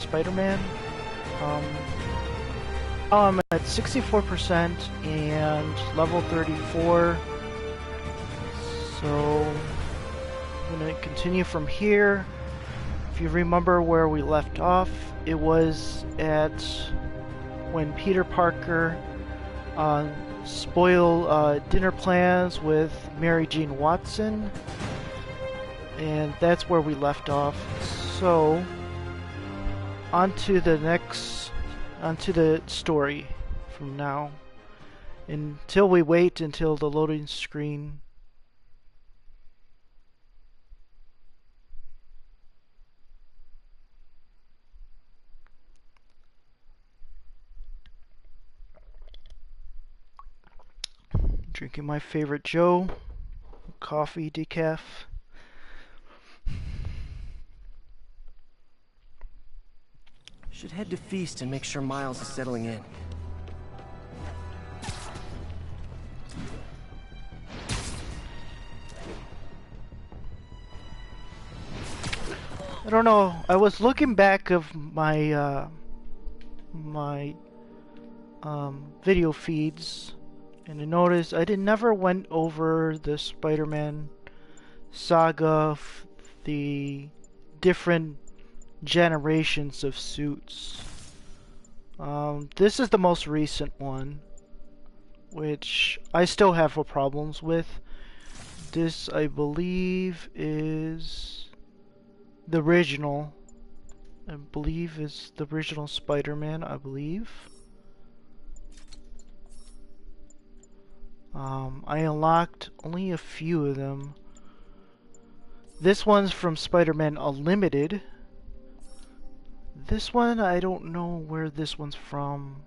Spider-Man. Um, I'm at 64% and level 34. So I'm going to continue from here. If you remember where we left off, it was at when Peter Parker spoiled dinner plans with Mary Jean Watson, and that's where we left off. So onto the story from now, until we wait until the loading screen. Drinking my favorite Joe coffee decaf. Should head to Feast and make sure Miles is settling in. I don't know. I was looking back of my video feeds, and I noticed I never went over the Spider-Man saga of the different generations of suits. This is the most recent one, which I still have problems with. This, I believe, is the original. I believe is the original Spider-Man, I believe. I unlocked only a few of them. This one's from Spider-Man Unlimited. This one, I don't know where this one's from.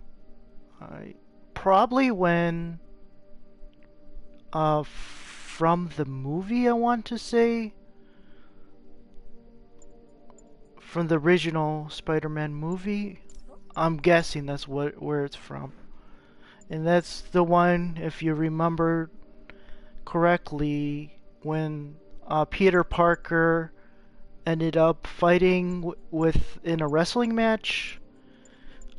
Probably when from the movie, I want to say. From the original Spider-Man movie. I'm guessing that's where it's from. And that's the one, if you remember correctly, when Peter Parker ended up fighting in a wrestling match.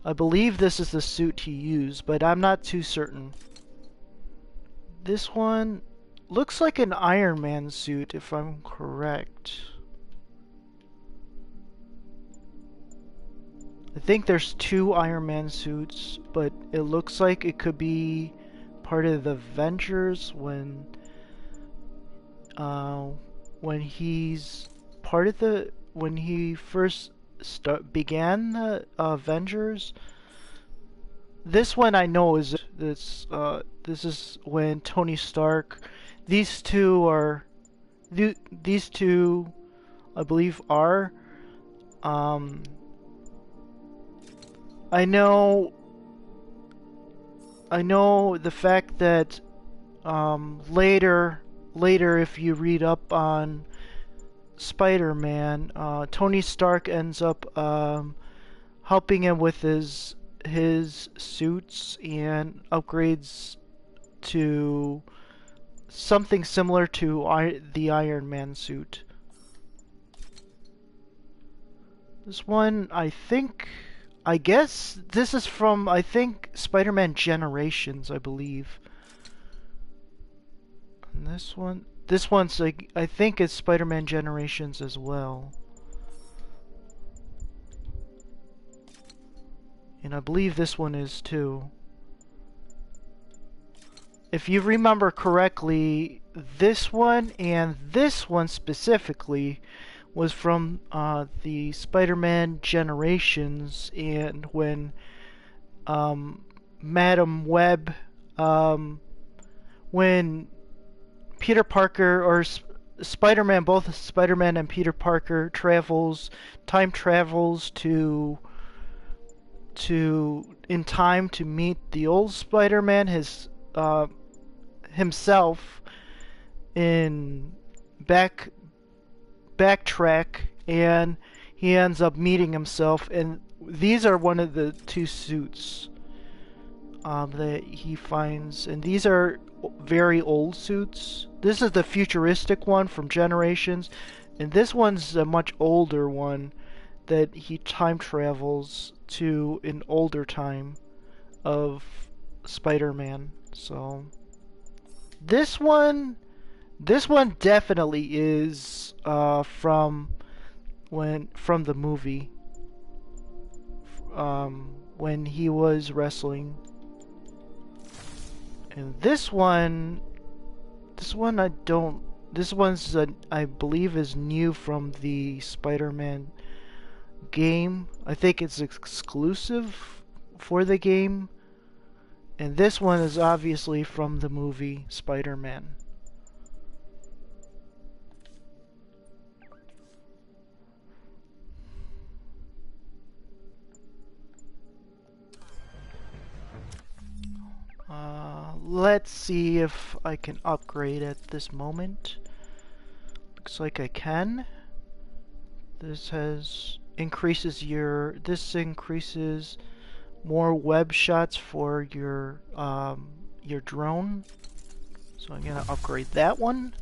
I believe this is the suit he used, but I'm not too certain. This one looks like an Iron Man suit, if I'm correct. I think there's two Iron Man suits, but it looks like it could be part of the Avengers when he's part of when he first began the Avengers. This one I know is this is when Tony Stark. These two are these two, I believe, are. I know the fact that later if you read up on Spider-Man, Tony Stark ends up helping him with his suits and upgrades to something similar to the Iron Man suit. This one, I guess this is from, I think, Spider-Man Generations, I believe. And this one's like, I think it's Spider-Man Generations as well. And I believe this one is too. If you remember correctly, this one and this one specifically was from the Spider-Man Generations, and when Madam Web, when Peter Parker or Spider-Man, both Spider-Man and Peter Parker time travels in time to meet the old Spider-Man, himself in backtrack, and he ends up meeting himself, and these are one of the two suits that he finds, and these are very old suits. This is the futuristic one from Generations, and this one's a much older one that he time travels to an older time of Spider-Man. So this one definitely is from the movie, when he was wrestling. And this one I don't. This one's I believe is new from the Spider-Man game. I think it's exclusive for the game. And this one is obviously from the movie Spider-Man. Let's see if I can upgrade at this moment. Looks like I can. This increases more web shots for your drone. So I'm gonna upgrade that one,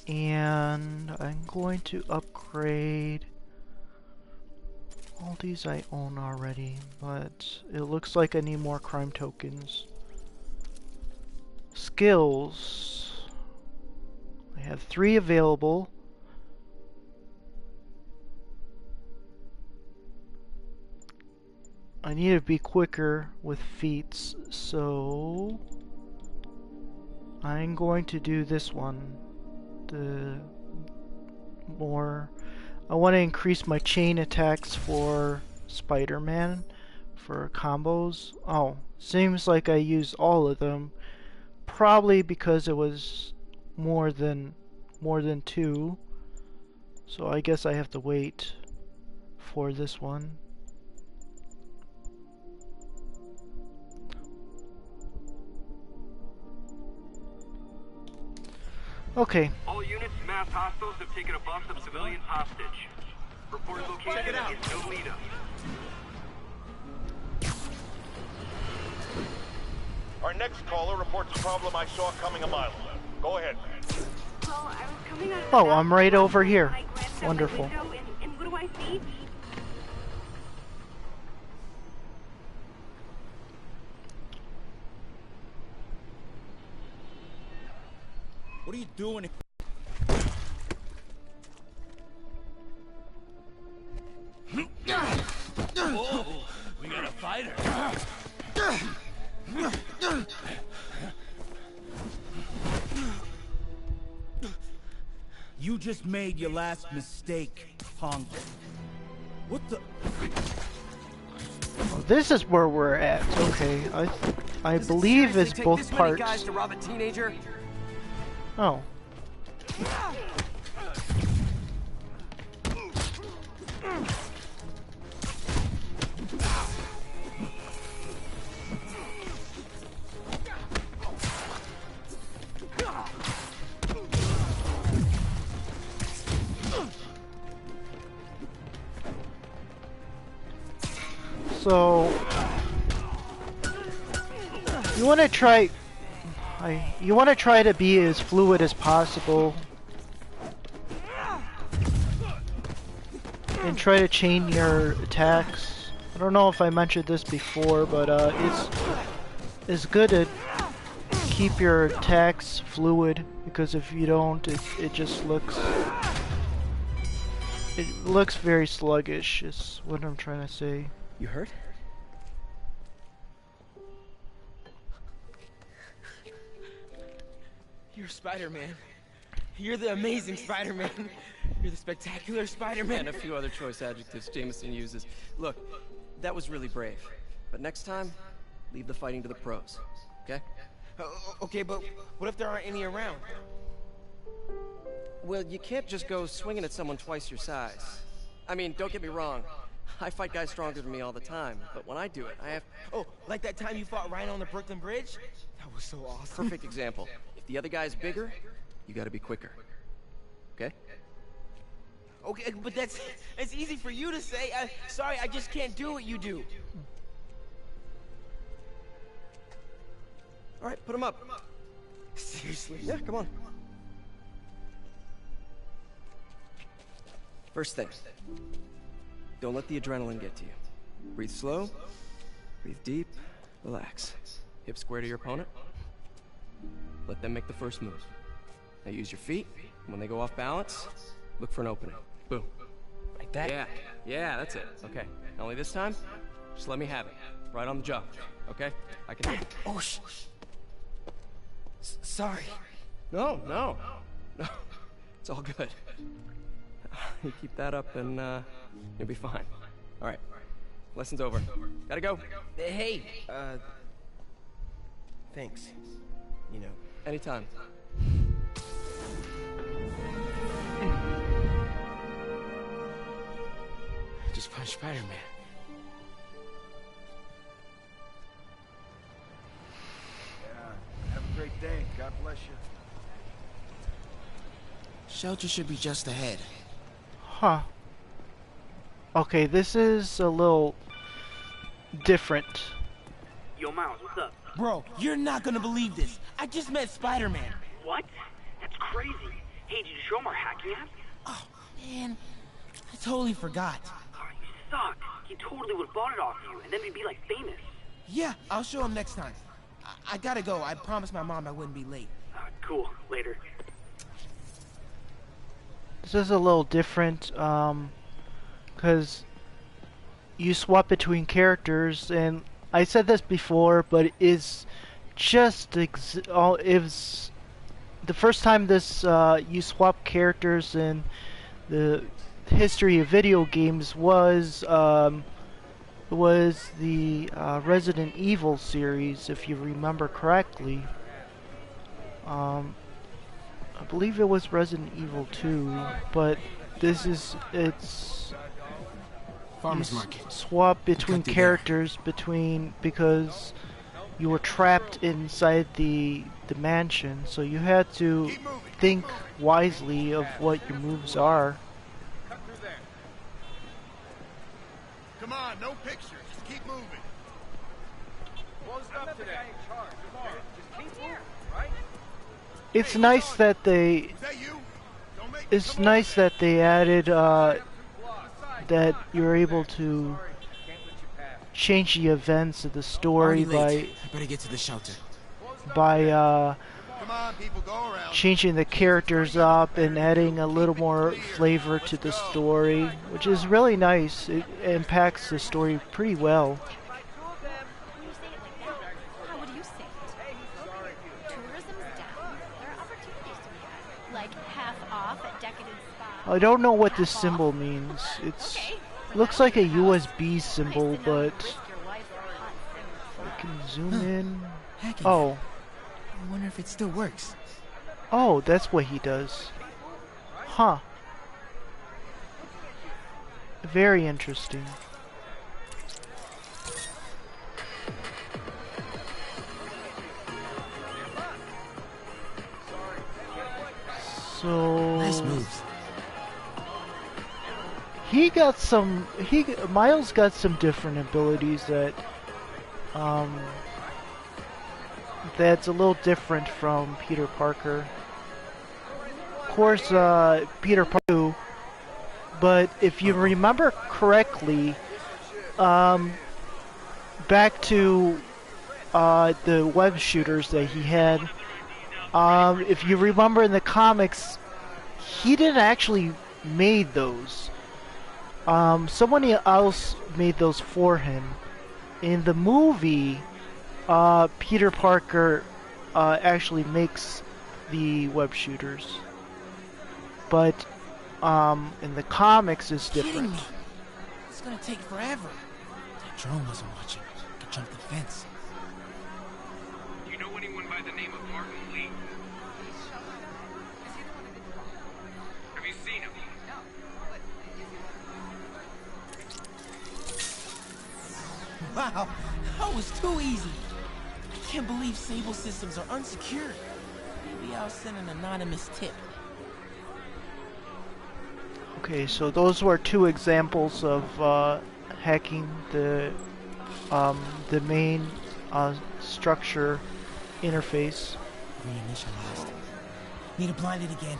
and I'm going to upgrade all these I own already, but it looks like I need more crime tokens. Skills. I have 3 available. I need to be quicker with feats, so I'm going to do this one. I want to increase my chain attacks for Spider-Man for combos. Oh, seems like I used all of them. Probably because it was more than 2. So I guess I have to wait for this one. Okay. All units, mass hostiles have taken a Boston civilian hostage. Report location is Nolita. Our next caller reports a problem I saw coming a mile away. Go ahead. Well, I was coming out of Oh, I'm right over here. I glanced out Wonderful. my window, and what do I see? What are you doing? Oh, we got a fighter. You just made your last mistake, punk. What the? Oh, this is where we're at. Okay, I believe it's both this many parts. guys to rob a teenager? Oh. So you want to try to be as fluid as possible and try to chain your attacks. I don't know if I mentioned this before, but it's good to keep your attacks fluid, because if you don't, it just looks very sluggish, is what I'm trying to say. You hurt? You're Spider-Man. You're the amazing Spider-Man. You're the spectacular Spider-Man. And a few other choice adjectives Jameson uses. Look, that was really brave. But next time, leave the fighting to the pros. Okay? Okay, but what if there aren't any around? Well, you can't just go swinging at someone twice your size. I mean, don't get me wrong. I fight guys stronger than me all the time, but when I do it, I have... Oh, like that time you fought Ryan on the Brooklyn Bridge? That was so awesome. Perfect example. If the other guy's bigger, you gotta be quicker. Okay? Okay, but that's easy for you to say. Sorry, I just can't do what you do. All right, put him up. Seriously? Yeah, come on. First thing. Don't let the adrenaline get to you. Breathe slow, breathe deep, relax. Hip square to your opponent. Let them make the first move. Now use your feet. When they go off balance, look for an opening. Boom. Like that? Yeah, that's it. Okay. Only this time, just let me have it. Right on the jaw. Okay? I can handle it. Oh, sorry. No. It's all good. You keep that up and you'll be fine. All right. Lesson's over. Gotta go. Hey, thanks. You know. Anytime. Just punch Spider-Man. Have a great day. God bless you. Shelter should be just ahead. Huh. Okay, this is a little different. Yo, Miles, what's up? Bro, you're not gonna believe this. I just met Spider-Man. What? That's crazy. Hey, did you show him our hacking app? Oh, man. I totally forgot. Oh, you suck. He totally would have bought it off you, and then we'd be, like, famous. Yeah, I'll show him next time. I gotta go. I promised my mom I wouldn't be late. Cool. Later. This is a little different, because you swap between characters, and I said this before, but it's just it was the first time this you swap characters in the history of video games was the Resident Evil series, if you remember correctly. I believe it was Resident Evil 2, but it's Farmer's market. Swap between Cut through characters because you were trapped inside the mansion, so you had to think wisely of what your moves are. Cut through there. Come on, no pictures. Just keep moving. Closed up today. Just keep moving, right? It's nice that they Is that you? Don't make it's nice that they added that you're able to change the events of the story I better get to the shelter. by Come on, people, go around. changing the characters up and adding a little more flavor to the story, which is really nice. It impacts the story pretty well. When you say it like that, how would you say it? Tourism's down. There are opportunities to be had, like half off at Decadent Spa. I don't know what this symbol means. It's looks like a USB symbol, but I can zoom in. Hacking. Oh, I wonder if it still works. oh, that's what he does. Huh. Very interesting. So Nice moves. Miles got some different abilities that's a little different from Peter Parker. Of course, Peter Parker, but if you remember correctly, back to the web shooters that he had, if you remember in the comics, he didn't actually made those. Someone else made those for him. In the movie, Peter Parker actually makes the web shooters, but in the comics it's Kidding different. me. It's gonna take forever. That drone wasn't watching. I could jump the fence. Do you know anyone by the name of Martin Lee? Have you seen him? Wow, that was too easy. I can't believe Sable systems are unsecured. Maybe I'll send an anonymous tip. Okay, so those were two examples of hacking the main structure interface. Reinitialized. Need to blind it again.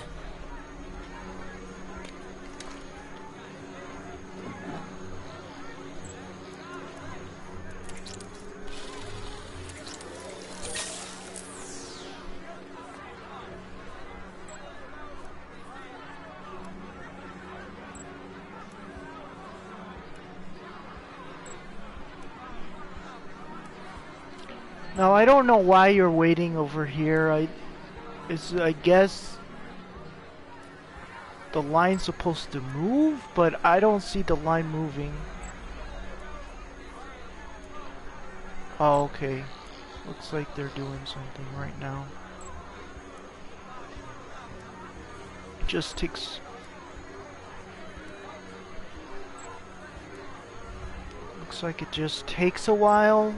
Now I don't know why you're waiting over here. I guess the line's supposed to move, but I don't see the line moving. Oh, okay. Looks like they're doing something right now. Just takes... Looks like it just takes a while.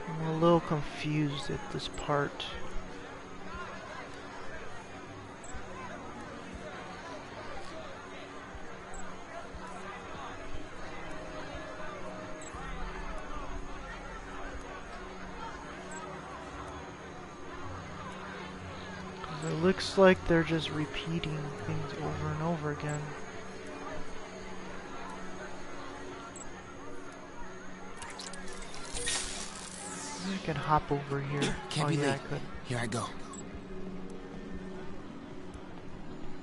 I'm a little confused at this part. It looks like they're just repeating things over and over again. I can hop over here. Can't be late. I could. Here I go.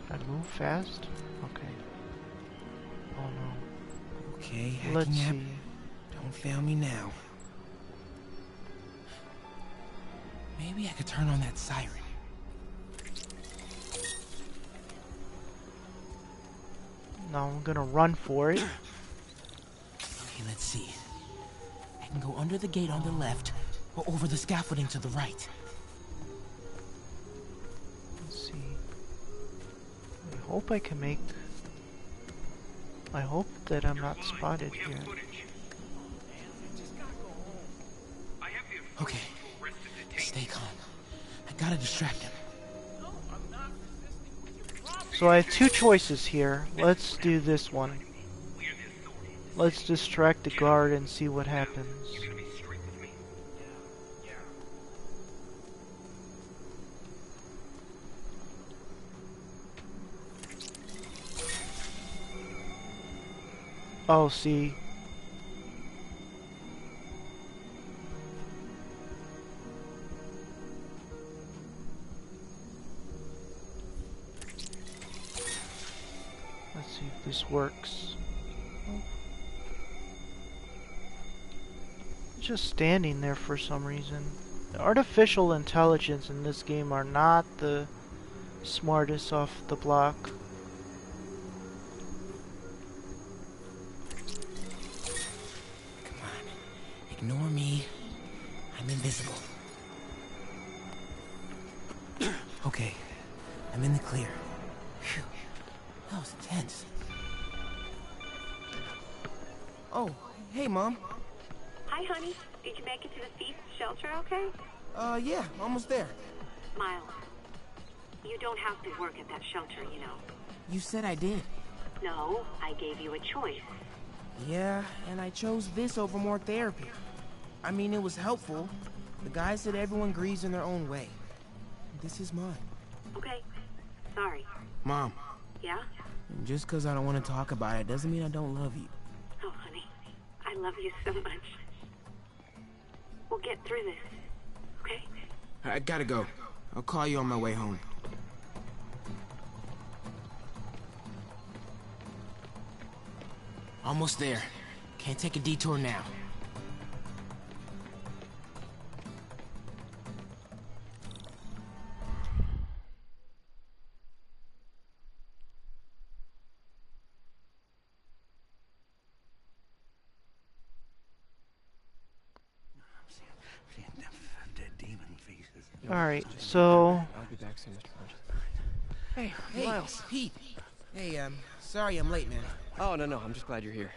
Can I move fast? Okay. Oh no. Okay, Let's hacking app. see. Don't fail me now. Maybe I could turn on that siren. Now I'm gonna run for it. Okay, let's see. I can go under the gate on the left, or over the scaffolding to the right. Let's see. I hope I can make... I hope that I'm not spotted here. Okay, stay calm. I gotta distract him. So I have two choices here. Let's do this one. Let's distract the guard and see what happens. Oh, see. Let's see if this works. Just standing there for some reason. The artificial intelligence in this game are not the smartest off the block. Come on. Ignore me. I'm invisible. Okay. I'm in the clear. Phew. That was tense. Oh, hey, Mom. Hi, honey. Did you make it to the thief's shelter okay? Yeah, almost there. Miles, you don't have to work at that shelter, you know. You said I did. No, I gave you a choice. Yeah, and I chose this over more therapy. I mean, it was helpful. The guy said everyone grieves in their own way. This is mine. Okay. Sorry. Mom. Yeah? Just because I don't want to talk about it doesn't mean I don't love you. Oh, honey. I love you so much. We'll get through this. Okay? I gotta go. I'll call you on my way home. Almost there. Can't take a detour now. Alright, so... I'll be back soon, Mr. Burgess. Hey, Miles. Pete. Hey, sorry I'm late, man. Oh, no, I'm just glad you're here.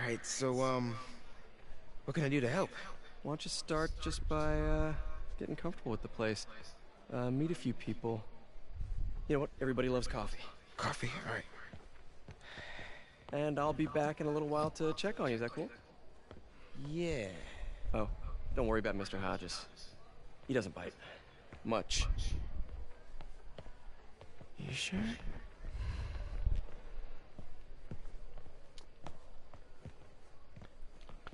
Alright, so, what can I do to help? Why don't you start just by, getting comfortable with the place. Meet a few people. You know what? Everybody loves coffee. Coffee? Alright. And I'll be back in a little while to check on you. Is that cool? Yeah. Oh, don't worry about Mr. Hodges. He doesn't bite. Much. You sure?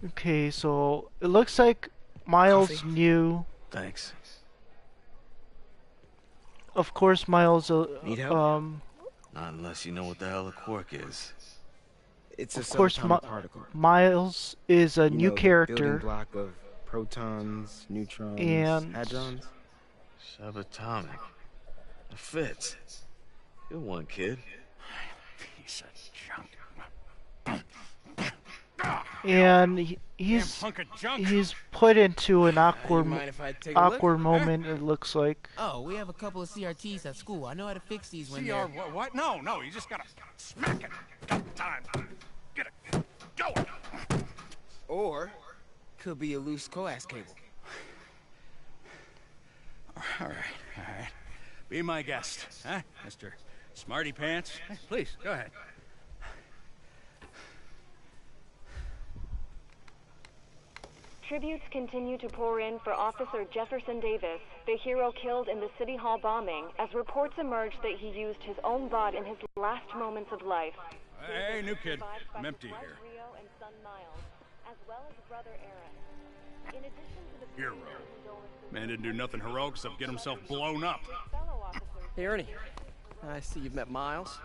Okay, so it looks like Miles Coffee? knew. Thanks. Of course, Miles. Need help? Not unless you know what the hell a quark is. It's Of a course, subatomic particle. Miles is a You new know, the building character. block of Protons, neutrons, and hadrons. Subatomic. It fits. Good one, kid. Piece of junk. and Damn hunk of junk. he's put into an You mind if I take a look? awkward moment. It looks like. Oh, we have a couple of CRTs at school. I know how to fix these when CR they're... what? No, you just gotta smack it. Got time. Get it. Go. Or could be a loose coax cable. All right. Be my guest, huh, Mr. Smarty Pants? Please, go ahead. Tributes continue to pour in for Officer Jefferson Davis, the hero killed in the City Hall bombing, as reports emerge that he used his own blood in his last moments of life. Hey, new kid. I'm empty here. Rio and son Miles, as well as brother Aaron. In addition to the Hero. Man didn't do nothing heroic except get himself blown up. Hey, Ernie. I see you've met Miles.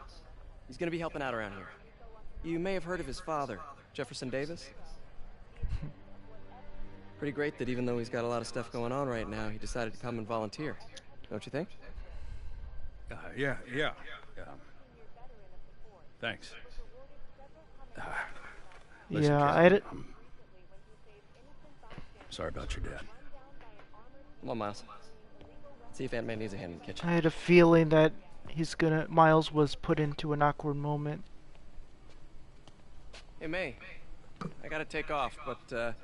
He's gonna be helping out around here. You may have heard of his father, Jefferson Davis. Pretty great that even though he's got a lot of stuff going on right now, he decided to come and volunteer. Don't you think? Yeah. Thanks. Listen, Yeah, kid, sorry about your dad. Come on, Miles. See if Aunt May needs a hand in the kitchen. I had a feeling that Miles was put into an awkward moment. Hey, May. I gotta take off, but,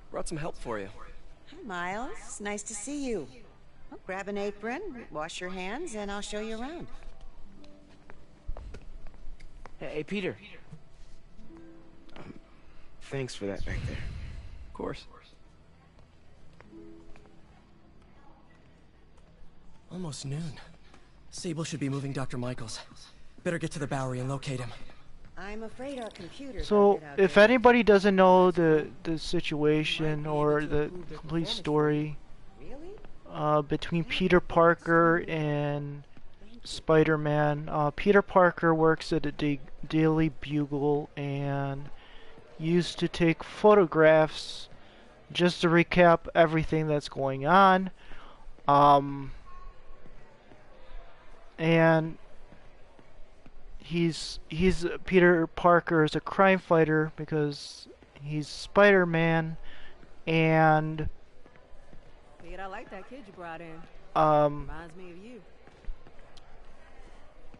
brought some help for you. Hi, Miles. Nice to see you. Well, grab an apron, wash your hands, and I'll show you around. Hey, Peter. Thanks for that back there. Of course. Almost noon. Sable should be moving Dr. Michaels. Better get to the Bowery and locate him. I'm afraid our computers So, are out if there. anybody doesn't know the situation or the complete story between Peter Parker and Spider-Man, Peter Parker works at a Daily Bugle and used to take photographs just to recap everything that's going on. And he's Peter Parker is a crime fighter because he's Spider-Man, and Kid, I like that kid you brought in. reminds me of you.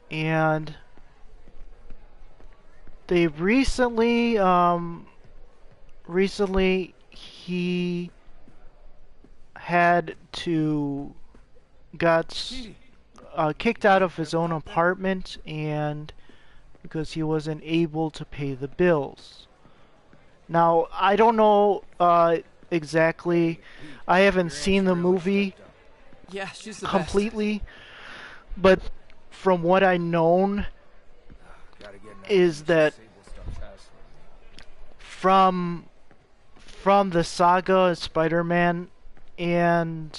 And they recently he had to got kicked out of his own apartment, and because he wasn't able to pay the bills. Now, I don't know exactly. I haven't seen the movie Yeah, she's the completely, but from what I known is that from the saga of Spider-Man and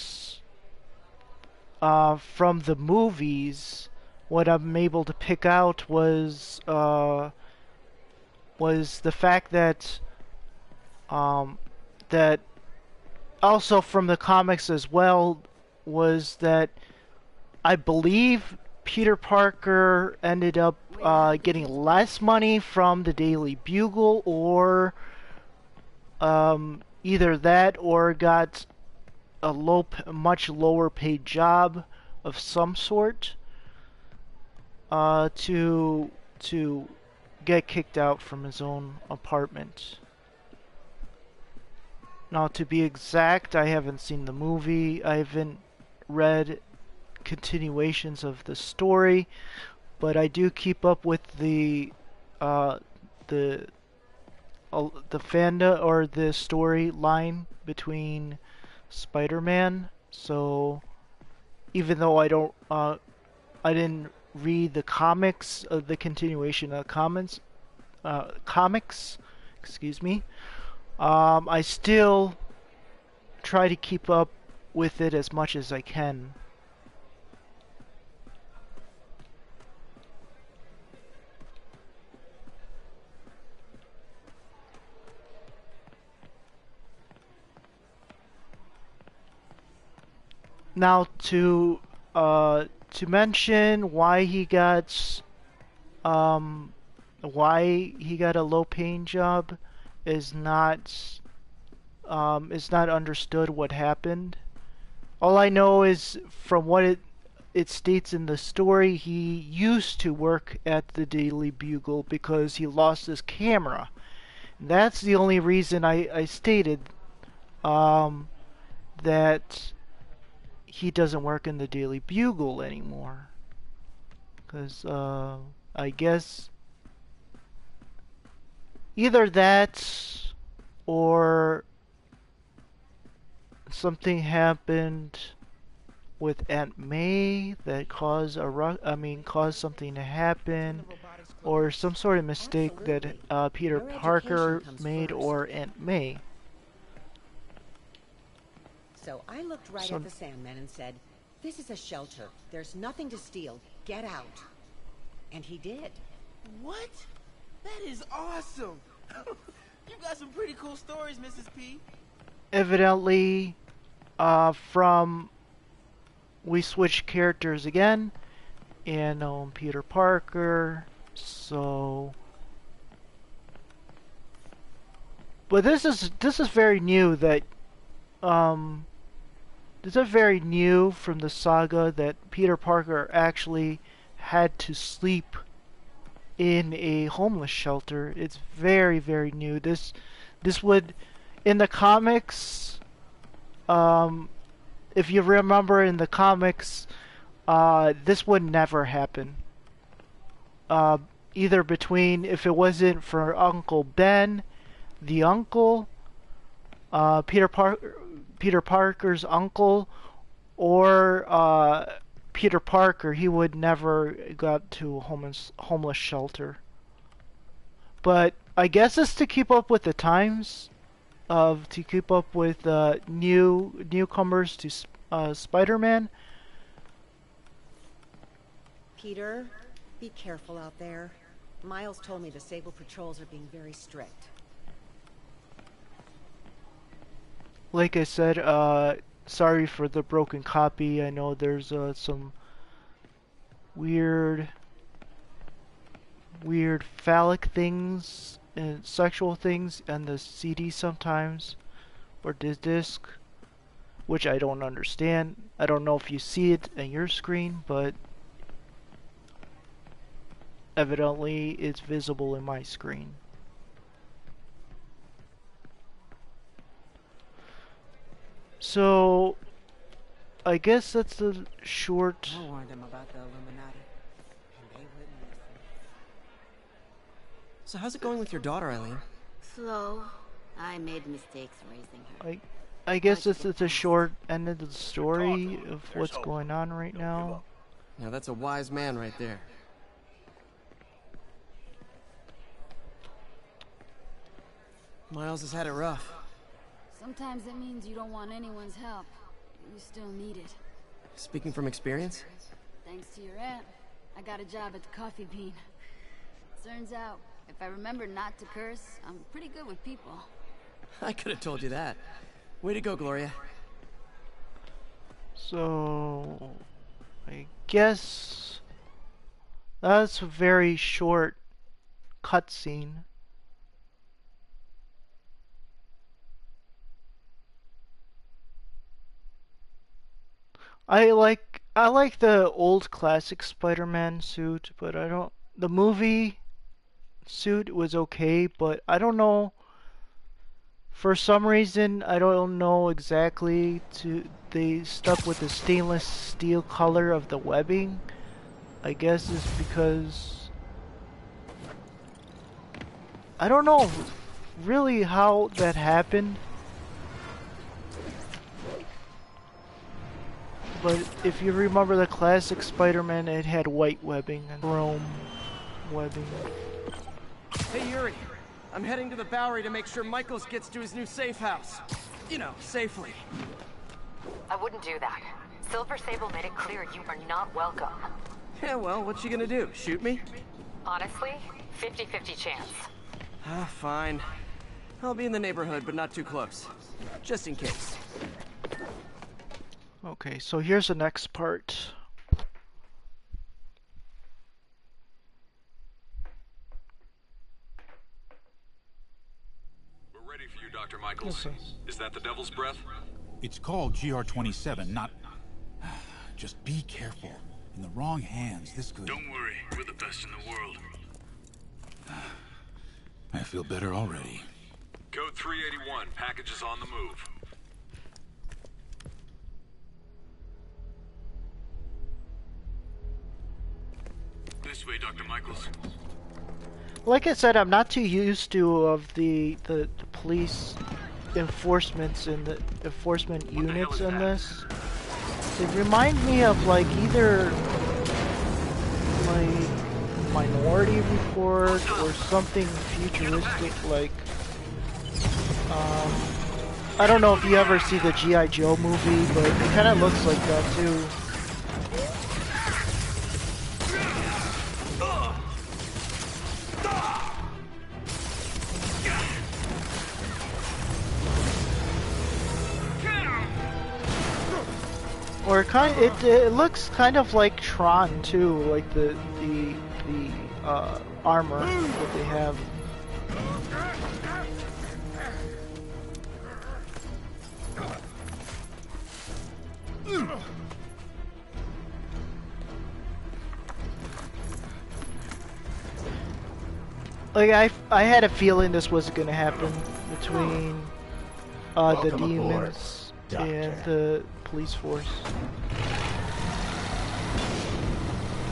from the movies, what I'm able to pick out was the fact that that also from the comics as well was that I believe Peter Parker ended up getting less money from the Daily Bugle, or either that or got a much lower paid job of some sort to get kicked out from his own apartment. Now, to be exact, I haven't seen the movie. I haven't read continuations of the story, but I do keep up with the fandom or the storyline between Spider-Man. So even though I didn't read the comics of the continuation of comics, excuse me, I still try to keep up with it as much as I can. Now to mention why he got a low-paying job is not understood what happened. All I know is from what it states in the story, he used to work at the Daily Bugle because he lost his camera. That's the only reason I stated that he doesn't work in the Daily Bugle anymore. Because I guess either that or something happened with Aunt May that caused caused something to happen, or some sort of mistake that Peter Parker made or Aunt May. So I looked right at the Sandman and said, "This is a shelter. There's nothing to steal. Get out." And he did. What? That is awesome. You got some pretty cool stories, Mrs. P. Evidently, we switched characters again, and Peter Parker. So, but this is very new that this is very new from the saga that Peter Parker actually had to sleep in a homeless shelter. It's very, very new. This would, in the comics, if you remember in the comics, this would never happen. Either between, if it wasn't for Uncle Ben, the uncle, Peter Parker's uncle, or Peter Parker, he would never got to a homeless shelter. But I guess it's to keep up with the times, to keep up with newcomers to Spider-Man. Peter, be careful out there. Miles told me the Sable patrols are being very strict. Like I said, sorry for the broken copy. I know there's some weird phallic things and sexual things on the CD sometimes, or this disc, which I don't understand. I don't know if you see it on your screen, but evidently it's visible in my screen. So, I guess that's the short. I warned them about the Illuminati, and they wouldn't listen. So how's it going with your daughter, Eileen? Slow. I made mistakes raising her. I guess it's a short end of the story of what's going on right now. Now that's a wise man right there. Miles has had it rough. Sometimes it means you don't want anyone's help, but you still need it. Speaking from experience? Thanks to your aunt, I got a job at the Coffee Bean. Turns out, if I remember not to curse, I'm pretty good with people. I could have told you that. Way to go, Gloria. So, I guess that's a very short cutscene. I like the old classic Spider-Man suit, but I don't. The movie suit was okay, but I don't know. For some reason, I don't know exactly. They stuck with the stainless steel color of the webbing. I guess it's because I don't know really how that happened. But if you remember the classic Spider-Man, it had white webbing and chrome webbing. Hey Yuri, I'm heading to the Bowery to make sure Michaels gets to his new safe house. You know, safely. I wouldn't do that. Silver Sable made it clear you are not welcome. Yeah, well, what's she gonna do? Shoot me? Honestly, 50-50 chance. Ah, fine. I'll be in the neighborhood, but not too close. Just in case. Okay, so here's the next part. We're ready for you, Dr. Michaels. Okay. Is that the Devil's Breath? It's called GR-27, not... Just be careful. In the wrong hands, this could... Don't worry, we're the best in the world. I feel better already. Code 381, package is on the move. This way, Dr. Michaels. Like I said, I'm not too used to of the police enforcements and the enforcement units in this. It reminds me of like either like Minority Report or something futuristic like I don't know if you ever see the G.I. Joe movie, but it kind of looks like that too. Or it looks kind of like Tron too, like the armor that they have. Like I had a feeling this was gonna happen between the demons and the police force.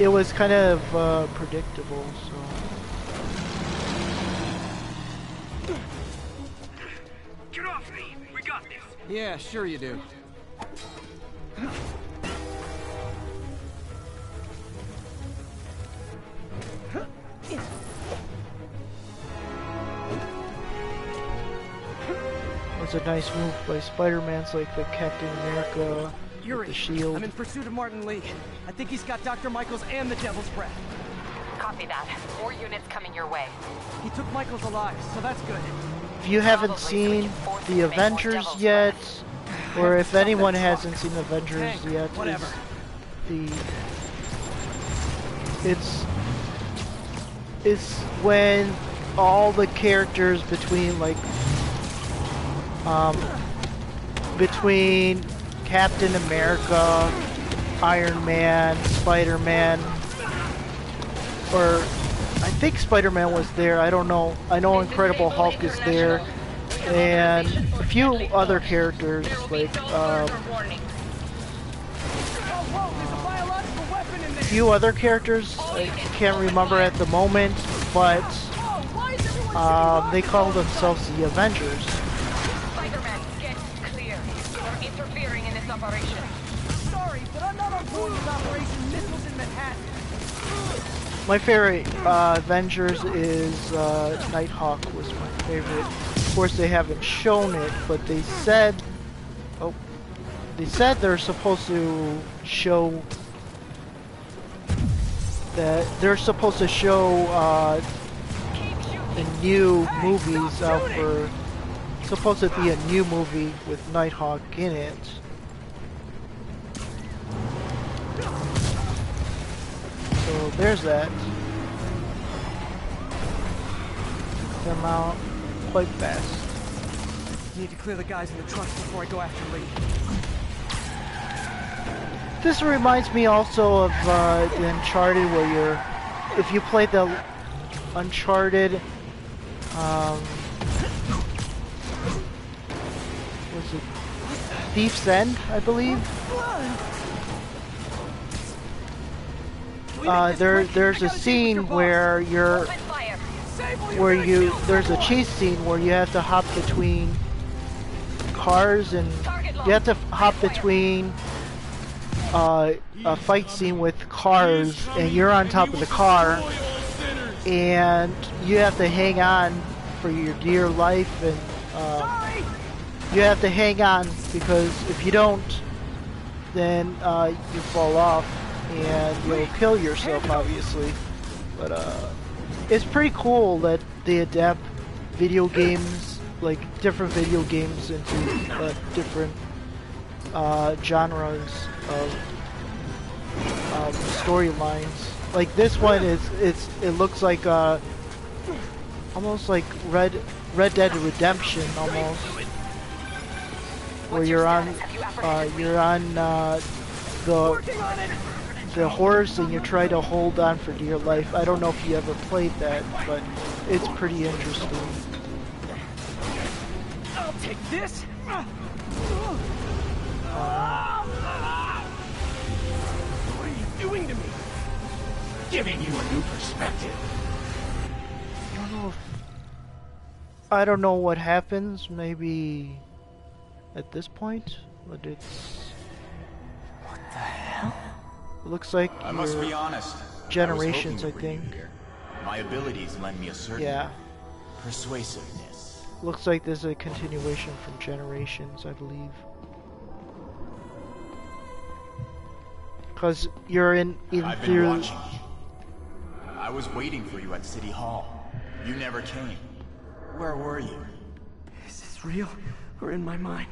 It was kind of predictable, so. Get off me! We got this! Yeah, sure you do. It was a nice move by Spider-Man's like the Captain America with the shield. I'm in pursuit of Martin Lee. I think he's got Dr. Michaels and the Devil's Breath. Copy that. More units coming your way. He took Michaels alive, so that's good. If you haven't seen the Avengers yet, or if anyone hasn't seen Avengers yet, it's when all the characters between like between Captain America, Iron Man, Spider-Man, or I think Spider-Man was there, I don't know. I know Incredible Hulk is there, and a few other characters like a few other characters I can't remember at the moment, but they call themselves the Avengers. Spider-Man, get clear. You're interfering in this operation. Sorry, but I'm not on board with Operation Missiles in Manhattan. My favorite Avengers is Nighthawk was my favorite. Of course, they haven't shown it, but they said they're supposed to show that they're supposed to show the new movies out for. Supposed to be a new movie with Nighthawk in it. So there's that. Them out quite fast. Need to clear the guys in the trucks before I go after Lee. This reminds me also of the Uncharted, where if you play the Uncharted, was it Thief's End, I believe? There's a scene where there's a chase scene where you have to hop between cars, and you have to hop between a fight scene with cars, and you're on top of the car, and you have to hang on for your dear life, and you have to hang on, because if you don't, then you fall off and you'll kill yourself, obviously. But it's pretty cool that they adapt video games, like different video games, into different genres of storylines. Like this one it looks like almost like Red Dead Redemption almost, where you're on the horse and you try to hold on for dear life. I don't know if you ever played that, but it's pretty interesting. I'll take this. What are you doing to me? Giving you a new perspective. I don't know what happens, maybe at this point, but it's... What the hell? It looks like I must be honest. Generations, I think. My abilities lend me a certain persuasiveness. Looks like there's a continuation from Generations, I believe. Because you're in I've been watching you. I was waiting for you at City Hall. You never came. Where were you? Is this real or in my mind?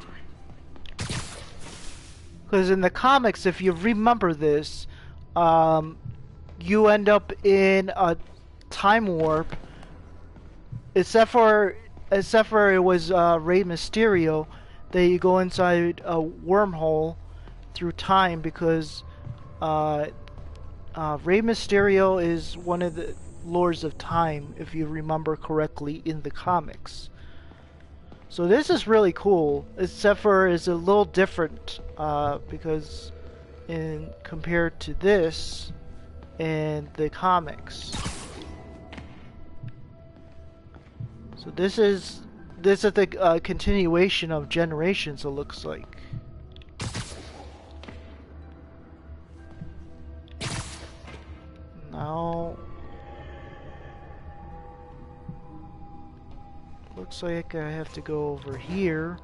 Because in the comics, if you remember this, you end up in a time warp. Except for it was Rey Mysterio, that you go inside a wormhole through time because Rey Mysterio is one of the Lords of Time, if you remember correctly, in the comics. So this is really cool, except for it's a little different because compared to this in the comics. So this is the continuation of Generations, it looks like. Now looks like I have to go over here.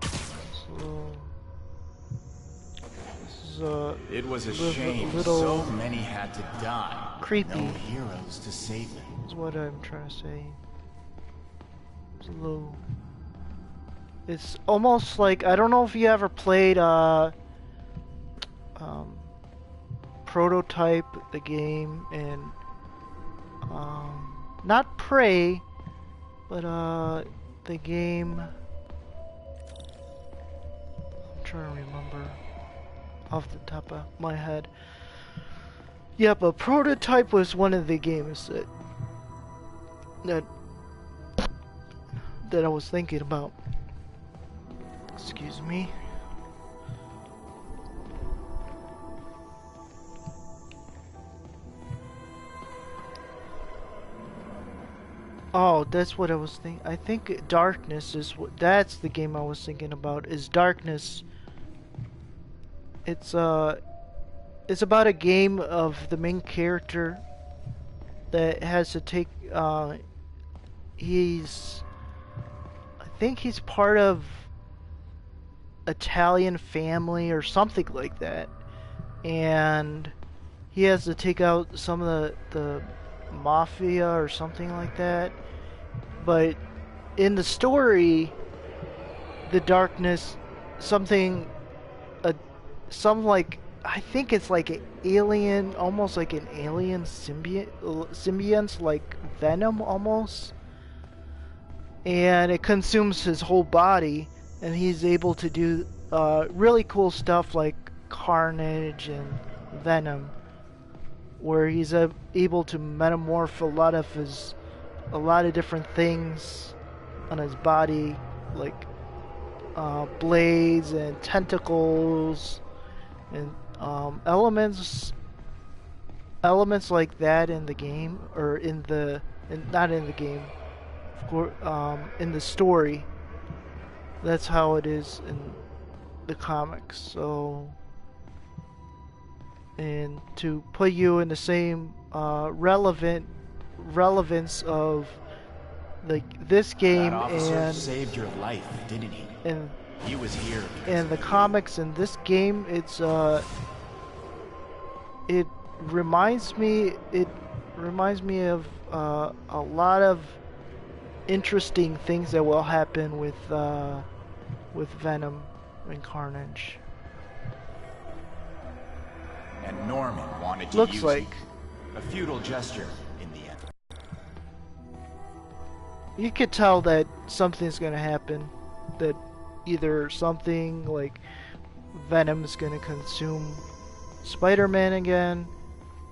So this is it was a shame little so many had to die. Creepy. No heroes to save them. Is what I'm trying to say. It's a little. It's almost like, I don't know if you ever played Prototype, the game, and not Prey, but the game, I'm trying to remember off the top of my head. Yeah, but Prototype was one of the games that I was thinking about. Excuse me. Oh, that's what I was thinking. I think Darkness is what. That's the game I was thinking about. Is Darkness? It's about a game of the main character that has to take. I think he's part of Italian family or something like that, and he has to take out some of the mafia or something like that. But in the story, the Darkness, some like, I think it's like an alien, almost like an alien symbionts, like Venom almost, and it consumes his whole body. And he's able to do really cool stuff like Carnage and Venom, where he's able to metamorph a lot of different things on his body, like blades and tentacles and elements like that in the game, or not in the game, of course, in the story. That's how it is in the comics. So, and to put you in the same relevance of like this game, that officer and saved your life, didn't he? And he was here. And the comics in this game, it reminds me of a lot of interesting things that will happen with Venom and Carnage. And Norman wanted to Looks use like you. A futile gesture in the end. you could tell that something's gonna happen. That either something like Venom's gonna consume Spider-Man again,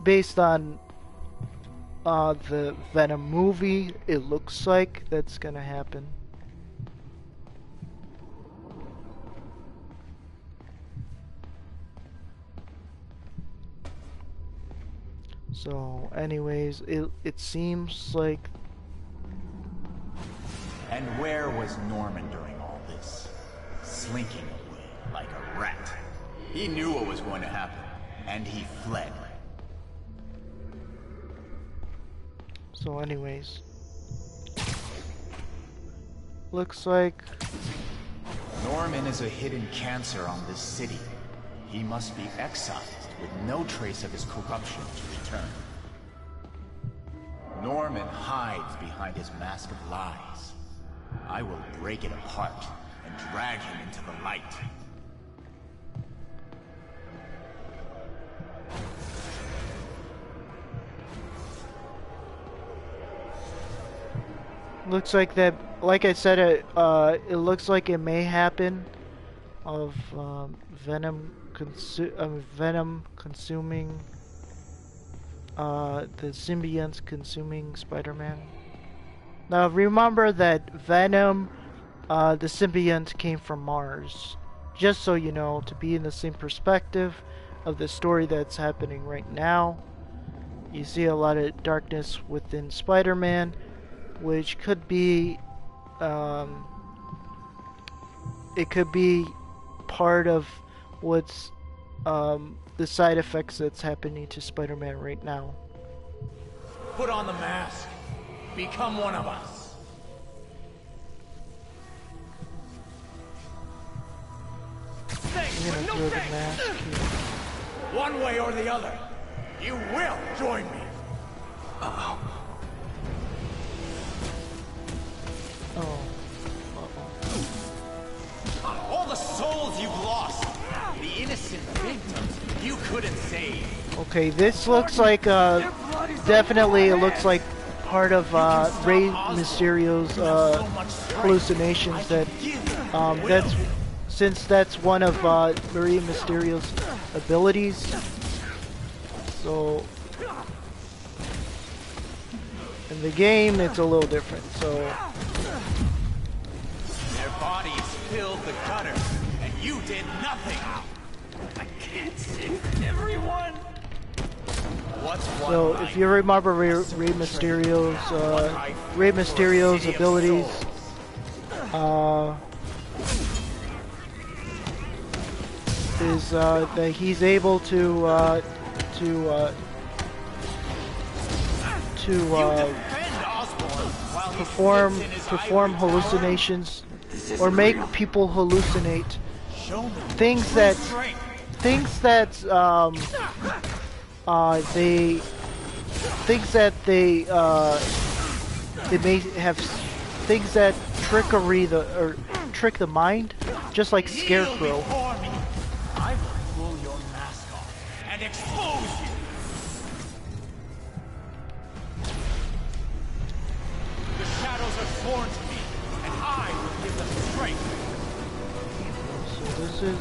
based on the Venom movie. It looks like that's gonna happen. So, anyways, it seems like. And where was Norman during all this? Slinking away like a rat. He knew what was going to happen, and he fled. So, anyways, looks like Norman is a hidden cancer on this city. He must be excised with no trace of his corruption to return. Norman hides behind his mask of lies. I will break it apart and drag him into the light. looks like that. Like I said, it looks like it may happen. Of Venom consuming the symbionts consuming Spider-Man. Now remember that Venom, the symbiont came from Mars. Just so you know, to be in the same perspective of the story that's happening right now. You see a lot of darkness within Spider-Man, which could be, it could be part of what's the side effects that's happening to Spider-Man right now. Put on the mask. Become one of us. I'm gonna throw the mask here. One way or the other, you will join me. Oh. All the souls you've lost, the innocent victims you couldn't save. Okay, this looks like definitely it looks like part of Rey Mysterio's hallucinations. That's since that's one of Rey Mysterio's abilities. So in the game, it's a little different. So. Their bodies filled the gutter, and you did nothing. I can't save everyone. So if you remember Rey Mysterio's abilities, is that he's able to perform hallucinations or make people hallucinate things that they may have things that trick the mind, just like Scarecrow. I will pull your mask off and expose you. The shadows are sworn to me, and I will give them strength. So this is.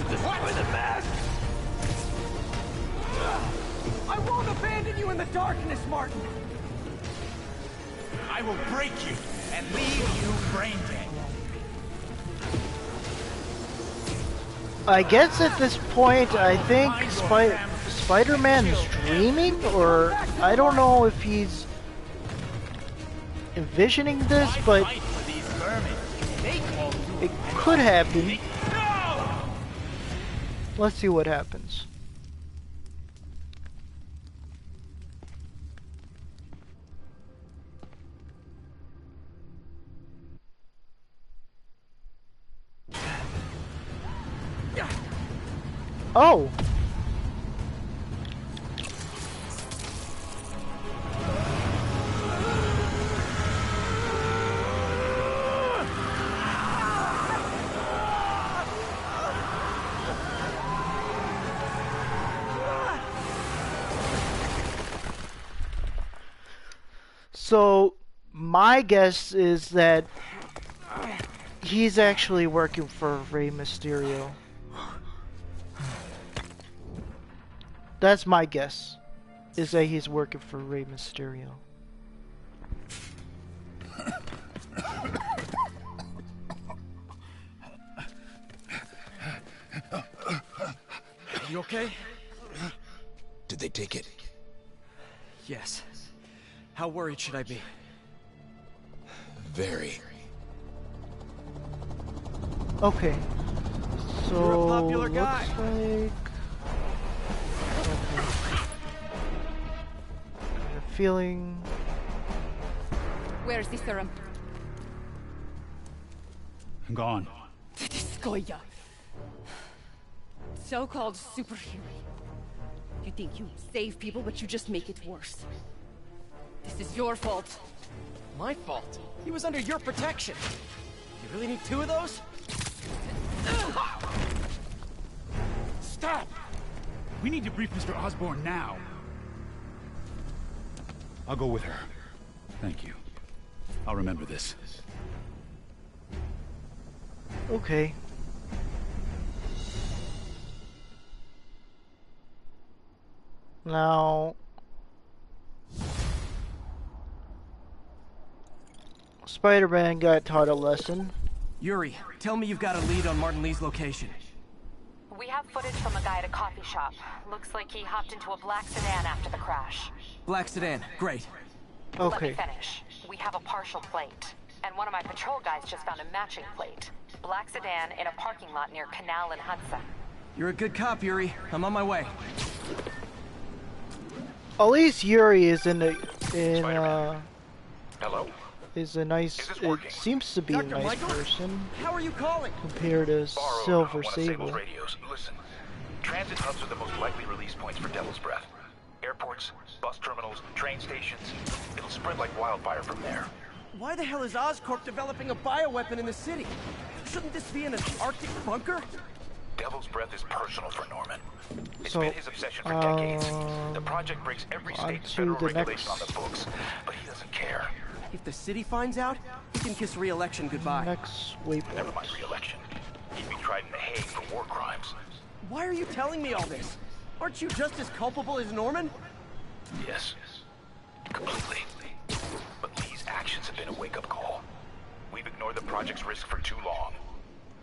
Destroy the mask. I won't abandon you in the darkness, Martin. I will break you and leave you brain dead. I guess at this point, I think Spider-Man is dreaming, or I don't know if he's envisioning this, but it could happen. Let's see what happens. Oh! So my guess is that he's actually working for Rey Mysterio. That's my guess, is that he's working for Rey Mysterio. You okay? Did they take it? Yes. How worried should I be? Very. Okay. So You're a popular guy. Looks like... Okay. Feeling... Where's the serum? I'm gone. Skoya. So-called superhero. You think you save people, but you just make it worse. This is your fault. My fault? He was under your protection. You really need 2 of those? Stop! We need to brief Mr. Osborn now. I'll go with her. Thank you. I'll remember this. Okay. Now... Spider-Man got taught a lesson. Yuri, tell me you've got a lead on Martin Lee's location. We have footage from a guy at a coffee shop. Looks like he hopped into a black sedan after the crash. Black sedan, great. Let me finish. We have a partial plate. And one of my patrol guys just found a matching plate. Black sedan in a parking lot near Canal and Hudson. You're a good cop, Yuri. I'm on my way. At least Yuri is Hello? Is a nice, it seems to be a nice person. How are you calling? Compared to Silver Sable. Radios. Listen, transit hubs are the most likely release points for Devil's Breath. Airports, bus terminals, train stations. It'll spread like wildfire from there. Why the hell is Oscorp developing a bioweapon in the city? Shouldn't this be in an Arctic bunker? Devil's Breath is personal for Norman. It's been his obsession for decades. The project breaks every state's federal regulation on the books, but he doesn't care. If the city finds out, he can kiss re-election goodbye. Next waypoint. Never mind re-election. He'd be tried in The Hague for war crimes. Why are you telling me all this? Aren't you just as culpable as Norman? Yes. Completely. But Lee's actions have been a wake-up call. We've ignored the project's risk for too long.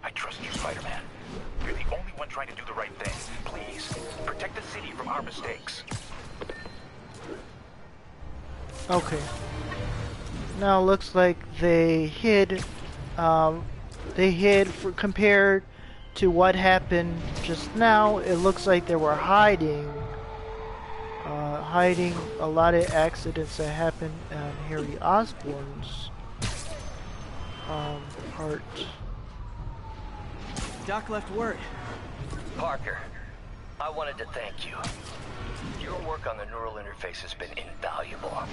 I trust you, Spider-Man. You're the only one trying to do the right thing. Please, protect the city from our mistakes. Okay. Now it looks like they hid compared to what happened just now. It looks like they were hiding a lot of accidents that happened on Harry Osborn's part. Doc left word. Parker, I wanted to thank you. Your work on the neural interface has been invaluable.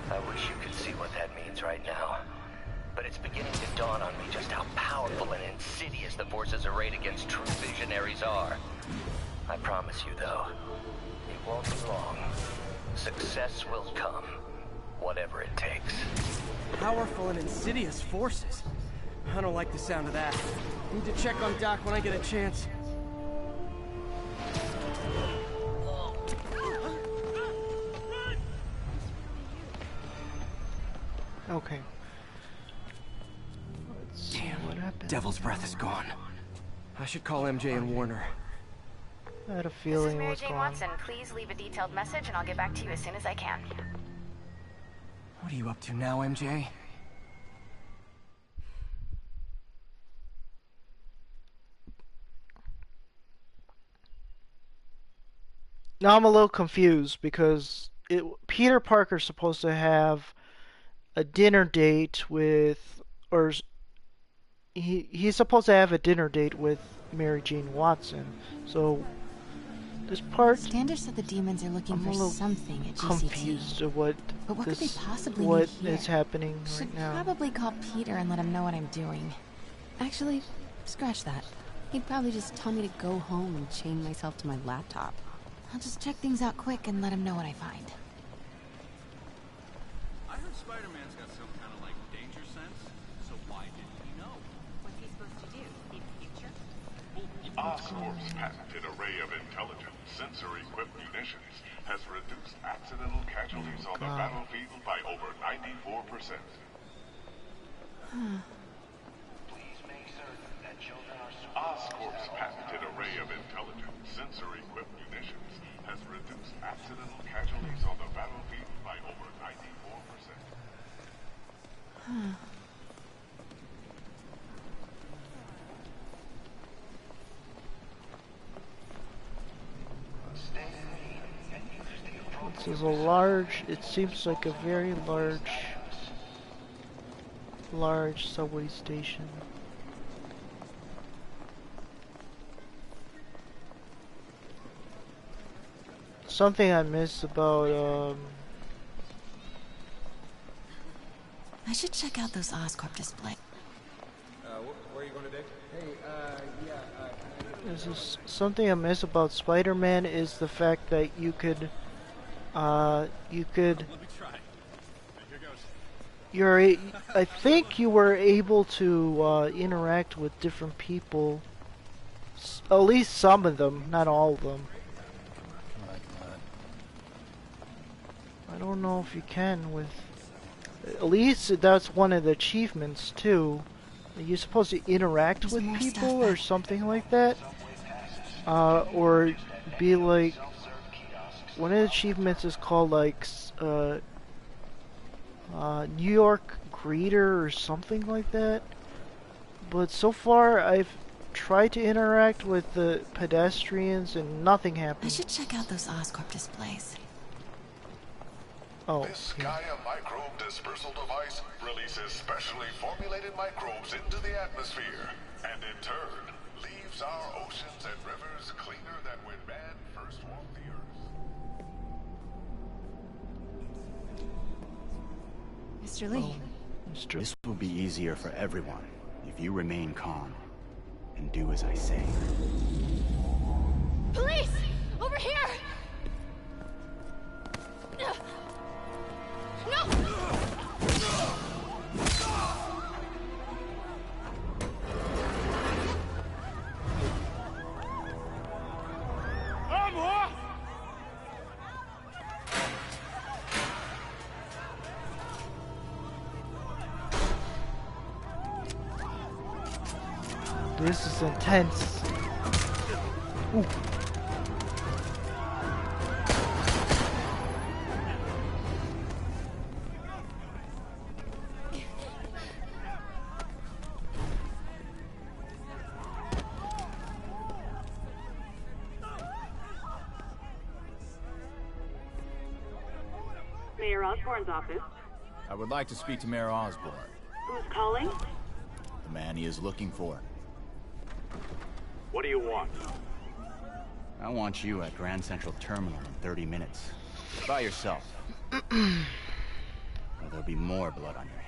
I wish you could see what that means right now. But it's beginning to dawn on me just how powerful and insidious the forces arrayed against true visionaries are. I promise you, though, it won't be long. Success will come, whatever it takes. Powerful and insidious forces? I don't like the sound of that. Need to check on Doc when I get a chance. Okay. Let's see what happened. Devil's Breath is gone. I should call MJ and Warner. I had a This is feeling it Mary was Jane gone. Watson. Please leave a detailed message and I'll get back to you as soon as I can. What are you up to now, MJ? Now I'm a little confused because Peter Parker's supposed to have a dinner date with, or he's supposed to have a dinner date with Mary Jane Watson. So this part, Standish said the demons are looking I'm for a little something at confused of what But what could they possibly what need here? is happening Should right now. probably call Peter and let him know what I'm doing. Actually, scratch that. He'd probably just tell me to go home and chain myself to my laptop. I'll just check things out quick and let him know what I find. Spider-Man's got some kind of, like, danger sense, so why didn't he know? What's he supposed to do? See the future? Oscorp's patented array of intelligent, sensor-equipped munitions has reduced accidental casualties on the battlefield by over 94%. Oscorp's patented array of intelligent, sensor-equipped munitions has reduced accidental casualties on the battlefield by over 94%. This is a large, it seems like a very large subway station. Something I miss about, I should check out those Oscorp displays. Where are you going today? Hey, this is something I miss about Spider-Man is the fact that you could, I think you were able to interact with different people, at least some of them, not all of them. I don't know if you can with, at least that's one of the achievements too. You're supposed to interact with people or something like that, or be like, one of the achievements is called like New York greeter or something like that. But so far I've tried to interact with the pedestrians and nothing happened. I should check out those Oscorp displays. Oh. This Gaia microbe dispersal device releases specially formulated microbes into the atmosphere, and in turn, leaves our oceans and rivers cleaner than when man first walked the earth. Mr. Lee. This will be easier for everyone if you remain calm and do as I say. Police! Over here! No! This is intense. Ooh. Mayor Osborn's office. I would like to speak to Mayor Osborn, Who's calling? the man he is looking for. What do you want? I want you at Grand Central Terminal in 30 minutes. By yourself. Or there'll be more blood on your hands.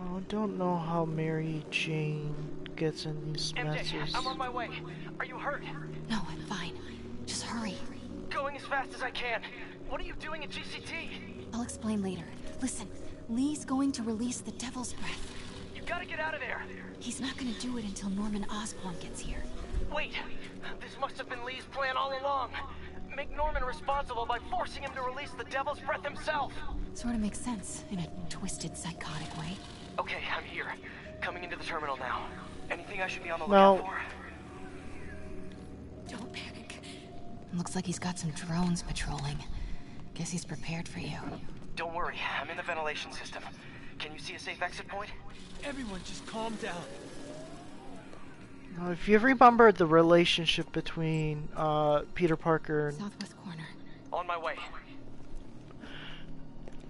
I don't know how Mary Jane gets in these messes. MJ, I'm on my way. Are you hurt? No, I'm fine. Just hurry. Going as fast as I can. What are you doing at GCT? I'll explain later. Listen, Lee's going to release the Devil's Breath. You gotta get out of there. He's not gonna do it until Norman Osborn gets here. Wait, this must have been Lee's plan all along. Make Norman responsible by forcing him to release the Devil's Breath himself. Sort of makes sense, in a twisted, psychotic way. Okay, I'm here. Coming into the terminal now. Anything I should be on the lookout for? Don't panic. Looks like he's got some drones patrolling. Guess he's prepared for you. Don't worry, I'm in the ventilation system. Can you see a safe exit point? Everyone just calm down. Now, if you remember the relationship between Peter Parker and Southwest corner. On my way.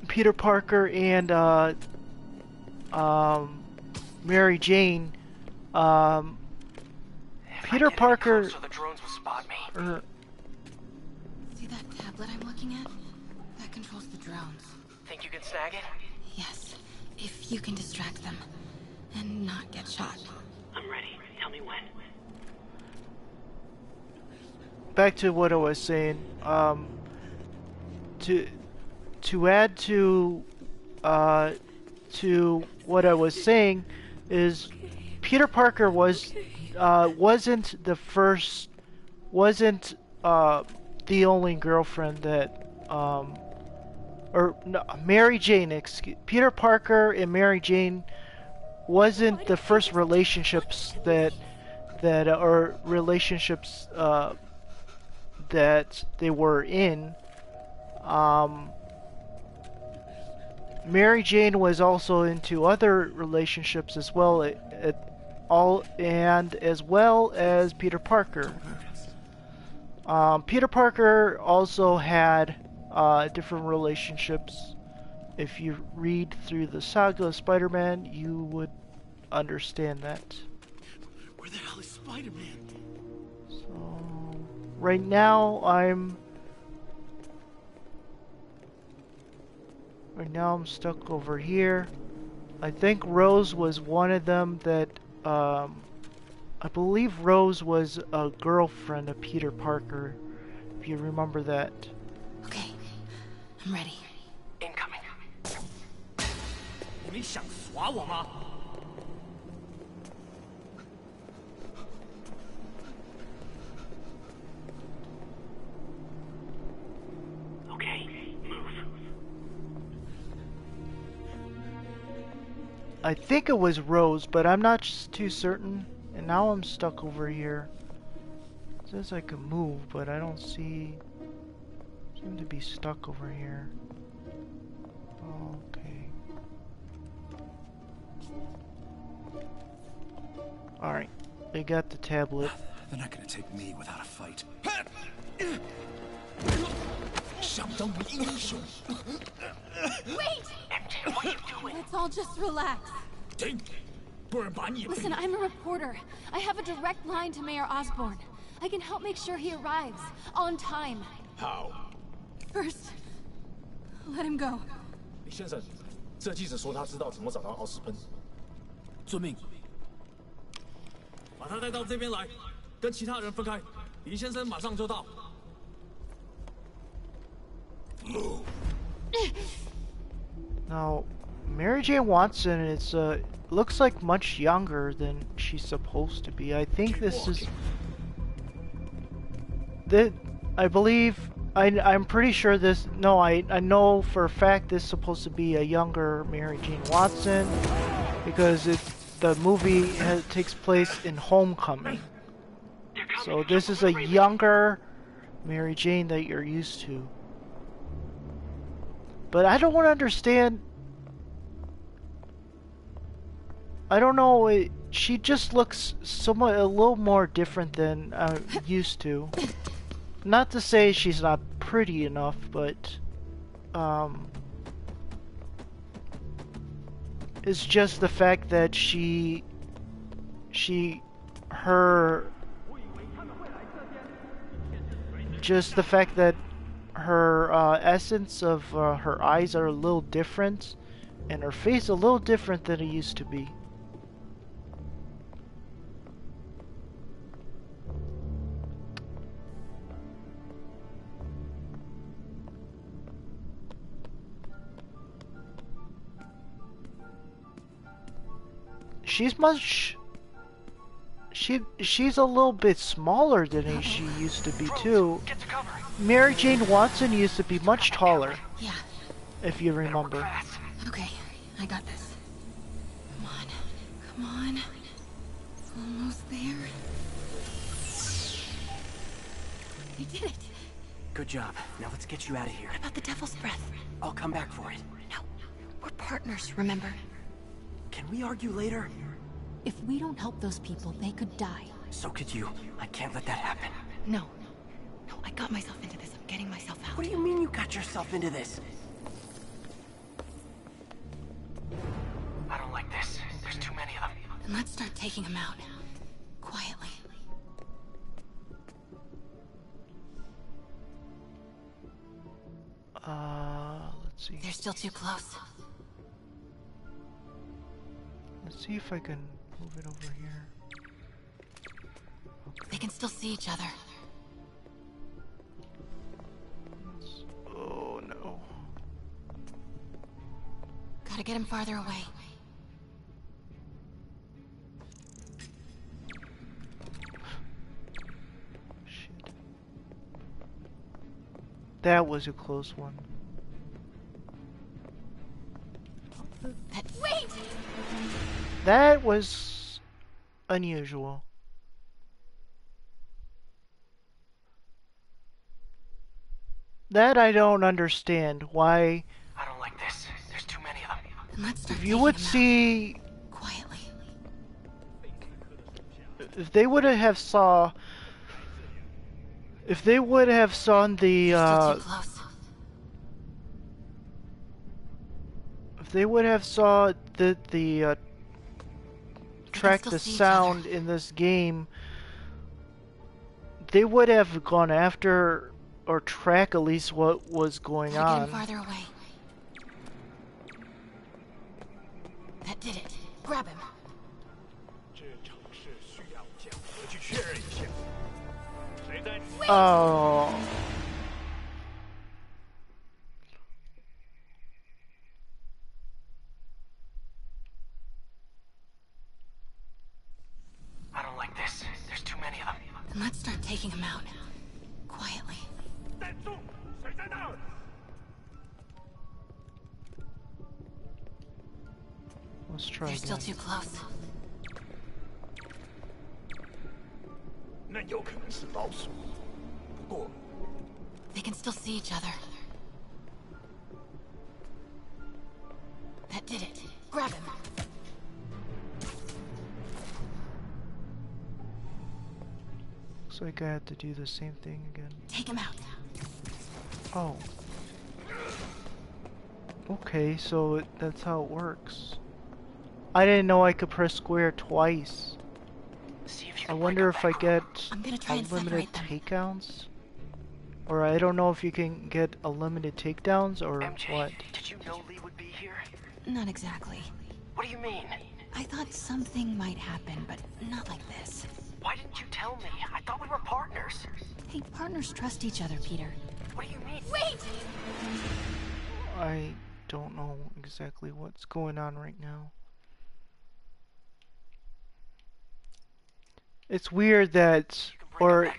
Peter Parker and Mary Jane Peter Parker. Closer, the drones will spot me. See that tablet I'm looking at? That controls the drones. Think you can snag it? Yes, if you can distract them and not get shot. I'm ready. Tell me when. Back to what I was saying. To add to what I was saying is Peter Parker wasn't the only girlfriend that or no, Mary Jane. Peter Parker and Mary Jane wasn't the first relationships that they were in. Mary Jane was also into other relationships as well, as well as Peter Parker. Peter Parker also had different relationships. If you read through the saga of Spider-Man, you would understand that. Where the hell is Spider-Man? So, right now I'm stuck over here. I think Rose was one of them that, I believe Rose was a girlfriend of Peter Parker, if you remember that. Okay, I'm ready. Incoming. 你们想耍我吗？ Okay, move. I think it was Rose, but I'm not too certain. And now I'm stuck over here. It says I can move, but I don't seem to be stuck over here. Okay. Alright, I got the tablet. They're not gonna take me without a fight. Wait! MJ, what are you doing? Let's all just relax. Listen, I'm a reporter. I have a direct line to Mayor Osborn. I can help make sure he arrives on time. How? First, let him go. 李先生，这记者说他知道怎么找到奥斯喷。遵命。把他带到这边来，跟其他人分开。李先生马上就到。Now, Mary Jane Watson is looks like much younger than she's supposed to be. I think this is I believe I'm pretty sure this. No, I know for a fact this is supposed to be a younger Mary Jane Watson because the movie takes place in Homecoming. So this is a younger Mary Jane that you're used to. But I don't want to understand. I don't know. She just looks somewhat a little more different than I'm used to. Not to say she's not pretty enough, but it's just the fact that just the fact that her essence of her eyes are a little different, and her face a little different than it used to be. She's a little bit smaller than she used to be too. Mary Jane Watson used to be much taller. Yeah. If you remember. Okay, I got this. Come on. Come on. Almost there. I did it. Good job. Now let's get you out of here. What about the Devil's Breath? I'll come back for it. No. We're partners, remember? Can we argue later? If we don't help those people, they could die. So could you. I can't let that happen. No. No, I got myself into this. I'm getting myself out. What do you mean you got yourself into this? I don't like this. There's too many of them. Then let's start taking them out. Quietly. still too close. Let's see if I can move it over here. They can still see each other. Oh no. Gotta get him farther away. Shit. That was a close one. Wait! That was unusual. That I don't understand. Why? I don't like this. There's too many of them. Let's start If you would see, quietly. if they would have saw, if they would have seen the, if they would have saw the track the sound in this game, they would have gone after or track at least what was going on. Get him farther away. That did it. Grab him. Oh. I don't like this. There's too many of them. Then let's start taking him out. Quietly. Let's try They're again. still too close. They can still see each other. That did it. Grab him. Looks like I had to do the same thing again. Take him out. Oh. Okay, so that's how it works. I didn't know I could press square twice. I wonder if I get unlimited takedowns? Or I don't know if you can get unlimited takedowns or what. Did you know Lee would be here? Not exactly. What do you mean? I thought something might happen, but not like this. Why didn't you tell me? I thought we were partners. Hey, partners trust each other, Peter. What do you mean? Wait! I don't know exactly what's going on right now. It's weird that, or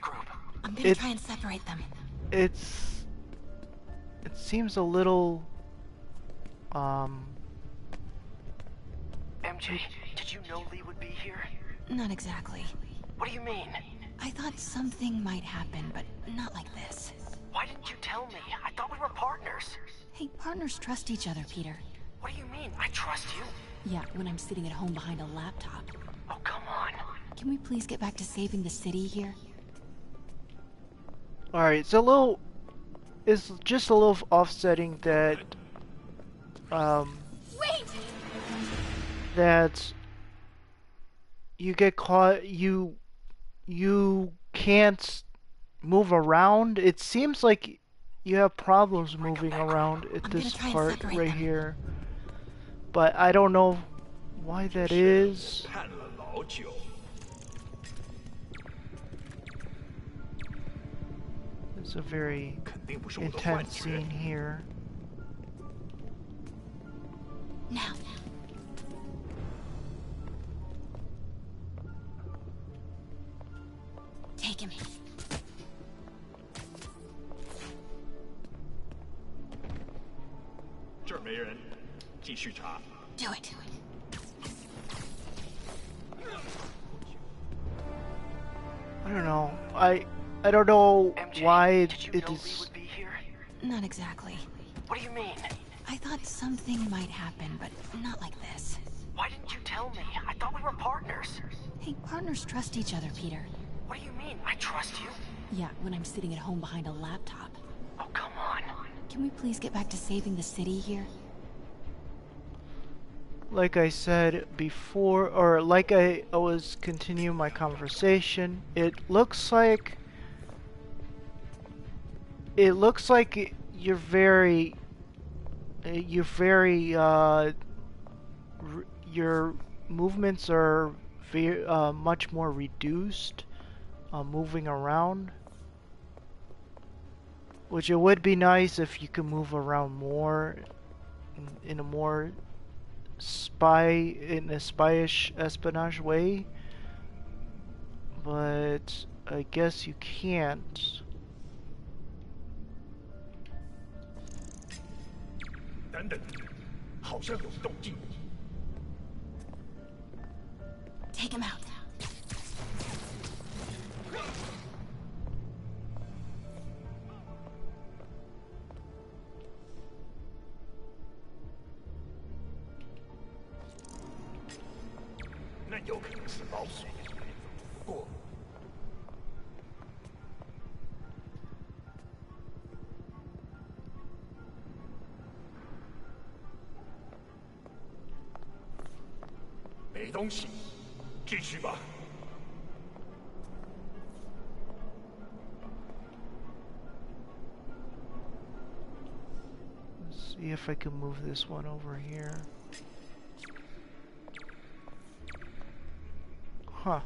I'm gonna try and separate them. It seems a little, MJ, did you know Lee would be here? Not exactly. What do you mean? I thought something might happen, but not like this. Why didn't you tell me? I thought we were partners. Hey, partners trust each other, Peter. What do you mean? I trust you. Yeah, when I'm sitting at home behind a laptop. Oh, come on. Can we please get back to saving the city here? Alright, it's just a little offsetting that, Wait! that you get caught, you can't move around. It seems like you have problems moving around at this part right here. But I don't know why that is. It's a very intense scene here. Now. Take him. Do it. I don't know. I don't know why it is. Not exactly. What do you mean? I thought something might happen, but not like this. Why didn't you tell me? I thought we were partners. Hey, partners trust each other, Peter. What do you mean? I trust you. Yeah, when I'm sitting at home behind a laptop. Oh, come on. Can we please get back to saving the city here? Like I said before, or like I was continuing my conversation, it looks like you're very you're very your movements are very much more reduced, moving around. Which it would be nice if you could move around more in a more spyish espionage way, but I guess you can't. Take him out. Let's see if I can move this one over here. Huh.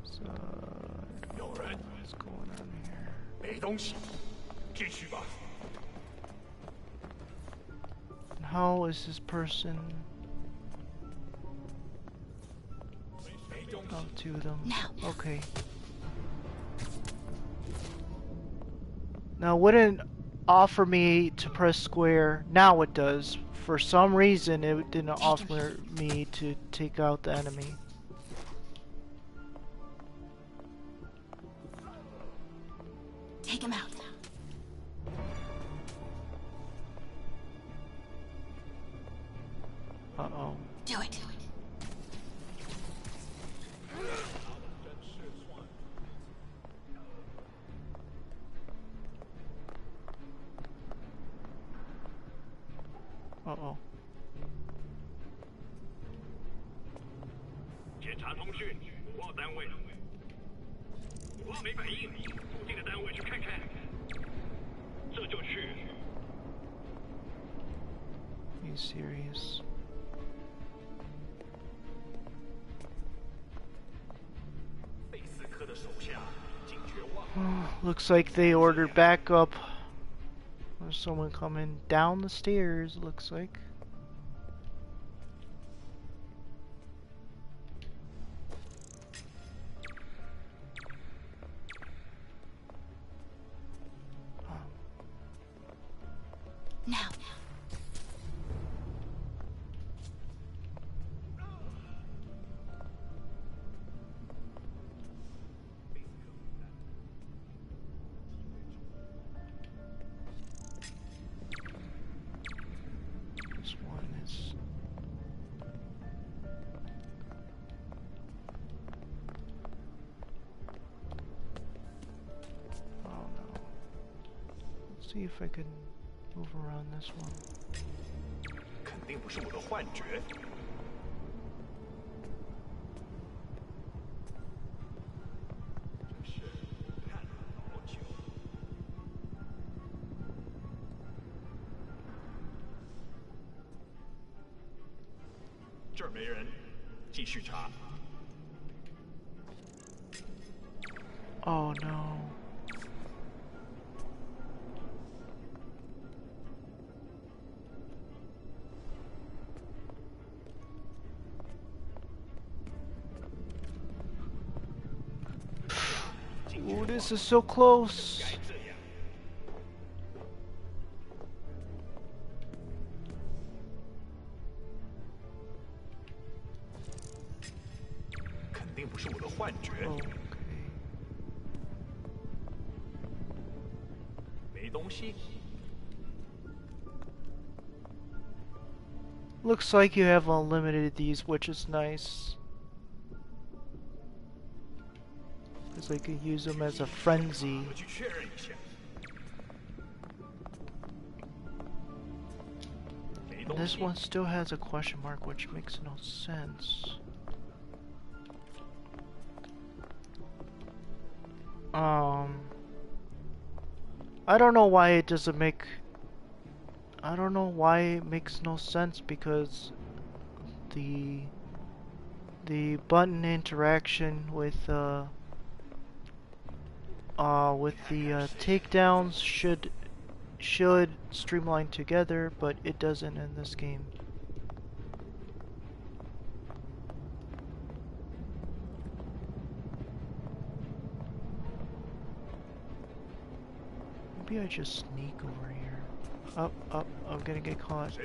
So, what's going on here? And how is this person? Oh, two of them. Okay. Now, wouldn't offer me to press square. Now it does. For some reason, it didn't offer me to take out the enemy. Take him out. Uh-oh. Do it. Uh-oh. 检查通讯，五号单位。5号没反应，附近的单位去看看。这就去。Are you serious? Looks like they ordered backup. There's someone coming down the stairs, looks like. Now. This one is... Oh no. Let's see if I can move around this one. 肯定不是我的幻觉。这事看了好久。这儿没人，继续查。Oh no. Oh, this is so close. Okay. 没东西。 Looks like you have unlimited these, which is nice. Because I could use them as a frenzy. This one still has a question mark, which makes no sense. I don't know why it doesn't make... I don't know why it makes no sense, because the button interaction with the takedowns should streamline together, but it doesn't in this game. Maybe I just sneak over here. Up, I'm gonna get caught.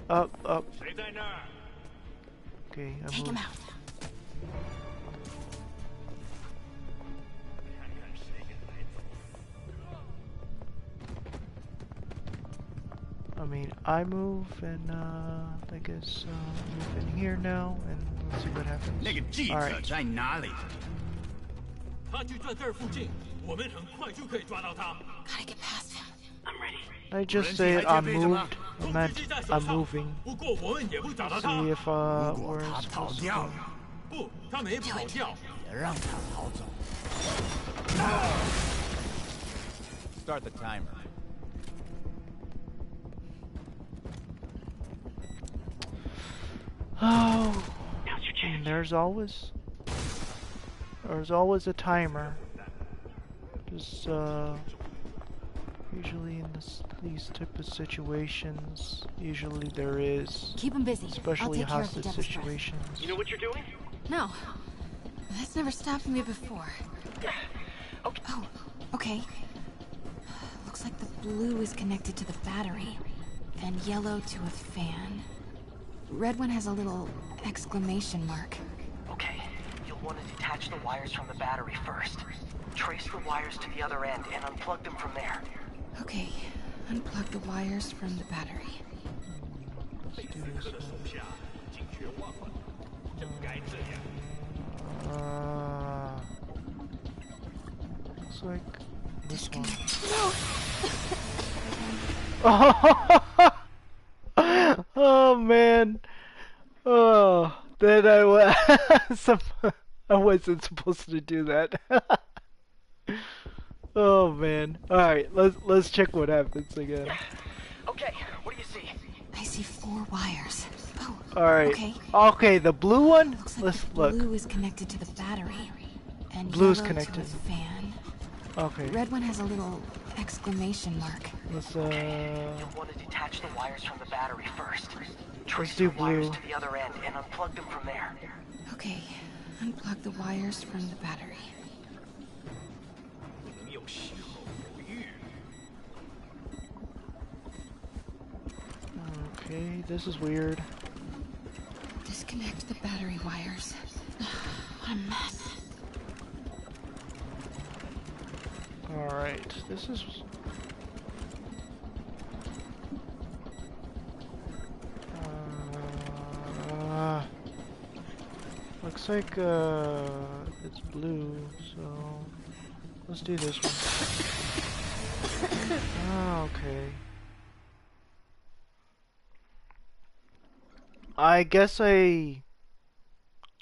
Up. Okay, I Take him out. I mean, I move, and I guess move in here now, and let's see what happens. Alright. 他就在这儿附近，我们很快就可以抓到他。 Gotta get past him. I'm ready. I just say I'm moved. I meant I'm moving. See if we're supposed to go. 不，他没跑掉。别让他逃走。Start the timer. Oh, and there's always a timer. Just usually in these type of situations, usually there is. Keep him busy. Especially hostage situations. You know what you're doing? No, that's never stopped me before. Okay. Oh, okay. Looks like the blue is connected to the battery, and yellow to a fan. Red one has a little exclamation mark. Okay, you'll want to detach the wires from the battery first. Trace the wires to the other end and unplug them from there. Okay, unplug the wires from the battery. Looks like this one. No! Oh man! Oh, then I wasn't supposed to do that. Oh man! All right, let's check what happens again. Okay, what do you see? I see 4 wires. Oh. All right. Okay. Okay, the blue one. Looks like let's the look. blue is connected to the battery, and Blue's yellow connected to a fan. Okay. Red one has a little exclamation mark. Let's You'll want to detach the wires from the battery first. Trace do the wires blue. to the other end and unplug them from there. Okay, unplug the wires from the battery. Okay, this is weird. Disconnect the battery wires. What a mess. Alright, this is... looks like it's blue, so let's do this one. Okay. I guess I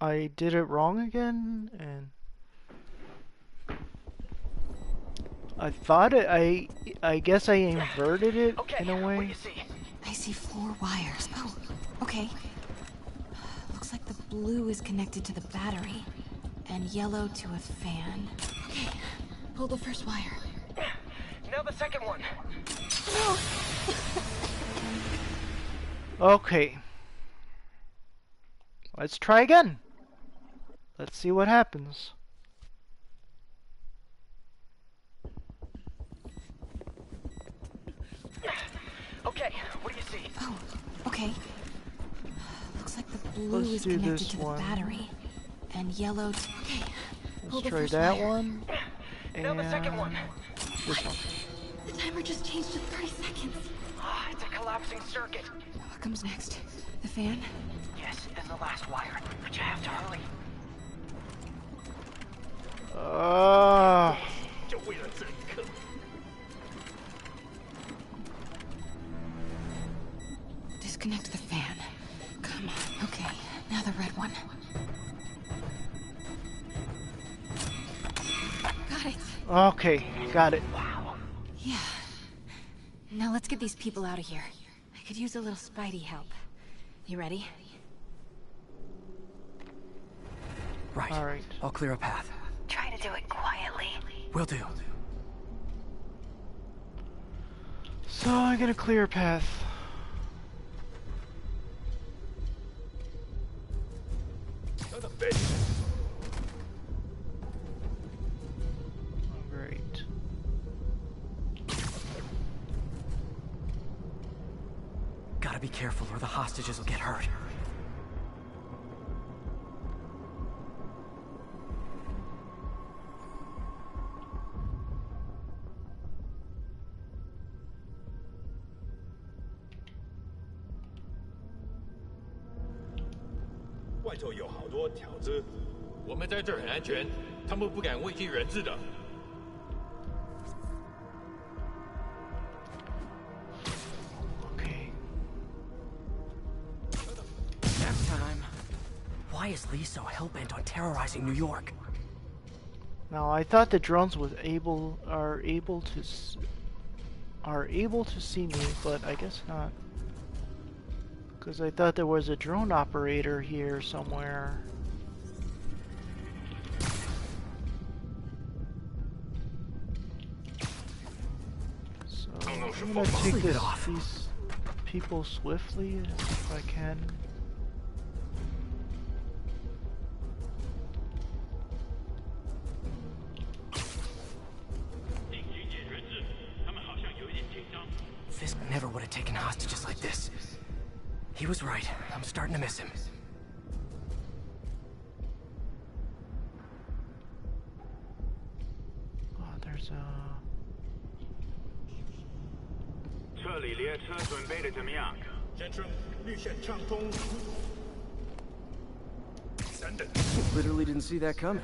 did it wrong again, and I thought I guess I inverted it in a way. I see 4 wires. Oh, okay. Looks like the blue is connected to the battery, and yellow to a fan. Okay, pull the first wire. Now the second one. No. Okay. Let's try again. Let's see what happens. Okay, what do you see? Oh, okay. Looks like the blue Let's is do connected this to the one. battery, and yellow to... Okay, pull Let's the try first that wire. one. Now the second one. This one. The timer just changed to 30 seconds. It's a collapsing circuit. What comes next? The fan? Yes, then the last wire. But you have to hurry. Ah. 就为了这一刻。 Okay. 就为了这一刻。 Let's 就为了这一刻。 try that one. 就为了这一刻。 And this one. 就为了这一刻。 This one. 就为了这一刻。one. Got it. Okay, got it. Yeah. Now let's get these people out of here. I could use a little Spidey help. You ready? Right. All right. I'll clear a path. Try to do it quietly. Will do. So I get a clear path. Great. Gotta be careful or the hostages will get hurt. Okay. Nap time. Why is Lee so hell-bent on terrorizing New York? Now I thought the drones are able to see me, but I guess not. Because I thought there was a drone operator here somewhere. So I'm gonna take these people swiftly if I can. Fisk never would have taken hostages like this. He was right. I'm starting to miss him. Oh, there's a... 撤离列车准备的怎么样？先生，绿线畅通。Literally didn't see that coming.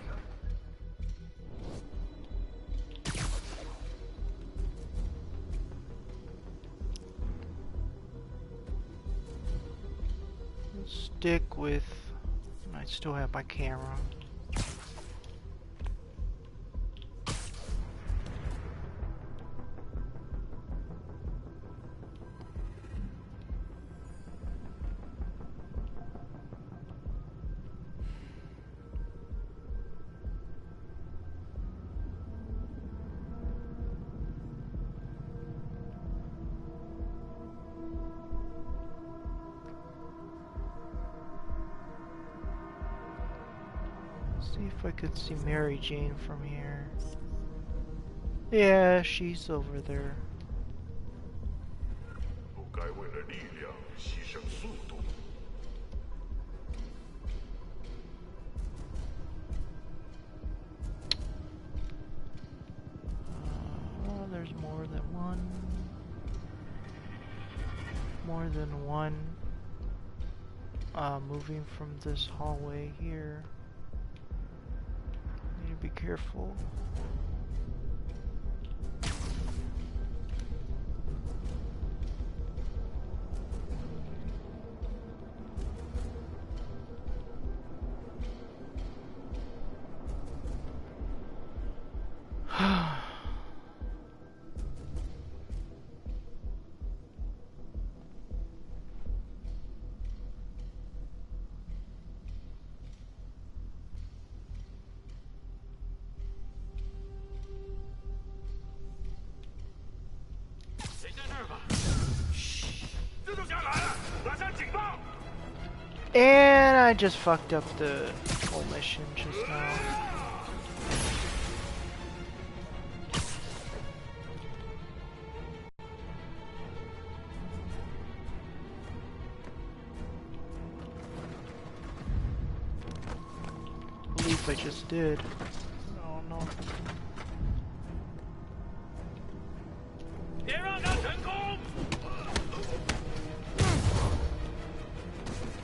Stick with... I still have my camera. See if I could see Mary Jane from here. Yeah, she's over there. There's more than one. More than one. Moving from this hallway here. Need to be careful. And I just fucked up the whole mission just now. I believe I just did. Oh no.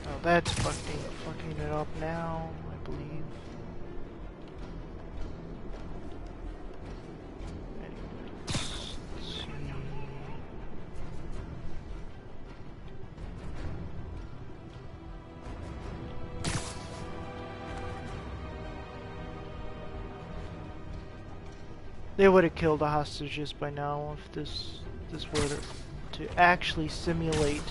Oh, that's fucking it up now, I believe. Let's see. They would have killed the hostages by now if this were to actually simulate.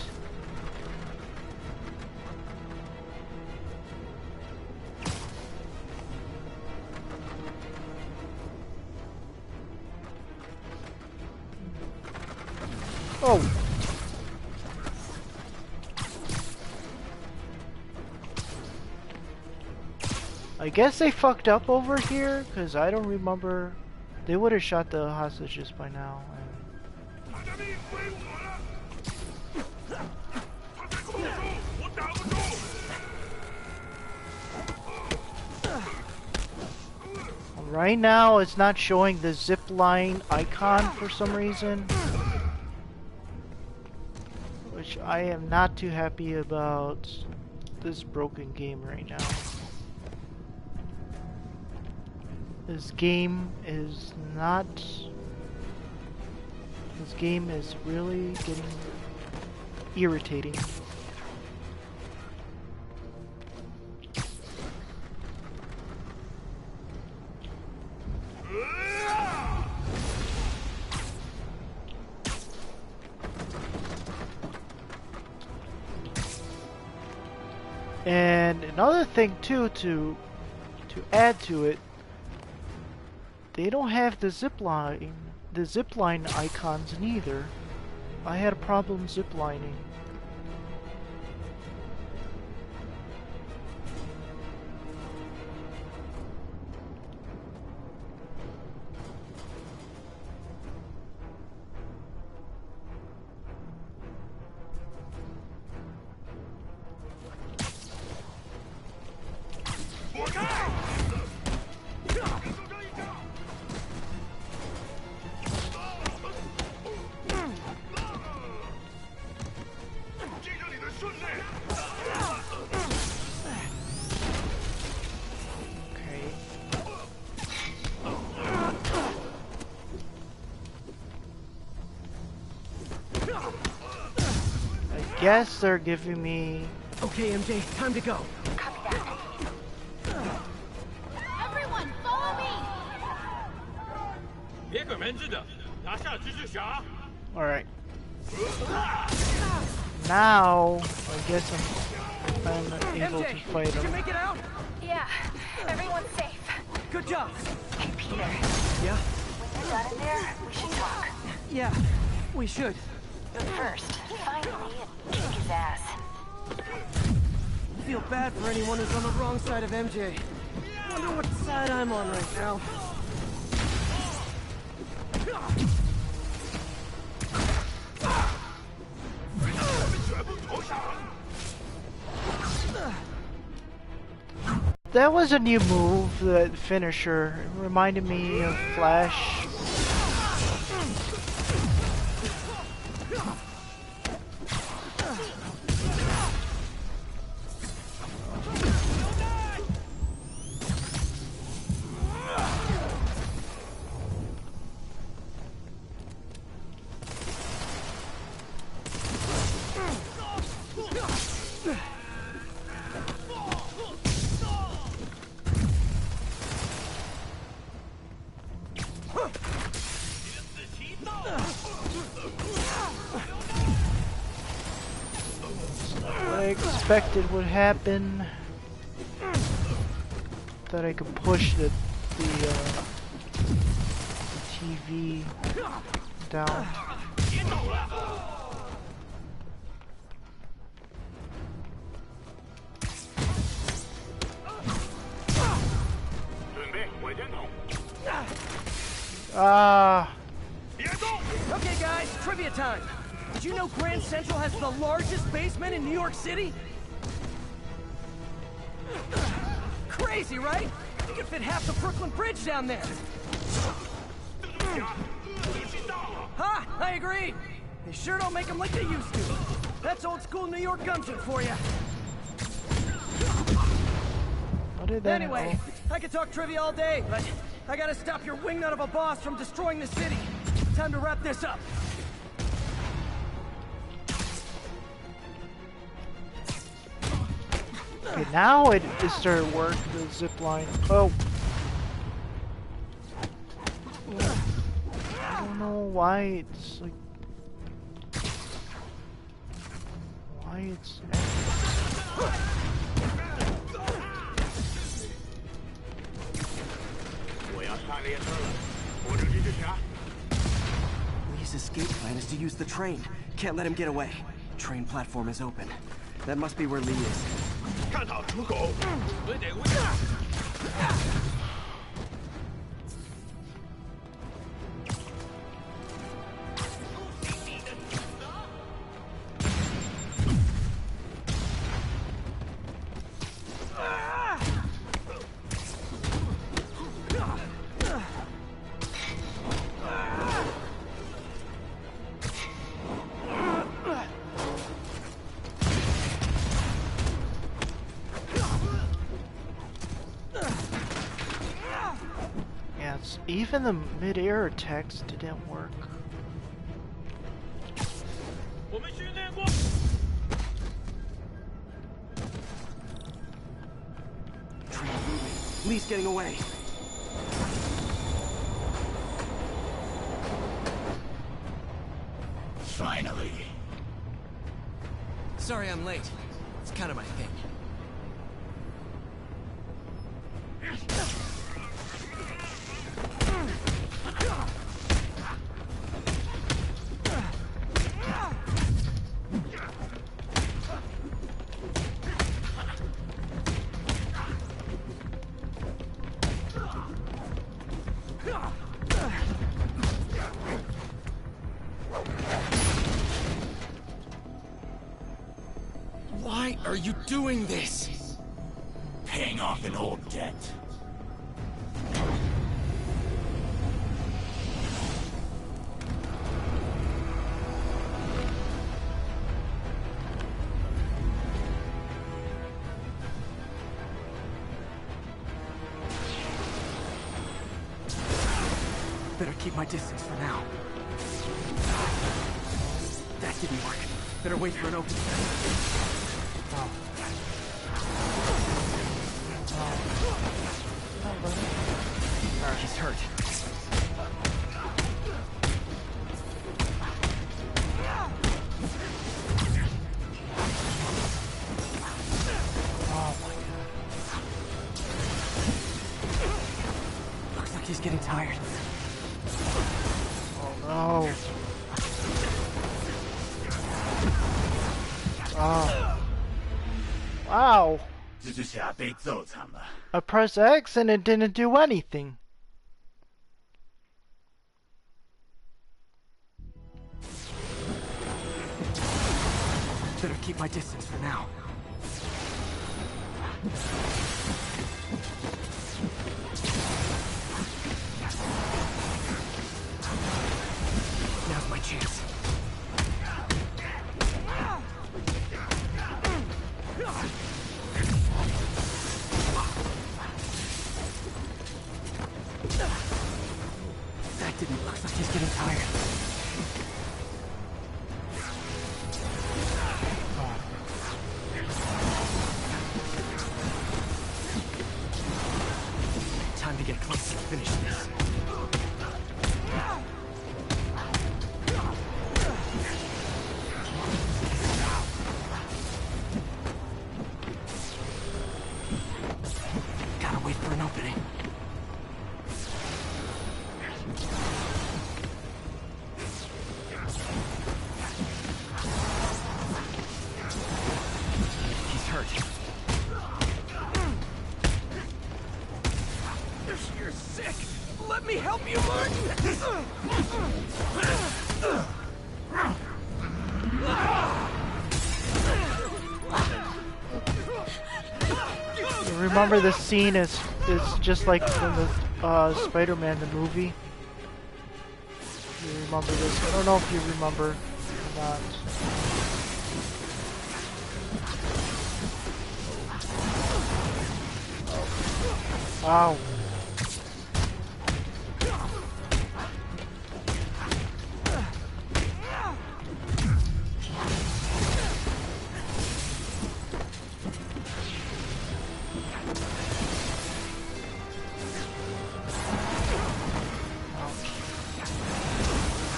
Oh. I guess they fucked up over here, because I don't remember. They would have shot the hostages by now. Right now, it's not showing the zip line icon for some reason, which I am not too happy about this broken game right now. This game is really getting irritating. And another thing too, to add to it, they don't have the zip line icons neither. I had a problem ziplining. I guess they're giving me... Okay, MJ, time to go. Copy that. Everyone, follow me! Alright. Now, I guess I'm able MJ, to fight did you them. make it out? Yeah, everyone's safe. Good job. Hey, Peter. Yeah? When you're done in there, we should talk. Yeah, we should. But first, find me and kick his ass. I feel bad for anyone who's on the wrong side of MJ. Wonder what side I'm on right now. That was a new move, that finisher. It reminded me of Flash. What I expected would happen, that I could push the TV down. Ah. Okay, guys, trivia time. Did you know Grand Central has the largest basement in New York City? Crazy, right? You could fit half the Brooklyn Bridge down there. Ha! I agree. They sure don't make them like they used to. That's old school New York gumption for you. Anyway, I could talk trivia all day, but I gotta stop your wingnut of a boss from destroying the city. Time to wrap this up. Okay, now it started working, the zip line. Oh. know why it's like... Why it's... Lee's escape plan is to use the train. Can't let him get away. Train platform is open. That must be where Lee is. 看好出口，对得位。 Even the mid-air attacks didn't work. Train moving. Lee's getting away. Finally. Sorry I'm late. It's kind of my thing. Why are you doing this? Paying off an old debt. Better keep my distance for now. That didn't work. Better wait for an opening. He's hurt. Oh my god. Looks like he's getting tired. Oh no. Oh. Wow. I pressed X and it didn't do anything. Better keep my distance for now. Now's my chance. That didn't look like he's getting tired. Time to get close and finish this. Gotta wait for an opening. He's hurt. You're sick. Let me help you, Martin. Remember this scene is just like from the Spider-Man the movie. You remember this? I don't know if you remember or not. Ow.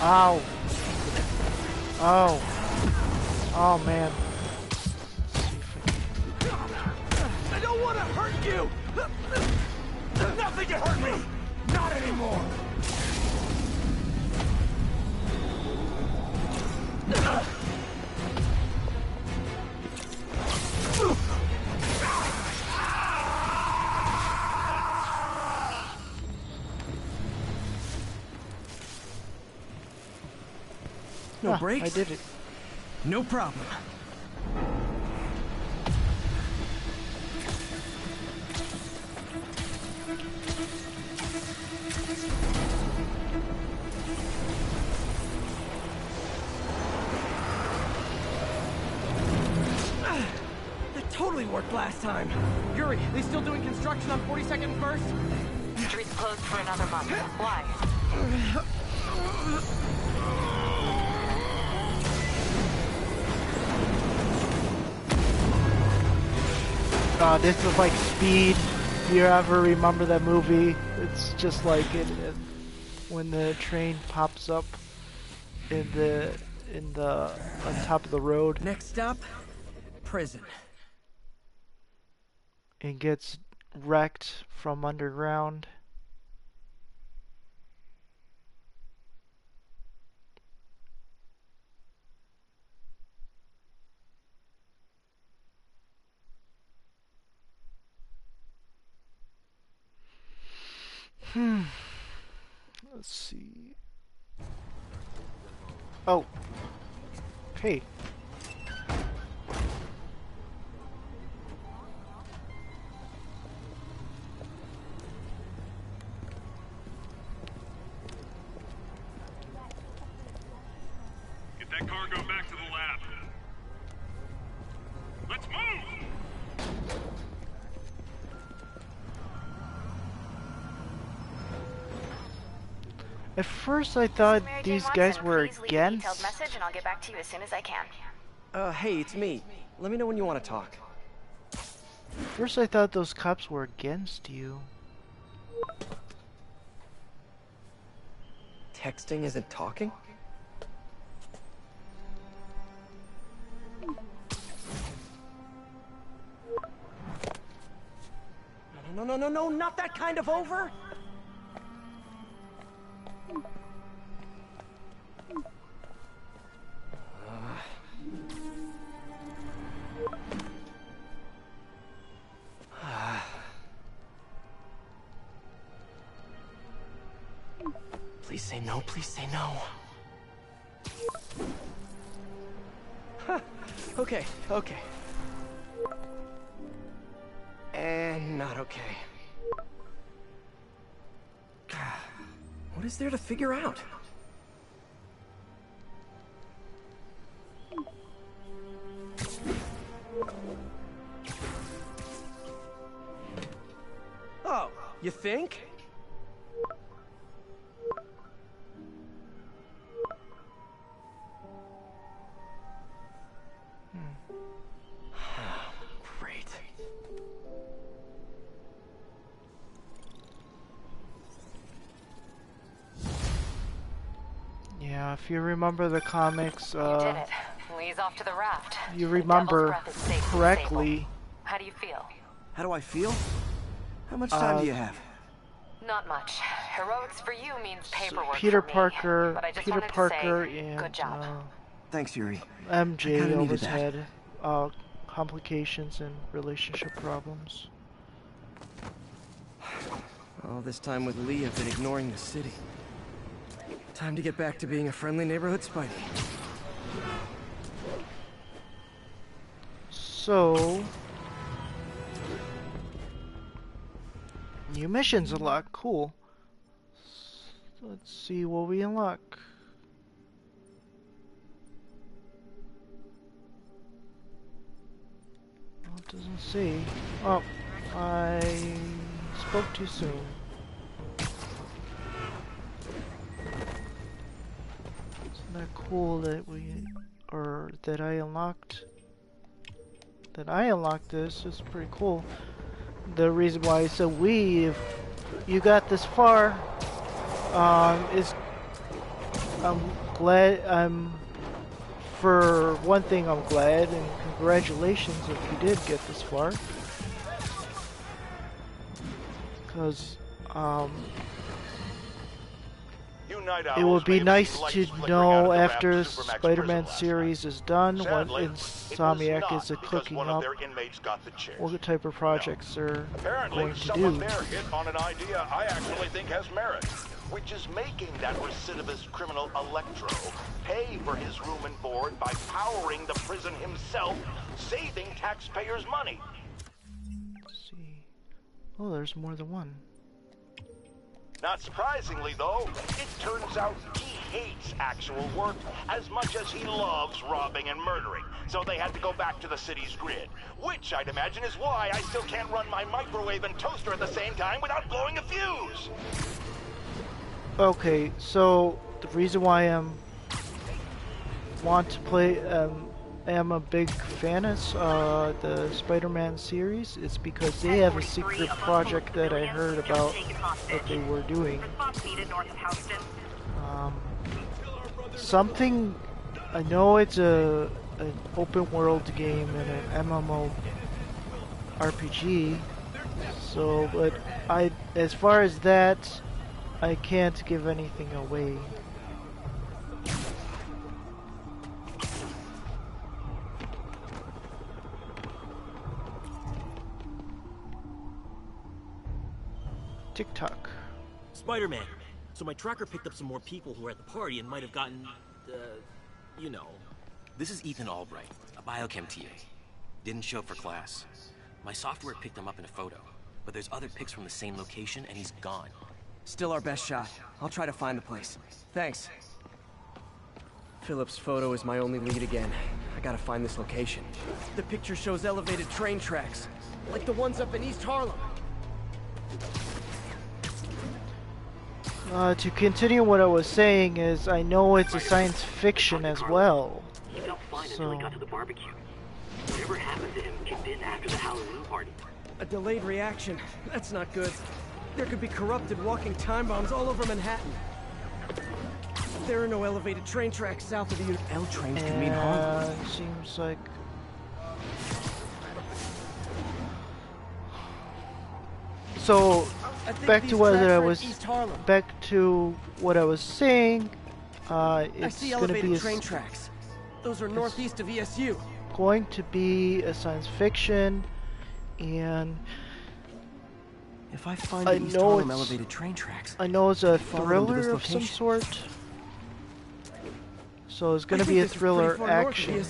Ow. Oh. Oh, man. I don't want to hurt you! Nothing can hurt me! Not anymore! No brakes? I did it. No problem. That totally worked last time. Yuri, they still doing construction on 42nd and 1st? Street's closed for another month. Why? This is like Speed. Do you ever remember that movie? It's just like when the train pops up in the on top of the road. Next stop, prison. And gets wrecked from underground. Let's see. Oh. Hey. Get that cargo back to the lab. Let's move! At first I thought these guys were against. Detailed message and I'll get back to you as soon as I can. Hey, it's me. Let me know when you want to talk. First I thought those cops were against you. Texting isn't talking? No, not that kind of over! Please say no, please say no. Okay. And not okay. What is there to figure out? Oh, you think? Great. Yeah, if you remember the comics, You did it. Lee's off to the raft. you The remember Devil's Breath is safe and correctly. stable. How do you feel? How do I feel? How much time do you have? Not much. Heroics for you means paperwork Peter for me. Parker, But I just Peter wanted Parker, to say, and good job. Thanks, Yuri. I MJ kinda needed always that. had complications and relationship problems. All this time with Lee, I've been ignoring the city. Time to get back to being a friendly neighborhood Spidey. So, new missions unlocked. Cool. Let's see what we unlock. Well, it doesn't say. Oh, I spoke too soon. Isn't that cool that I unlocked this? It's pretty cool. The reason why I said if you got this far, is I'm glad. For one thing, I'm glad, and congratulations if you did get this far. Because it would be nice to know after the Spider-Man series is done what Insomniac is cooking up, what type of projects they're going to do. There hit on an idea I actually think has merit, which is making that recidivist criminal Electro pay for his room and board by powering the prison himself, saving taxpayers' money. Let's see. Oh, there's more than one. Not surprisingly, though, it turns out he hates actual work as much as he loves robbing and murdering. So they had to go back to the city's grid, which I'd imagine is why I still can't run my microwave and toaster at the same time without blowing a fuse. Okay, so the reason why I am a big fan of the Spider-Man series is because they have a secret project that I heard about that they were doing. Something, I know it's an open world game and an MMO RPG, so, but as far as that, I can't give anything away. TikTok. Spider-Man. So my tracker picked up some more people who were at the party and might have gotten, you know. This is Ethan Albright, a biochem TA. Didn't show up for class. My software picked him up in a photo, but there's other pics from the same location and he's gone. Still our best shot. I'll try to find the place. Thanks. Philip's photo is my only lead again. I gotta find this location. The picture shows elevated train tracks, like the ones up in East Harlem. To continue what I was saying is, I know it's a science fiction as well. He felt fine until he got to the barbecue. Whatever happened to him kicked in after the Halloween party. A delayed reaction. That's not good. There could be corrupted walking time bombs all over Manhattan. There are no elevated train tracks south of the L trains could mean Harlem. Seems like so. Back to what I was saying. It's going to be train tracks. Those are northeast of ESU. Going to be a science fiction, and if I find the East Harlem elevated train tracks, I know it's a thriller of some sort. So it's going to be a thriller action.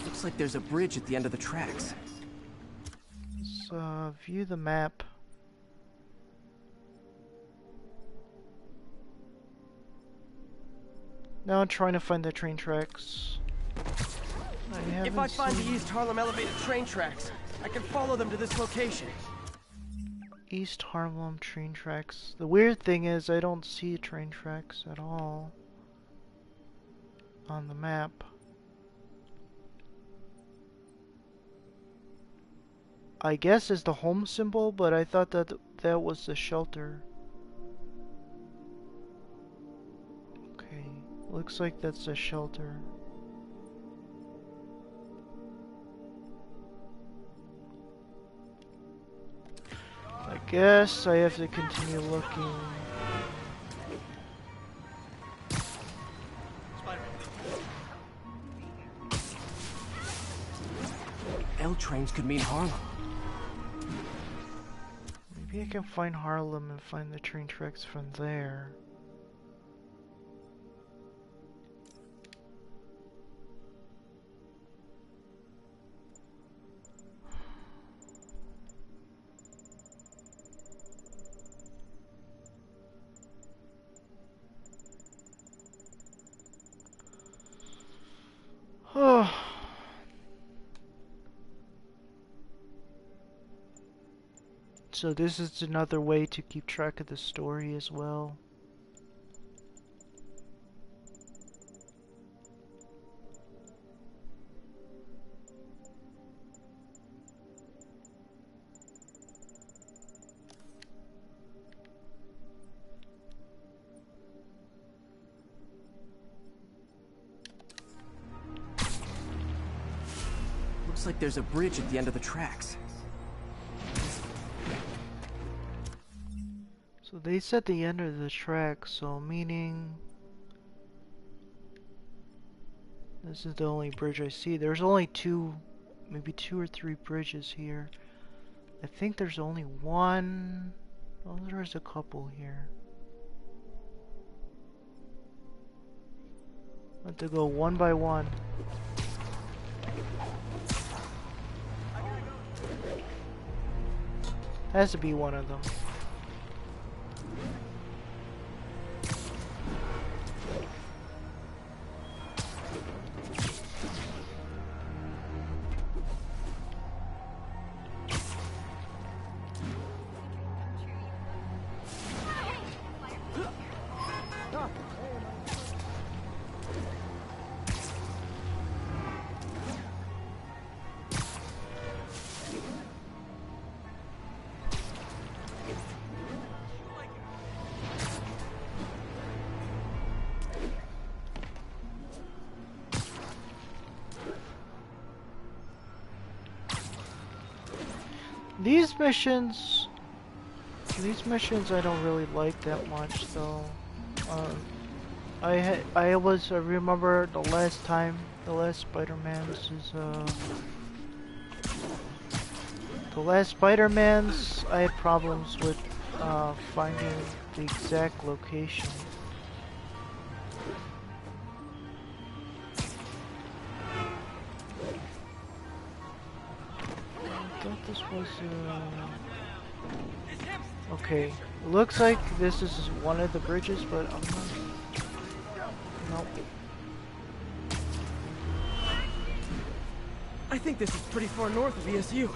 Looks like there's a bridge at the end of the tracks. Let's view the map. Now I'm trying to find the train tracks. If I find the East Harlem elevated train tracks, I can follow them to this location. East Harlem train tracks. The weird thing is I don't see train tracks at all on the map. I guess it's the home symbol, but I thought that that was the shelter. Okay, looks like that's the shelter. I guess I have to continue looking. L trains could mean Harlem. Maybe I can find Harlem and find the train tracks from there. Oh. So this is another way to keep track of the story as well. Looks like there's a bridge at the end of the tracks. So they said the end of the track, so meaning this is the only bridge I see. There's only two, maybe 2 or 3 bridges here. I think there's only one. Oh, there's a couple here. I have to go one by one. Has to be one of them. These missions I don't really like that much though. I remember the last Spider-Man, the last Spider-Mans, I had problems with finding the exact location. I thought this was okay, looks like this is one of the bridges, but I'm not... Nope. I think this is pretty far north of ESU.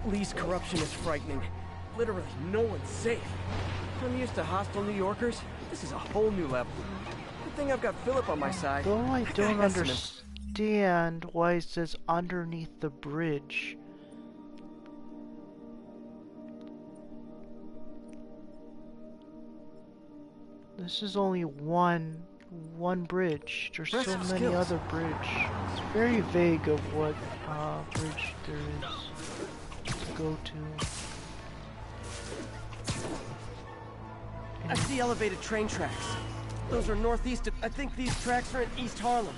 Lee's corruption is frightening. Literally, no one's safe. I'm used to hostile New Yorkers. This is a whole new level. Good thing I've got Philip on my side. Though I don't understand why it says underneath the bridge. This is only one bridge. There's so many other bridges. It's very vague of what bridge there is to go to. I see elevated train tracks. Those are northeast of... I think these tracks are in East Harlem.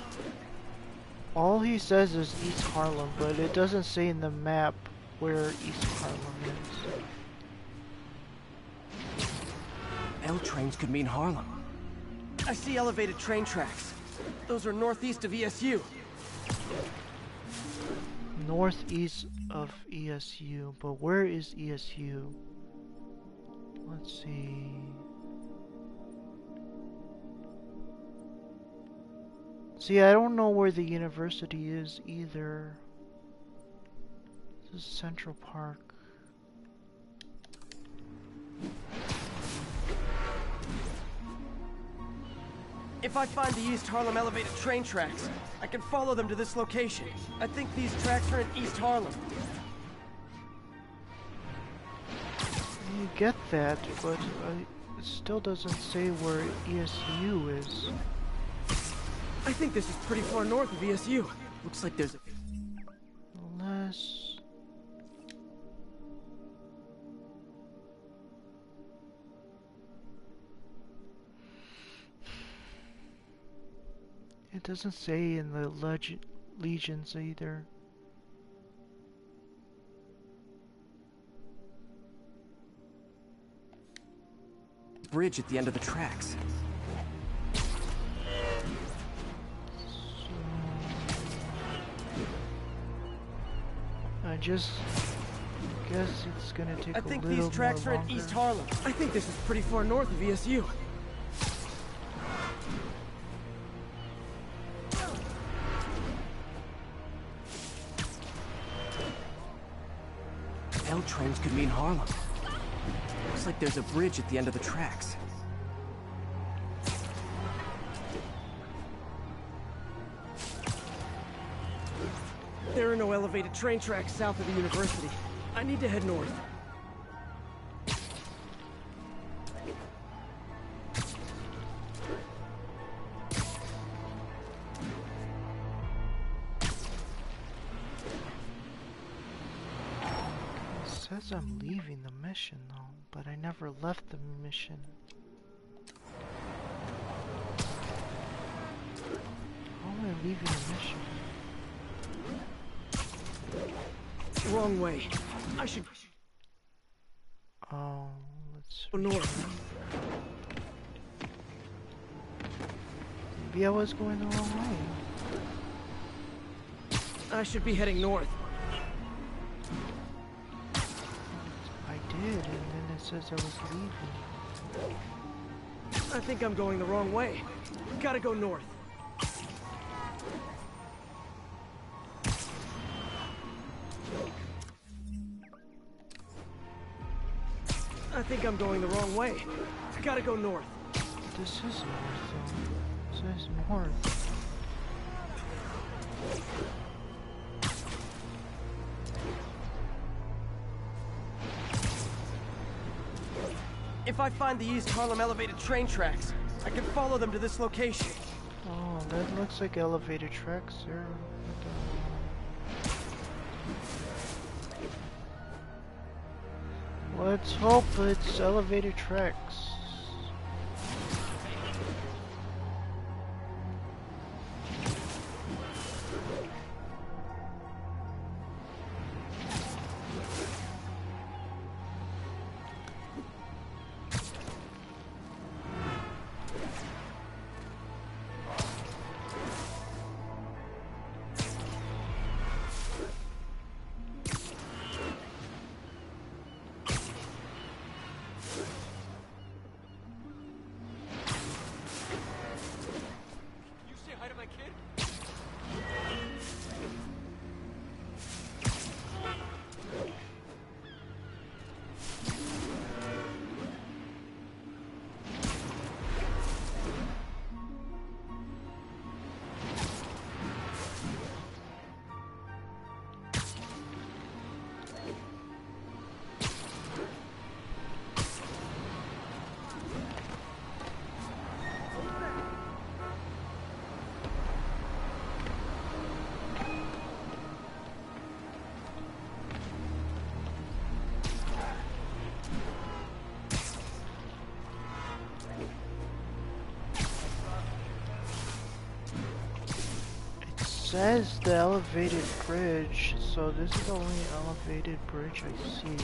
All he says is East Harlem, but it doesn't say in the map where East Harlem is. L trains could mean Harlem. I see elevated train tracks. Those are northeast of ESU. Northeast of ESU, but where is ESU? Let's see. See, I don't know where the university is either. This is Central Park. If I find the East Harlem elevated train tracks, I can follow them to this location. I think these tracks are in East Harlem. You get that, but it still doesn't say where ESU is. I think this is pretty far north of ESU. Looks like there's a... Unless... It doesn't say in the legions either. Bridge at the end of the tracks. I just guess it's gonna take a little more longer. I think these tracks are in East Harlem. I think this is pretty far north of ESU. L trains could mean Harlem. Looks like there's a bridge at the end of the tracks. There are no elevated train tracks south of the university. I need to head north. It says I'm leaving the mission though, but I never left the mission. How am I leaving the mission? Wrong way. I should... Oh, let's go north. Maybe I was going the wrong way. I should be heading north. I did, and then it says I was leaving. I think I'm going the wrong way. Gotta go north. I think I'm going the wrong way. Gotta go north. This is north, though. This is north. If I find the East Harlem elevated train tracks, I can follow them to this location. Oh, that looks like elevated tracks there. Let's hope it's elevated tracks. Says the elevated bridge, so this is the only elevated bridge I see.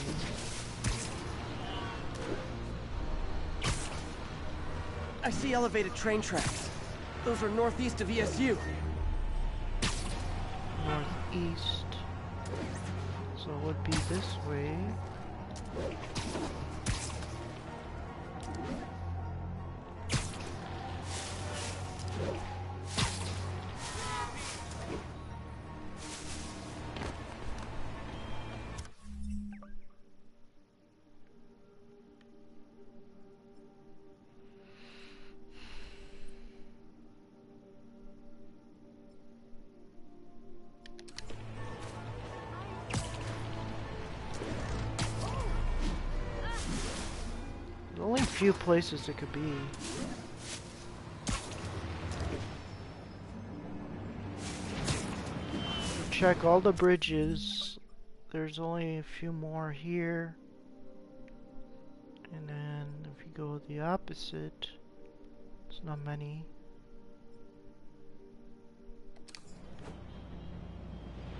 I see elevated train tracks. Those are northeast of ESU. Northeast. So it would be this way. Only a few places it could be. Check all the bridges. There's only a few more here. And then if you go the opposite, it's not many.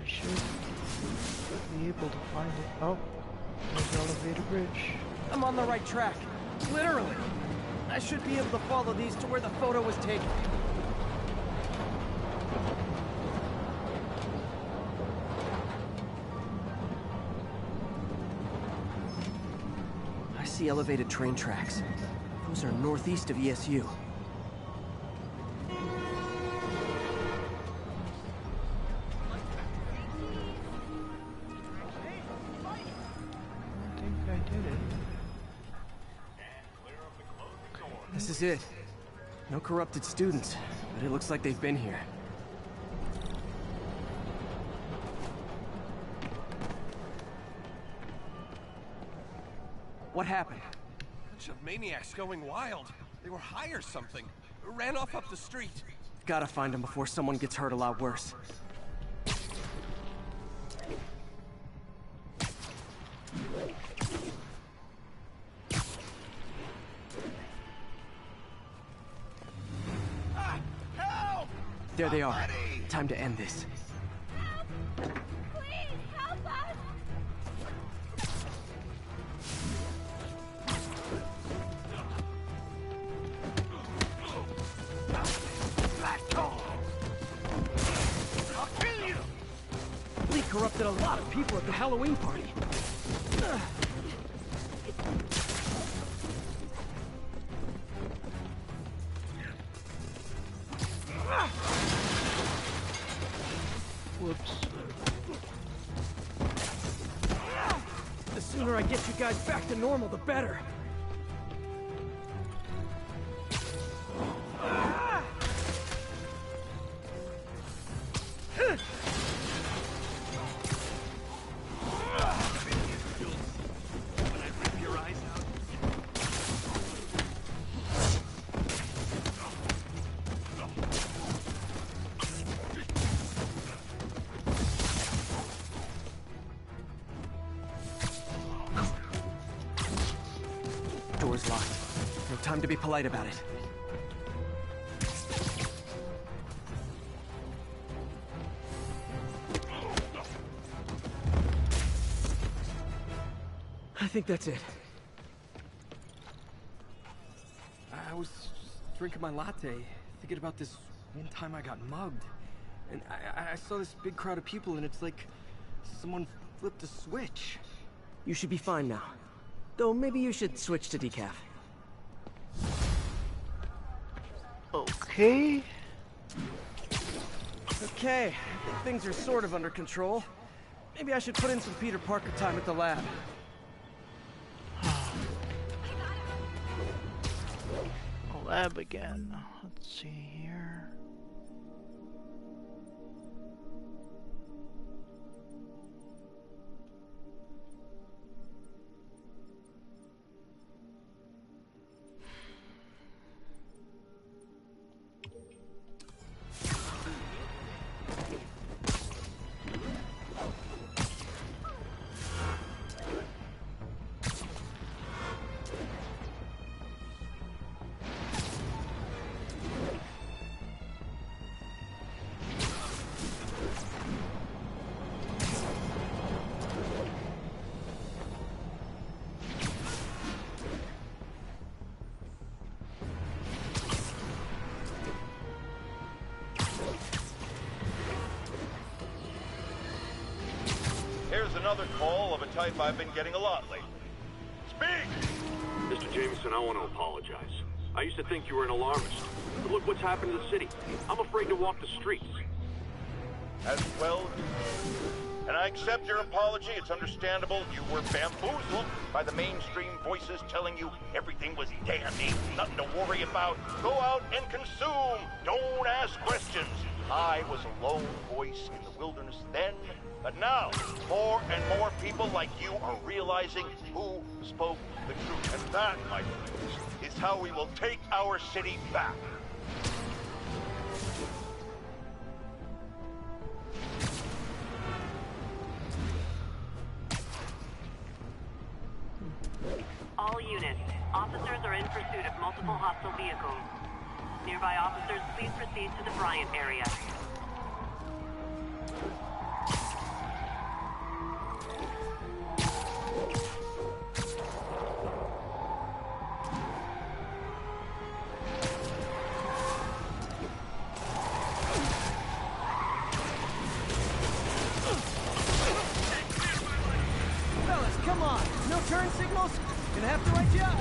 I should be able to find it. Oh, there's the elevator bridge. I'm on the right track. Literally. I should be able to follow these to where the photo was taken. I see elevated train tracks. Those are northeast of ESU. This is it. No corrupted students, but it looks like they've been here. What happened? Bunch of maniacs going wild. They were high or something. Ran off up the street. Gotta find them before someone gets hurt a lot worse. Help! There they are. Time to end this. Lee corrupted a lot of people at the Halloween party. Whoops. The sooner I get you guys back to normal, the better. Door's locked. No time to be polite about it. I think that's it. I was drinking my latte, thinking about this one time I got mugged. And I saw this big crowd of people, and it's like someone flipped a switch. You should be fine now. Though maybe you should switch to decaf. Okay. Okay, I think things are sort of under control. Maybe I should put in some Peter Parker time at the lab. Lab again. Let's see here. Here's another call of a type I've been getting a lot lately. Speak! Mr. Jameson, I want to apologize. I used to think you were an alarmist. But look what's happened to the city. I'm afraid to walk the streets. As well, and I accept your apology. It's understandable. You were bamboozled by the mainstream voices telling you everything was dandy, nothing to worry about. Go out and consume. Don't ask questions. I was a lone voice in the wilderness then, but now more and more people like you are realizing who spoke the truth. And that, my friends, is how we will take our city back. All units, officers are in pursuit of multiple hostile vehicles. Nearby officers, please proceed to the Bryant area. Fellas, come on! No turn signals? Gonna have to write you up.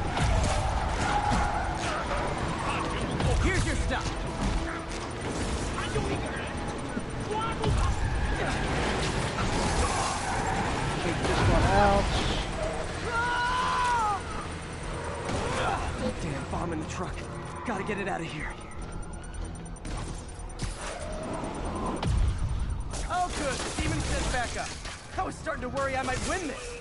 Here's your stuff. Take this one out. Damn bomb in the truck. Gotta get it out of here. Oh good, the demon says back up. I was starting to worry I might win this.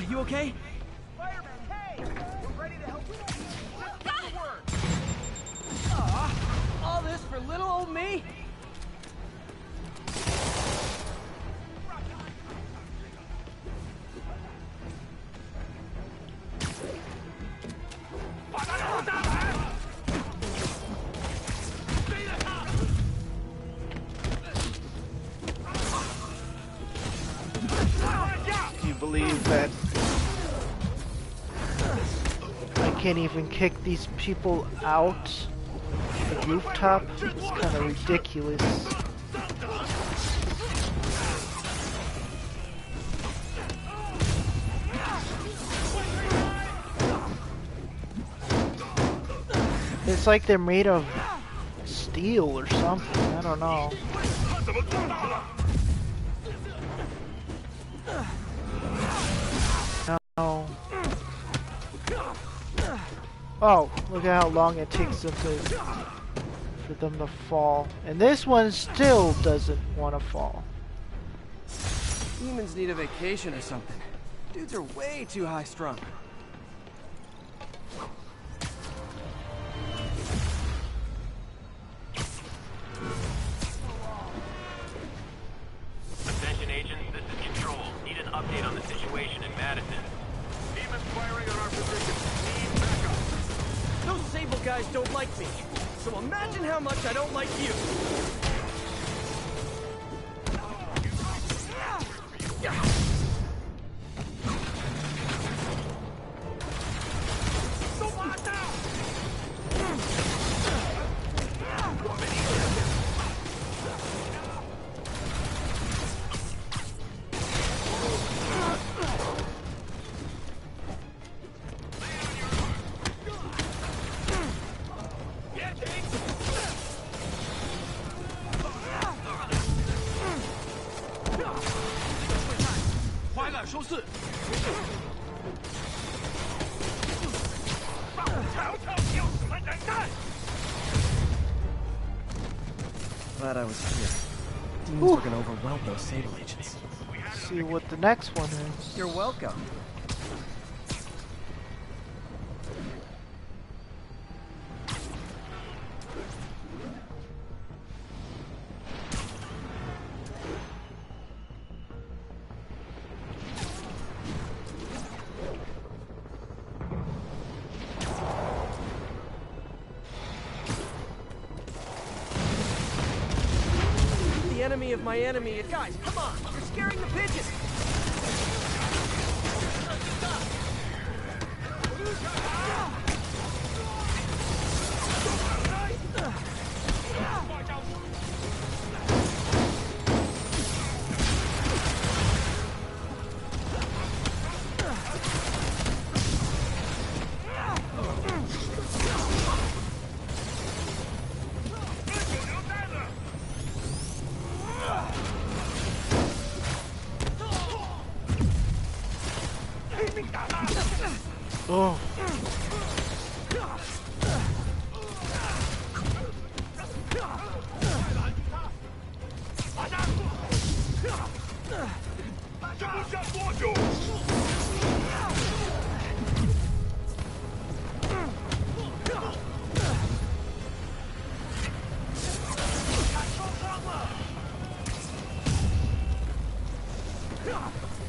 You okay? Spider-Man, hey! We're ready to help you. Let's get to work. All this for little old me? Do you believe that I can't even kick these people out the rooftop? It's kind of ridiculous. It's like they're made of steel or something. I don't know. No. Oh, look at how long it takes them for them to fall. And this one still doesn't want to fall. Demons need a vacation or something. Dudes are way too high-strung. Attention agents, this is Control. Need an update on the situation in Madison. Demons firing on our position. Need backup. Those Sable guys don't like me. So imagine how much I don't like you. Glad I was here. Demons were gonna overwhelm those Sable agents. See what the next one is. You're welcome. Enemy of my enemy. Guys, come on! You're scaring the pigeons! Oh.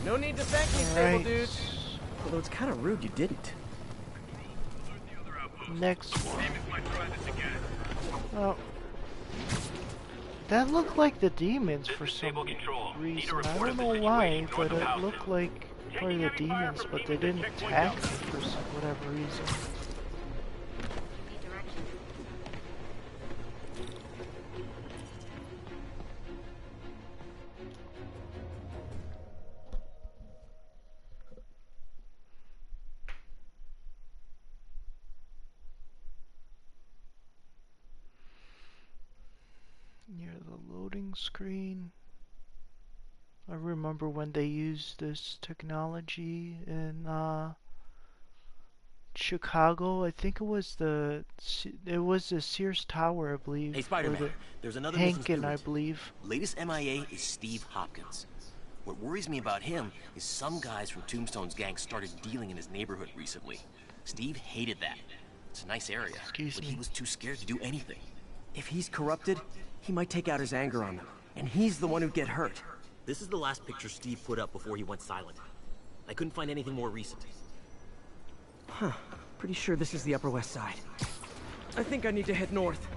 No need to thank me, Sable dudes. Although it's kind of rude you didn't. Next one. Oh. That looked like the demons for some reason. I don't know why, but it looked like probably the demons, but they didn't attack me for whatever reason. Near the loading screen. I remember when they used this technology in Chicago. I think it was the Sears Tower, I believe. Hey, Spider-Man, there's another missing Hankin, I student. believe. Latest MIA is Steve Hopkins. What worries me about him is some guys from Tombstone's gang started dealing in his neighborhood recently. Steve hated that. It's a nice area, but he was too scared to do anything. If he's corrupted, he might take out his anger on them. And he's the one who'd get hurt. This is the last picture Steve put up before he went silent. I couldn't find anything more recent. Huh. Pretty sure this is the Upper West Side. I think I need to head north.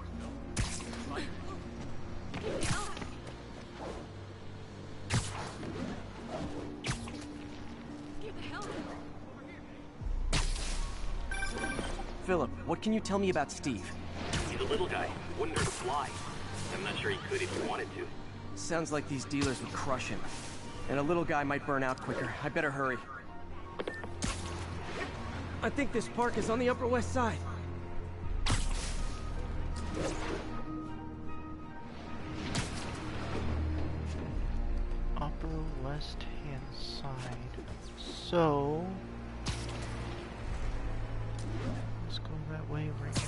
Philip, what can you tell me about Steve? He's a little guy. Wouldn't hurt to fly. I'm not sure he could if he wanted to. Sounds like these dealers would crush him. And a little guy might burn out quicker. I better hurry. I think this park is on the Upper West Side. Upper West hand side. So let's go that way right now.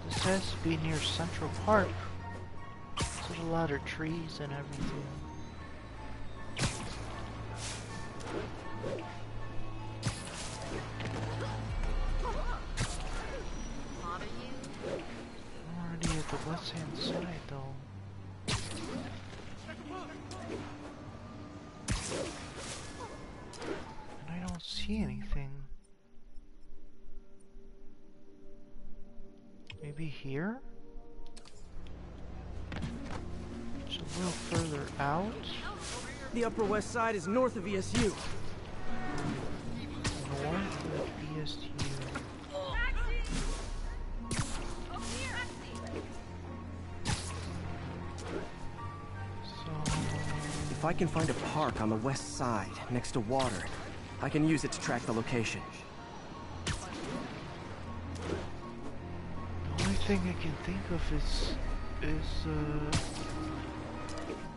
This has to be near Central Park. There's a lot of trees and everything. I'm already at the west hand side though. And I don't see anything. Maybe here? Just a little further out. The Upper West Side is north of ESU. North of ESU. If I can find a park on the west side, next to water, I can use it to track the location. The only thing I can think of is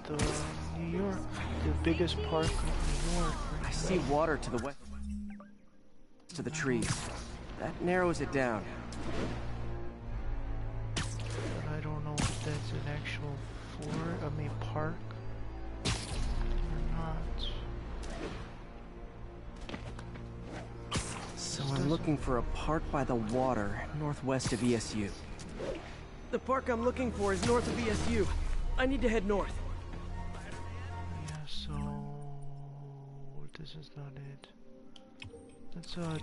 the New York, the biggest park of New York. Right I see water to the west, to the trees. That narrows it down. But I don't know if that's an actual park or not. So I'm looking for a park by the water, northwest of ESU. The park I'm looking for is north of ESU. I need to head north. Yeah, so this is not it. Let's do this one.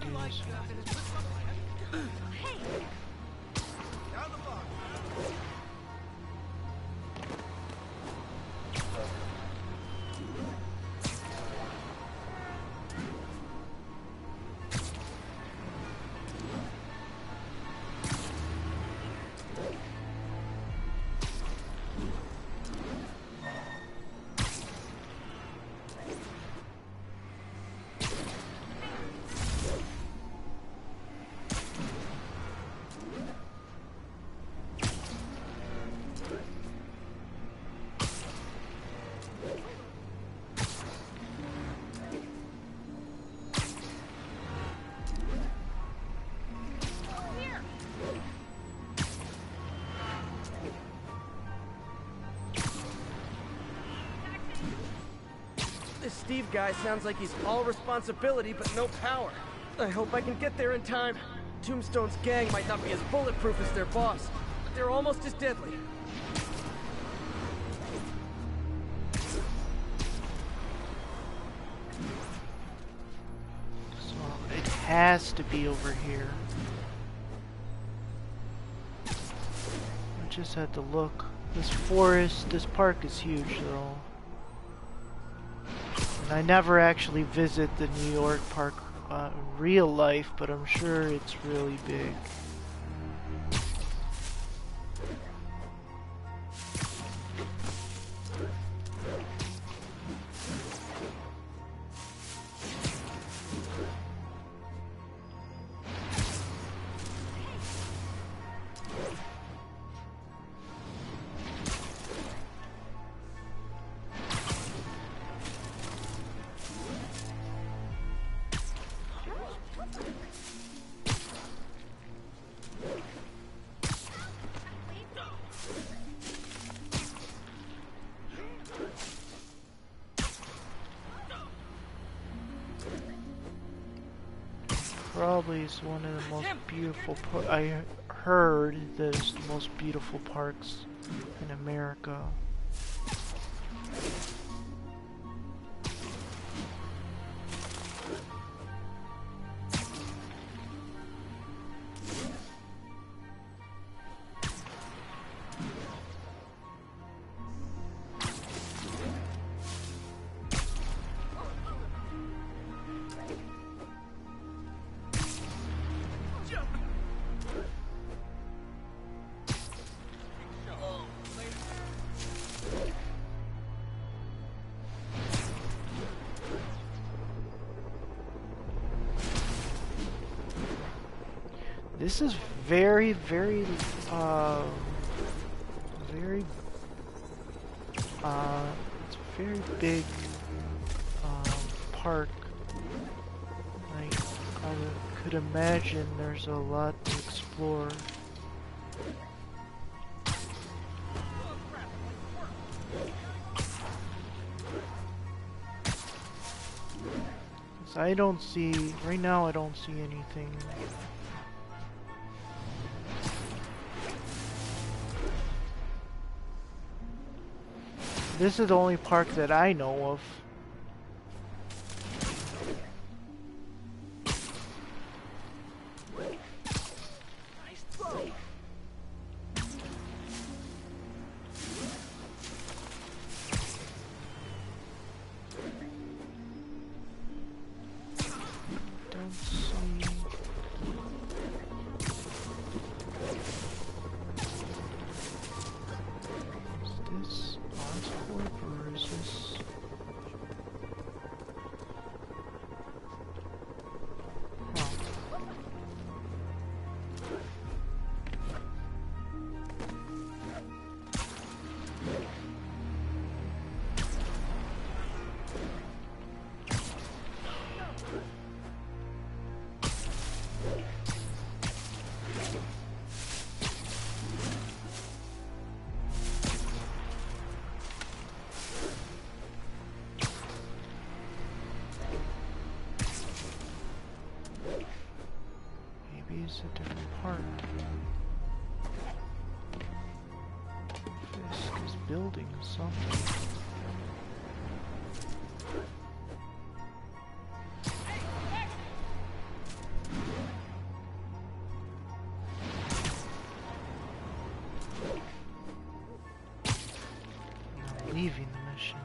This Steve guy sounds like he's all responsibility but no power. I hope I can get there in time. Tombstone's gang might not be as bulletproof as their boss, but they're almost as deadly. So it has to be over here. I just had to look. This park is huge though. And I never actually visit the New York park in real life, but I'm sure it's really big. probably is one of the most beautiful. I heard that it's the most beautiful parks in America. This is very, very, it's a very big, park. Like, I could imagine there's a lot to explore. 'Cause I don't see, right now I don't see anything. This is the only park that I know of. Don't see. Is this Oscorp or is this? Maybe it's a different part. Fisk is building something. Now leaving the mission.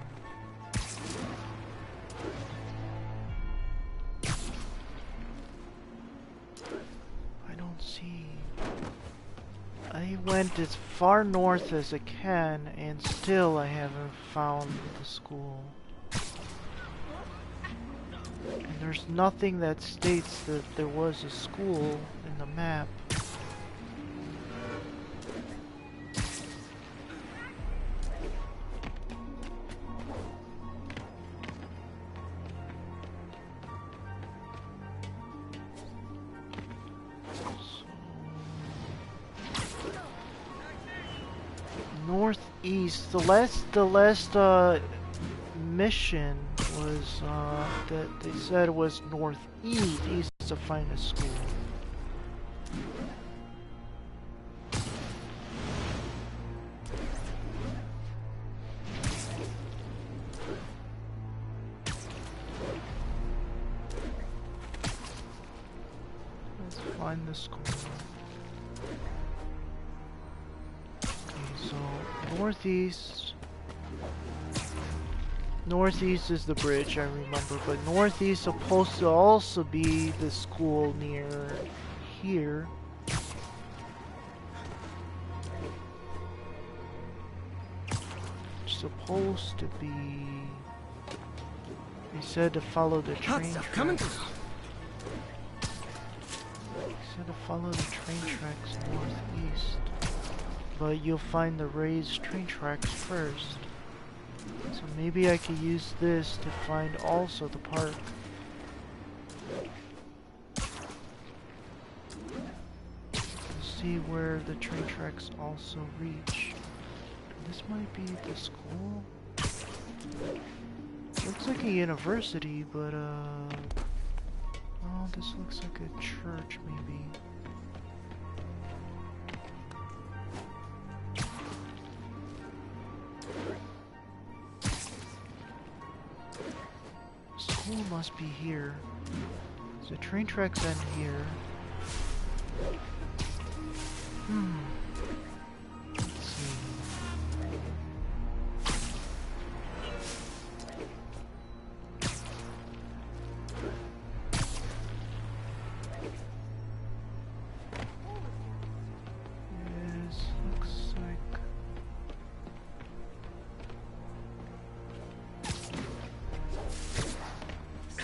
I went as far north as I can, and still I haven't found the school. And there's nothing that states that there was a school in the map. Northeast. The last mission was that they said was northeast to find a school. Let's find the school. Northeast is the bridge, I remember, but northeast supposed to also be the school near here. It's supposed to be. They said to follow the train tracks. They said to follow the train tracks northeast. But you'll find the raised train tracks first. So maybe I could use this to find also the park. See where the train tracks also reach. This might be the school. Looks like a university, but Oh, this looks like a church, maybe. School must be here. So train tracks end here. Let's see. Yes, looks like.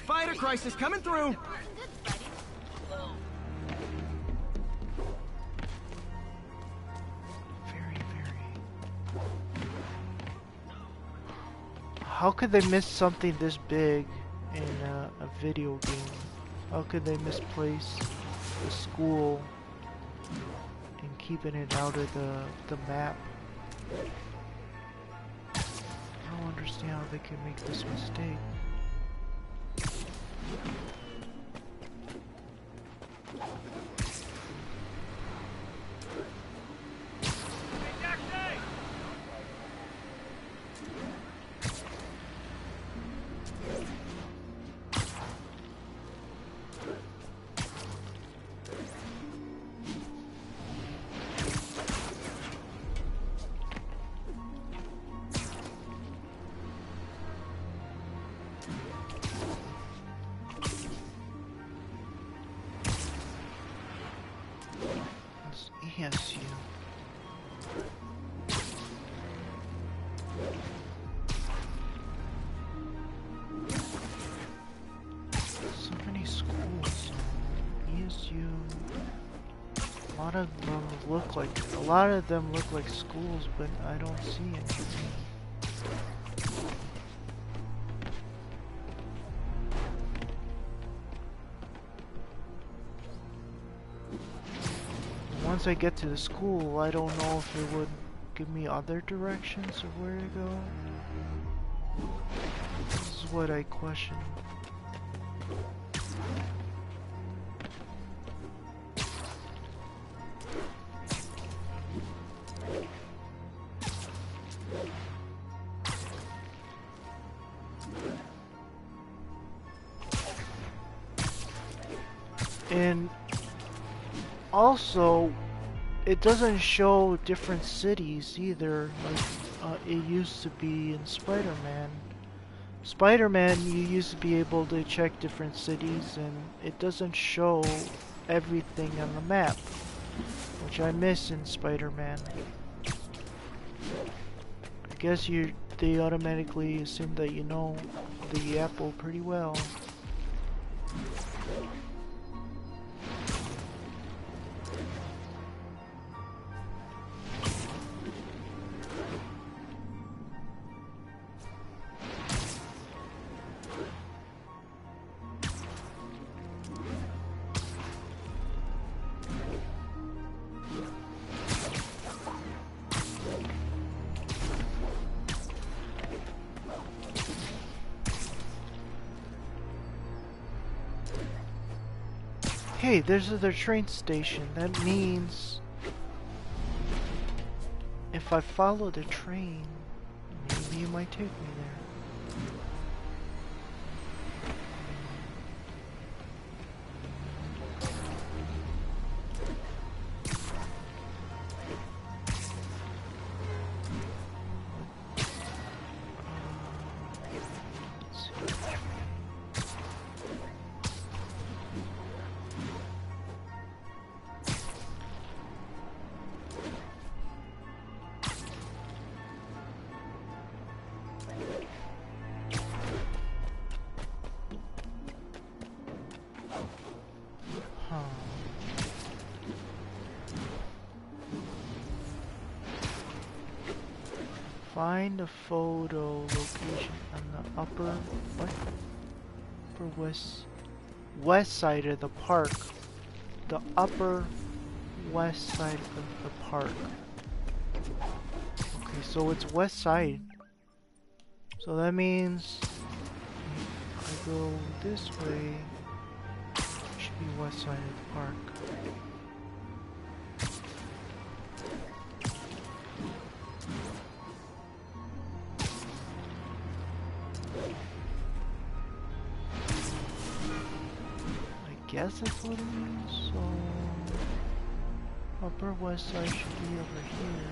Spider crisis coming through. How could they miss something this big in a video game? How could they misplace the school and keeping it out of the map? I don't understand how they can make this mistake. ESU. So many schools. ESU. A lot of them look like schools, but I don't see anything. Once I get to the school, I don't know if it would give me other directions of where to go. This is what I question. And also, it doesn't show different cities either, like it used to be in Spider-Man. Spider-Man, you used to be able to check different cities, and it doesn't show everything on the map, which I miss in Spider-Man. I guess they automatically assume that you know the Apple pretty well. Hey, there's their train station. That means if I follow the train, maybe it might take me there. Find a photo location on the upper west side of the park. The upper west side of the park. Okay, so it's west side. So that means if I go this way, be west side of the park. I guess that's what it is, so upper west side should be over here.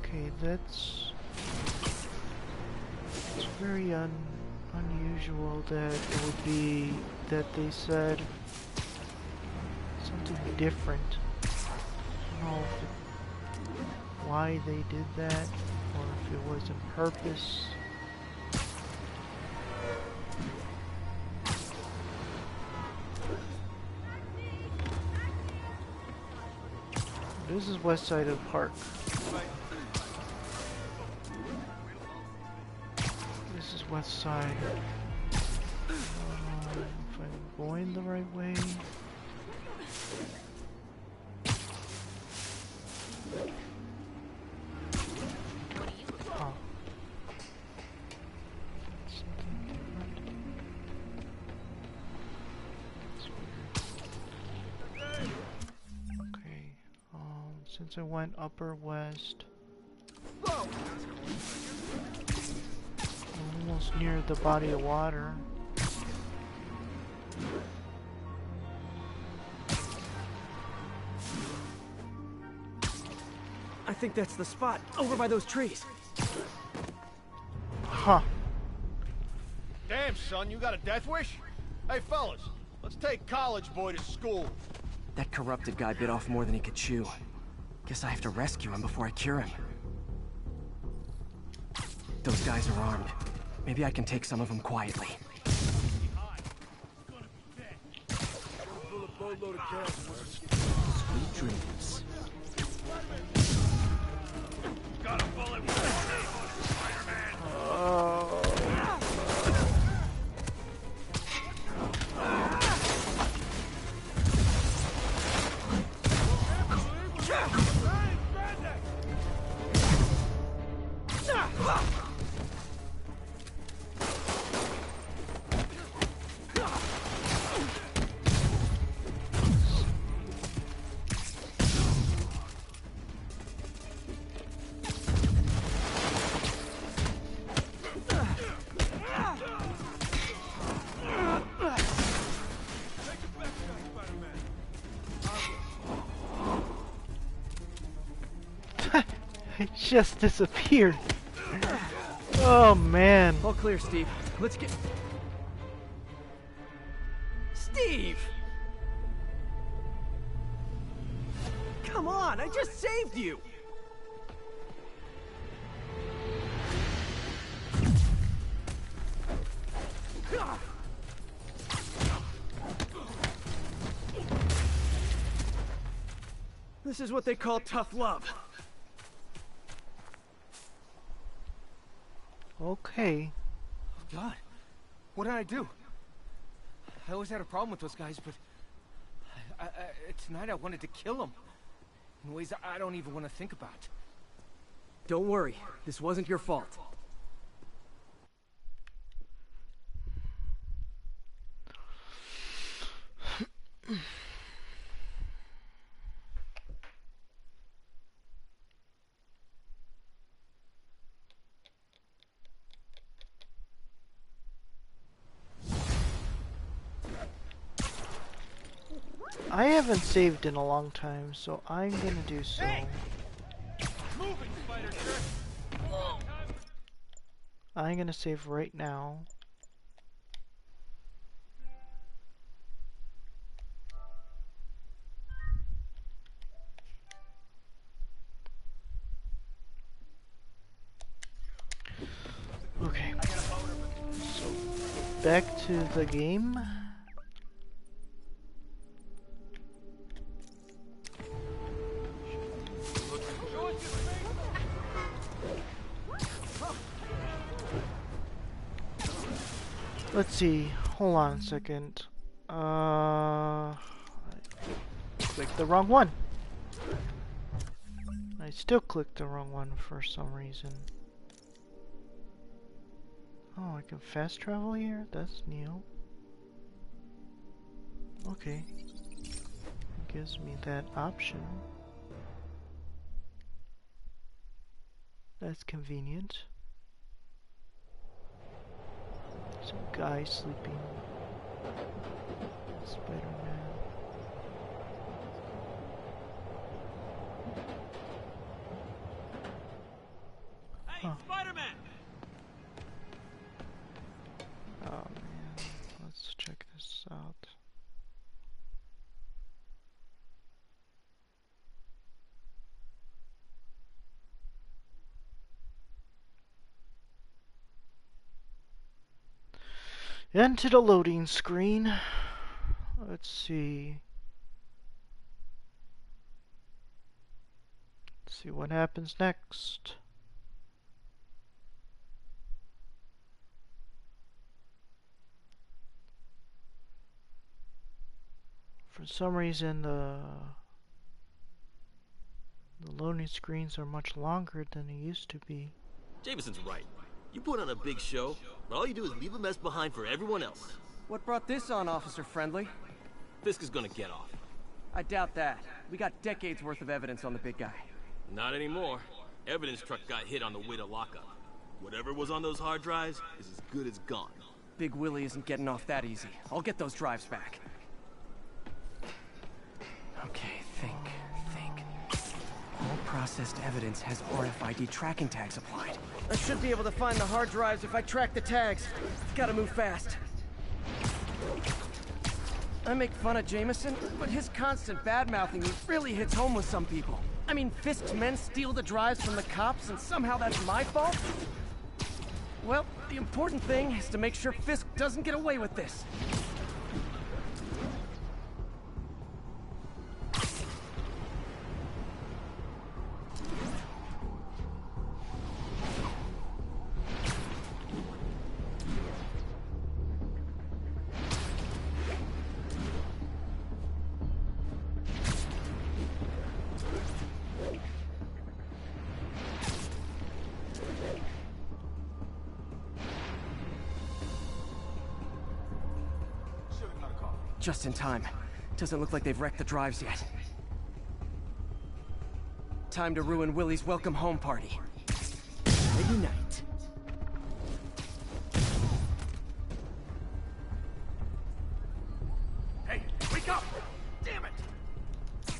Okay, it's very unusual that it would be that they said something different. I don't know why they did that, or if it was on purpose. This is west side of the park. This is west side. If I'm going the right way. Since I went upper west, almost near the body of water. I think that's the spot, over by those trees. Huh. Damn, son, you got a death wish? Hey, fellas, let's take college boy to school. That corrupted guy bit off more than he could chew. Guess I have to rescue him before I cure him. Those guys are armed. Maybe I can take some of them quietly. Sweet dreams. Got a bullet for Spider-Man. It just disappeared. Oh man. All clear, Steve. Let's get... Steve! Come on, I just saved you! This is what they call tough love. Okay. Oh God, what did I do? I always had a problem with those guys, but tonight I wanted to kill them in ways I don't even want to think about. Don't worry, this wasn't your fault. I haven't saved in a long time, so I'm gonna do so. I'm gonna save right now. Okay. So, back to the game. Let's see. Hold on a second. I clicked the wrong one. I I still clicked the wrong one for some reason. Oh, I can fast travel here? That's new. Okay. It gives me that option. That's convenient. Some guy sleeping. Spider-Man. Hey, Spider-Man! Oh man, let's check this out. Into the loading screen. Let's see. Let's see what happens next. For some reason, the loading screens are much longer than they used to be. Jameson's right. You put on a big show, but all you do is leave a mess behind for everyone else. What brought this on, Officer Friendly? Fisk is gonna get off. I doubt that. We got decades worth of evidence on the big guy. Not anymore. Evidence truck got hit on the way to lockup. Whatever was on those hard drives is as good as gone. Big Willie isn't getting off that easy. I'll get those drives back. Okay, think. All processed evidence has RFID tracking tags applied. I should be able to find the hard drives if I track the tags. Gotta move fast. I make fun of Jameson, but his constant bad-mouthing me really hits home with some people. I mean, Fisk's men steal the drives from the cops, and somehow that's my fault? Well, the important thing is to make sure Fisk doesn't get away with this. Just in time. Doesn't look like they've wrecked the drives yet. Time to ruin Willie's welcome home party. Ignite. Hey, wake up! Damn it!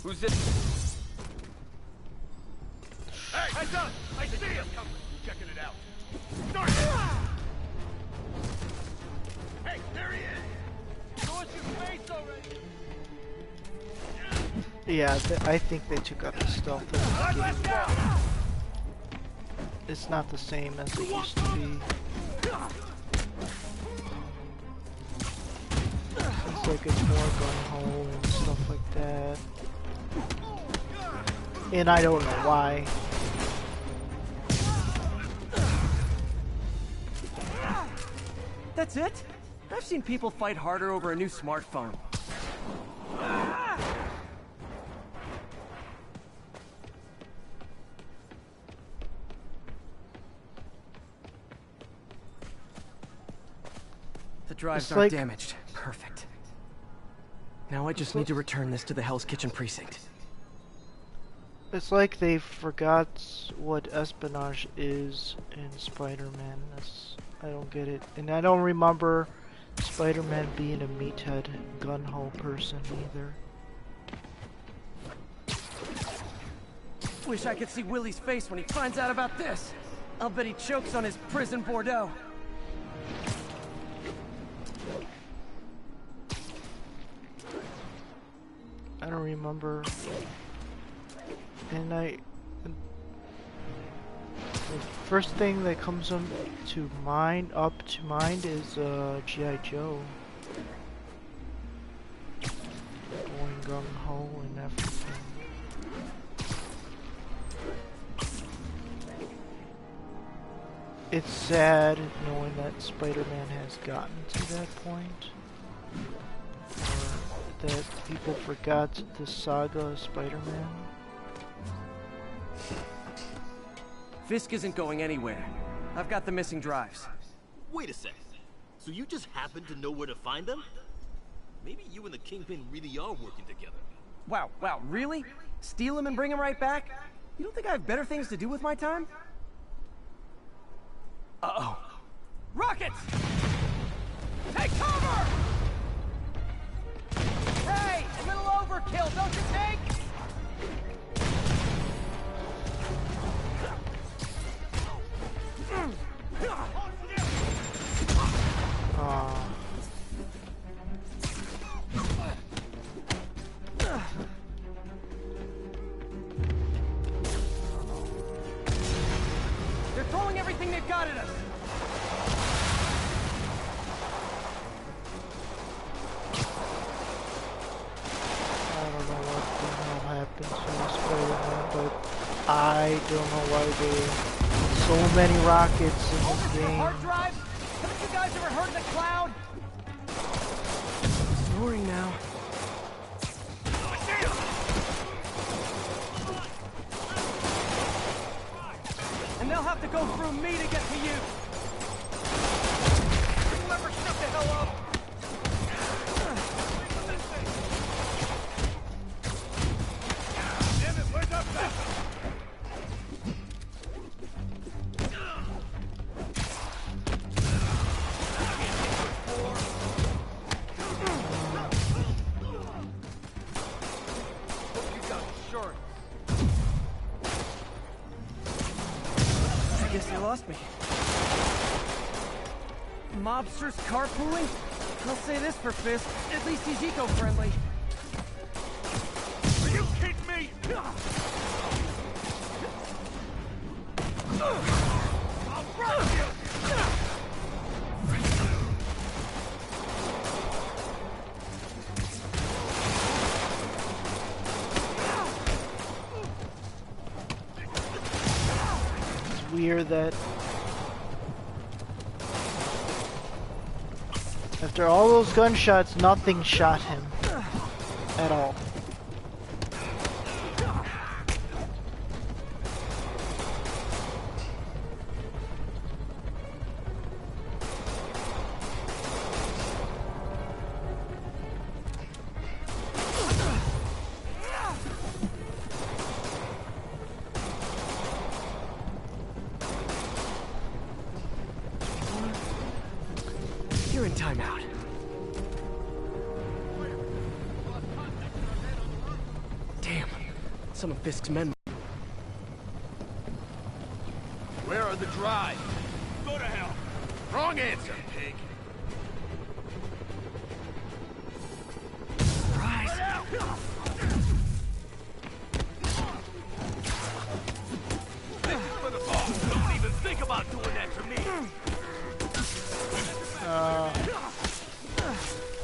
Who's this? Hey, heads up! I see him! Checking it out. Start! Hey, there he is! Show us your face already! Yeah, I think they took out the stealth at the beginning. It's not the same as it used to be. Seems like it's more gung-ho and stuff like that. And I don't know why. That's it? I've seen people fight harder over a new smartphone. The drives aren't damaged. Perfect. Now I just need to return this to the Hell's Kitchen precinct. It's like they forgot what espionage is in Spider-Man. I don't get it. And I don't remember Spider-Man being a meathead gun-ho person either. Wish I could see Willie's face when he finds out about this. I'll bet he chokes on his prison Bordeaux. I don't remember. And the first thing that comes up to mind is G.I. Joe. Going gung-ho and everything. It's sad knowing that Spider-Man has gotten to that point. Or that people forgot the saga of Spider-Man. Fisk isn't going anywhere. I've got the missing drives. Wait a sec. So you just happen to know where to find them? Maybe you and the Kingpin really are working together. Wow, really? Steal him and bring him right back? You don't think I have better things to do with my time? Uh-oh. Rockets! Take cover! Hey, a little overkill, don't you think? They're throwing everything they've got at us. I don't know what the hell happened to Spider-Man, but I don't know why they so many rockets in this game. Hard drive? Haven't you guys ever heard the cloud? Snoring now. And they'll have to go through me to get to you. Whoever shut the hell up. Damn it, where's our backup? I guess they lost me. Mobsters carpooling? I'll say this for Fisk, at least he's eco-friendly. Are you kidding me? I'll rock you! It's weird that after all those gunshots, nothing shot him at all. You're in timeout. Damn. Some of Fisk's men. Where are the drives? Go to hell. Wrong answer, pig. For the boss. Don't even think about doing that to me.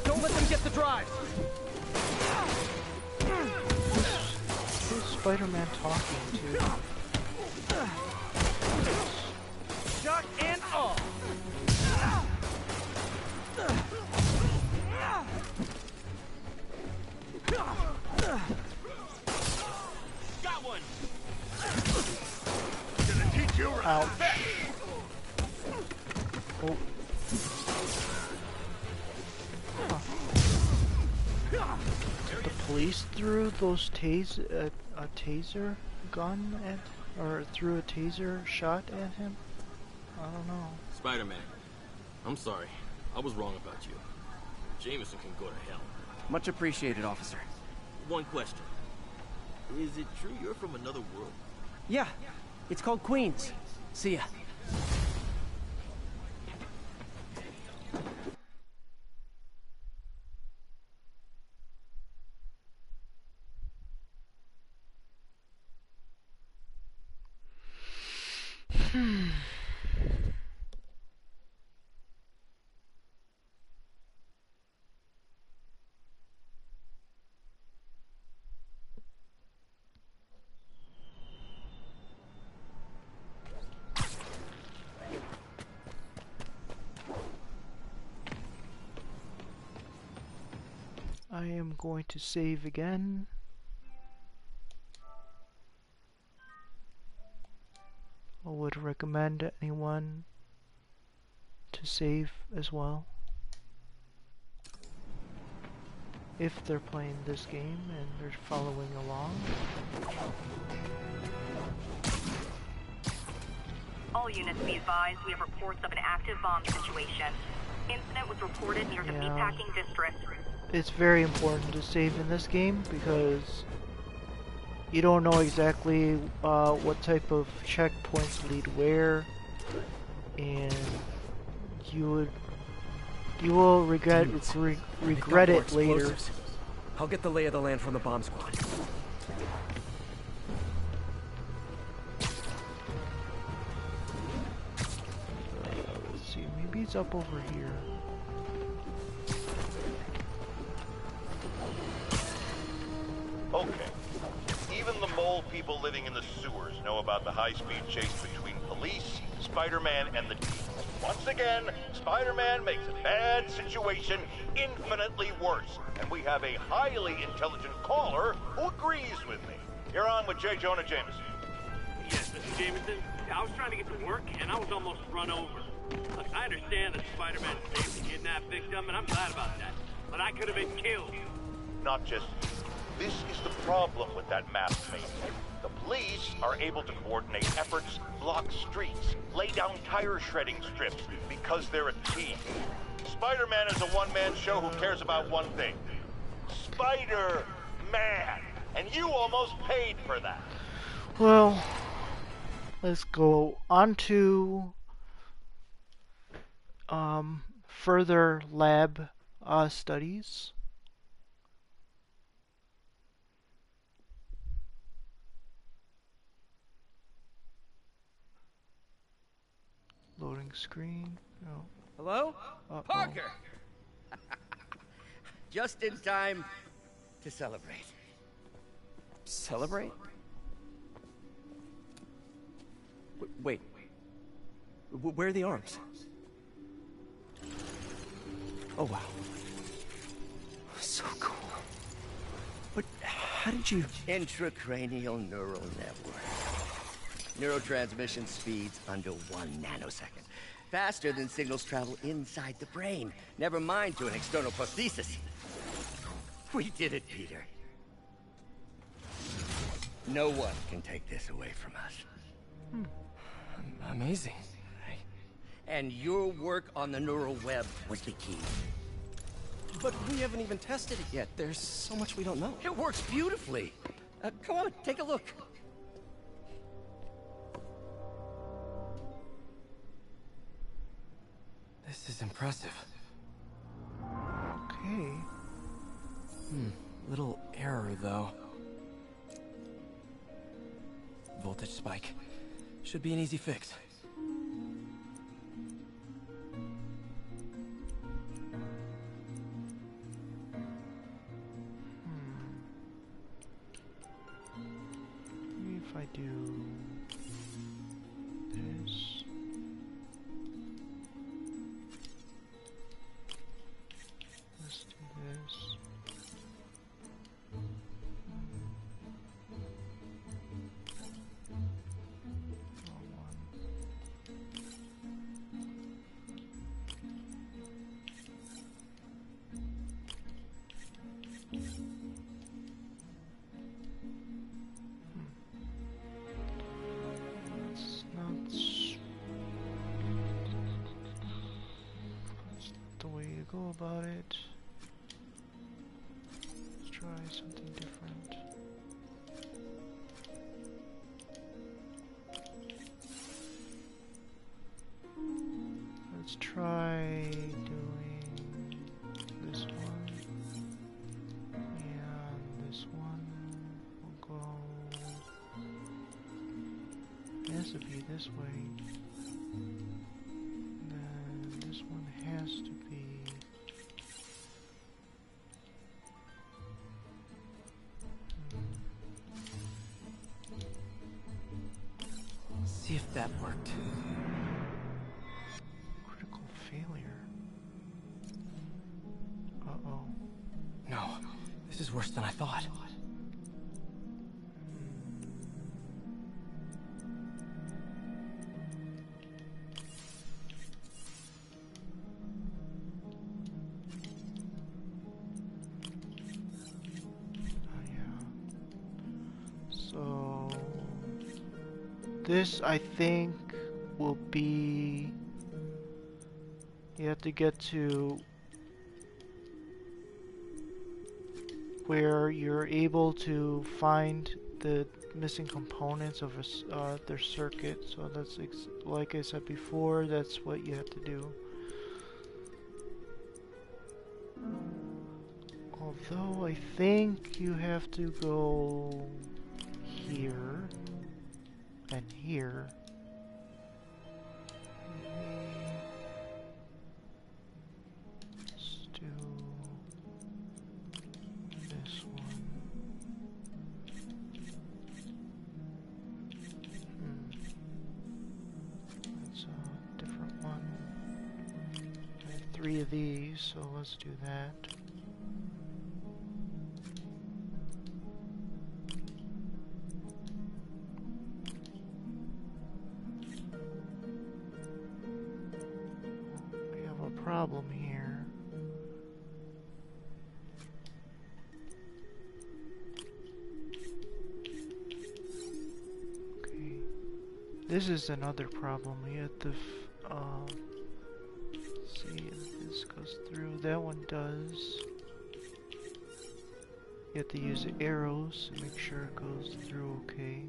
Don't let them get the drive. Who's Spider-Man talking to? Shot and all. Got one. Gonna teach you Ouch. respect. Oh. The police threw those a taser gun at, or threw a taser shot at him? I don't know. Spider-Man, I'm sorry. I was wrong about you. Jameson can go to hell. Much appreciated, officer. One question. Is it true you're from another world? Yeah, it's called Queens. See ya. I am going to save again. Oh recommend anyone to save as well if they're playing this game and they're following along. All units be advised, we have reports of an active bomb situation. Incident was reported near the meatpacking district. It's very important to save in this game because you don't know exactly what type of checkpoints lead where, and you will regret it later. I'll get the lay of the land from the bomb squad. Let's see, maybe it's up over here. Okay. Even the mole people living in the sewers know about the high-speed chase between police, Spider-Man, and the teens. Once again, Spider-Man makes a bad situation infinitely worse. And we have a highly intelligent caller who agrees with me. You're on with J. Jonah Jameson. Yes, Mr. Jameson. I was trying to get to work, and I was almost run over. Look, I understand that Spider-Man saved the kidnapped victim, and I'm glad about that. But I could have been killed. Not just you. This is the problem with that masked maniac. The police are able to coordinate efforts, block streets, lay down tire shredding strips, because they're a team. Spider-Man is a one-man show who cares about one thing. Spider-Man! And you almost paid for that. Well, let's go on to further lab studies. Loading screen. Oh. Hello? Uh-oh. Parker! Just in time to celebrate. Celebrate? Wait. Where are the arms? Oh, wow. So cool. But how did you... Intracranial neural network. Neurotransmission speeds under 1 nanosecond. Faster than signals travel inside the brain. Never mind to an external prosthesis. We did it, Peter. No one can take this away from us. Amazing. And your work on the neural web was the key. But we haven't even tested it yet. There's so much we don't know. It works beautifully. Come on, take a look. This is impressive. Okay. Little error, though. Voltage spike. Should be an easy fix. Maybe if I do this. Let's do this. Go about it. Let's try something different. Let's try doing this one and this one. We'll go. It has to be this way. Then this one has to be. See if that worked. Critical failure. Uh-oh. No, this is worse than I thought. This, I think, will be... You have to get to where you're able to find the missing components of their circuit. So that's like I said before, that's what you have to do. Although I think you have to go here and here. Let's do this one. That's a different one. I have 3 of these, so let's do that. Problem here. Okay, this is another problem. We have to see if this goes through. That one does. You have to use the arrows to make sure it goes through okay.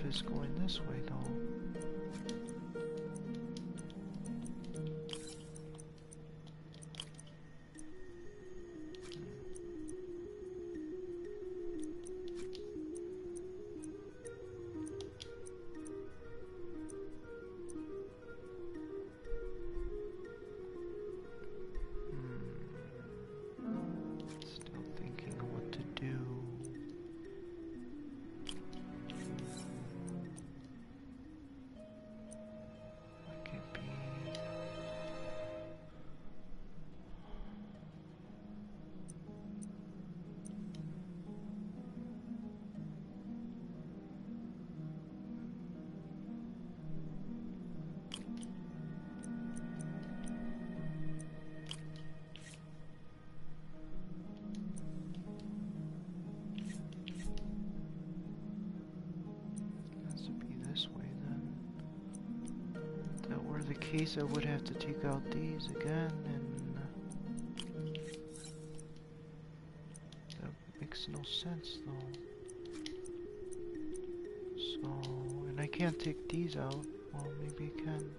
Is going this way though. Still thinking of what to do. The case, I would have to take out these again, and that makes no sense though. So, and I can't take these out. Well, maybe I can.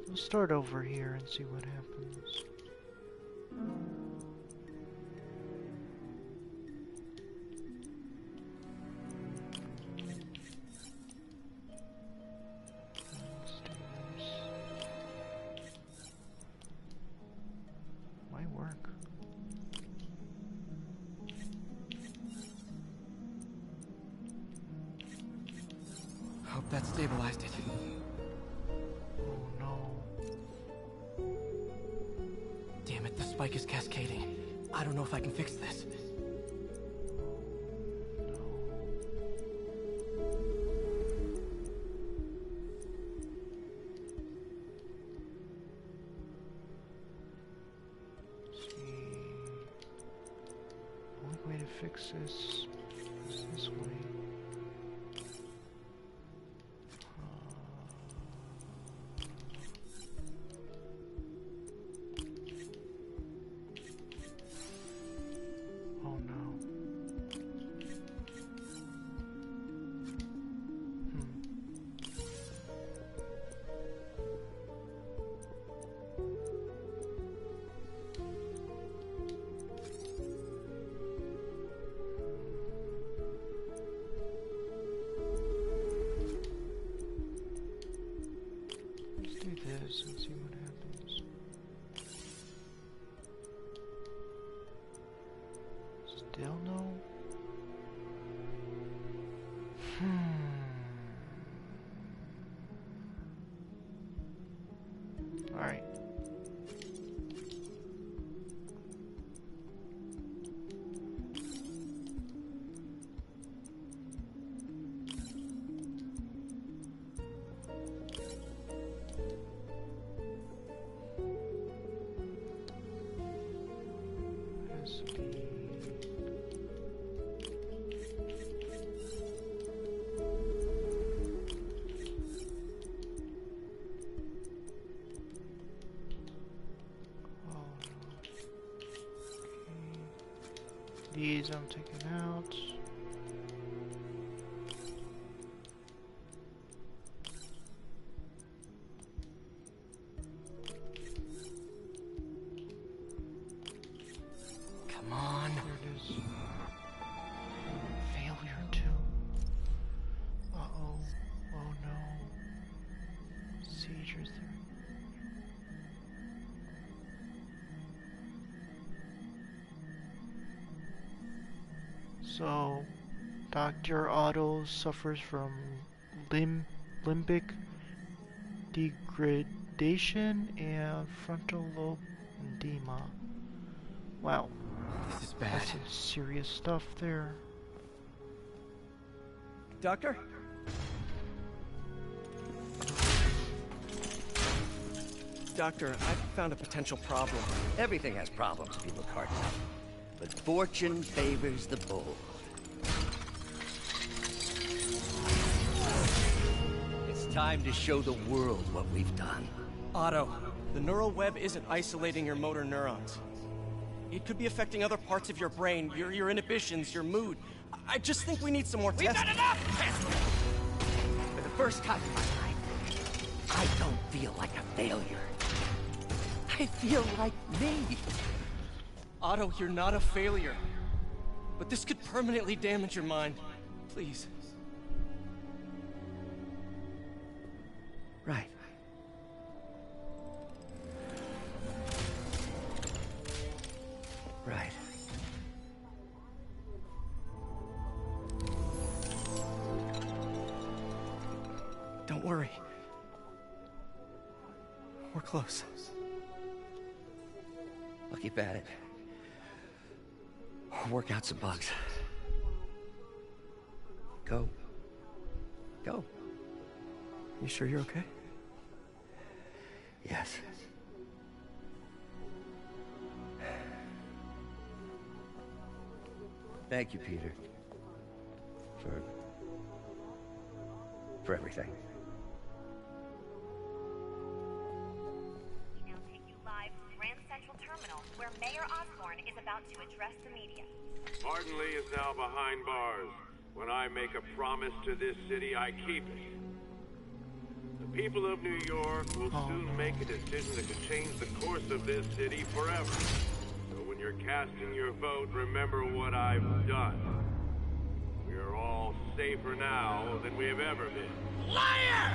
We'll start over here and see what happens. Hope that stabilized it. Oh no. Damn it, the spike is cascading. I don't know if I can fix this. Only way to fix this is this way. These I'm taking out. Come on. There it is. Failure 2. Uh-oh. Oh no. Seizure 3. So, Dr. Otto suffers from limbic degradation and frontal lobe edema. Wow. This is bad. That's some serious stuff there. Doctor? Doctor, I found a potential problem. Everything has problems if you look hard enough. But fortune favors the bold. It's time to show the world what we've done. Otto, the neural web isn't isolating your motor neurons. It could be affecting other parts of your brain, your inhibitions, your mood. I just think we need some more tests. We've got enough tests! For the first time in my life, I don't feel like a failure. I feel like me. Otto, you're not a failure. But this could permanently damage your mind. Please. Right. Right. Don't worry. We're close. I'll keep at it. I'll work out some bugs. Go. Go. You sure you're okay? Yes. Thank you, Peter. For everything. We now take you live from Grand Central Terminal, where Mayor Osborne is about to address the media. Martin Lee is now behind bars. When I make a promise to this city, I keep it. The people of New York will soon make a decision that could change the course of this city forever. So when you're casting your vote, remember what I've done. We are all safer now than we have ever been. Liar!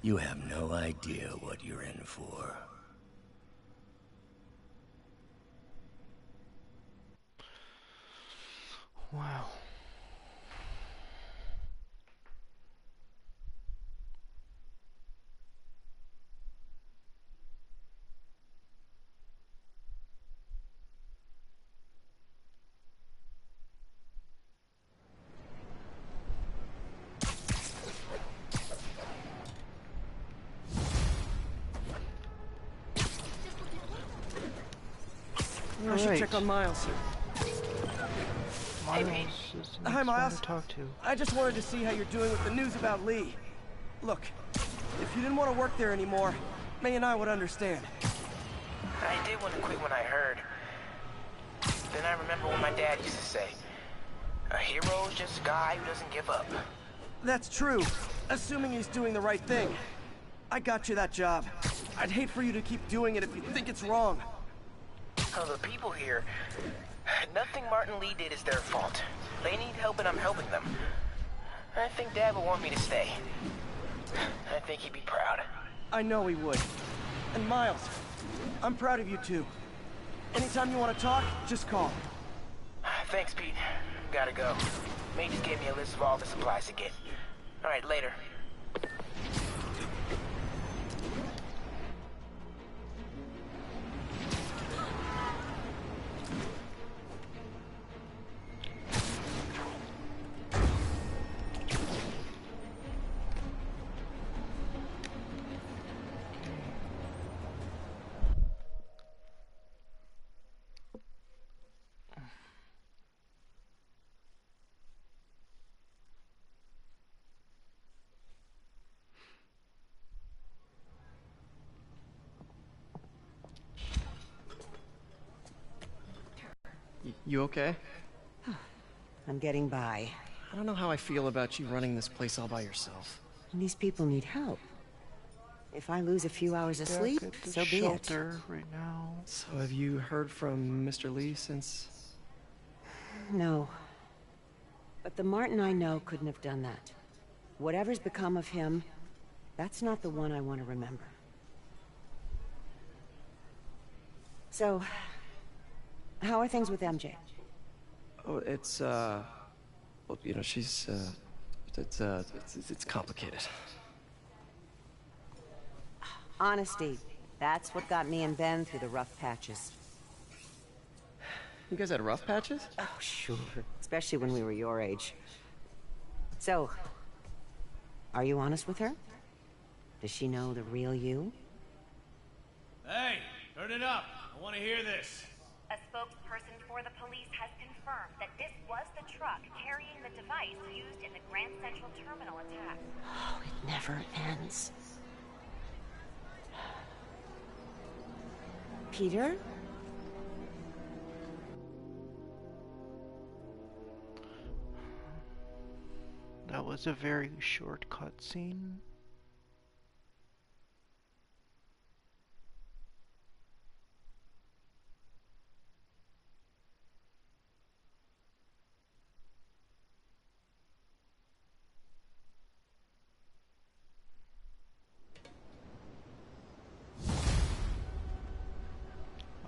You have no idea what you're in for. Wow. I should check on Miles. Miles is the Hi, next one Miles. to talk to. I just wanted to see how you're doing with the news about Lee. Look, if you didn't want to work there anymore, May and I would understand. I did want to quit when I heard. Then I remember what my dad used to say. A hero is just a guy who doesn't give up. That's true, assuming he's doing the right thing. I got you that job. I'd hate for you to keep doing it if you think it's wrong. Oh, the people here, nothing Martin Lee did is their fault. They need help and I'm helping them. I think Dad will want me to stay. I think he'd be proud. I know he would. And Miles, I'm proud of you too. Anytime you want to talk, just call. Thanks, Pete. Gotta go. May just gave me a list of all the supplies to get. All right, later. You okay? I'm getting by. I don't know how I feel about you running this place all by yourself. And these people need help. If I lose a few hours of sleep, so be it. Shelter right now. So have you heard from Mr. Lee since? No. But the Martin I know couldn't have done that. Whatever's become of him, that's not the one I want to remember. So, how are things with MJ? Oh, it's well, you know, she's it's complicated. Honesty. That's what got me and Ben through the rough patches. You guys had rough patches? Oh, sure. Especially when we were your age. So, are you honest with her? Does she know the real you? Hey, turn it up. I want to hear this. A spokesperson for the police has confirmed that this was the truck carrying the device used in the Grand Central Terminal attack. Oh, it never ends. Peter? That was a very short cutscene.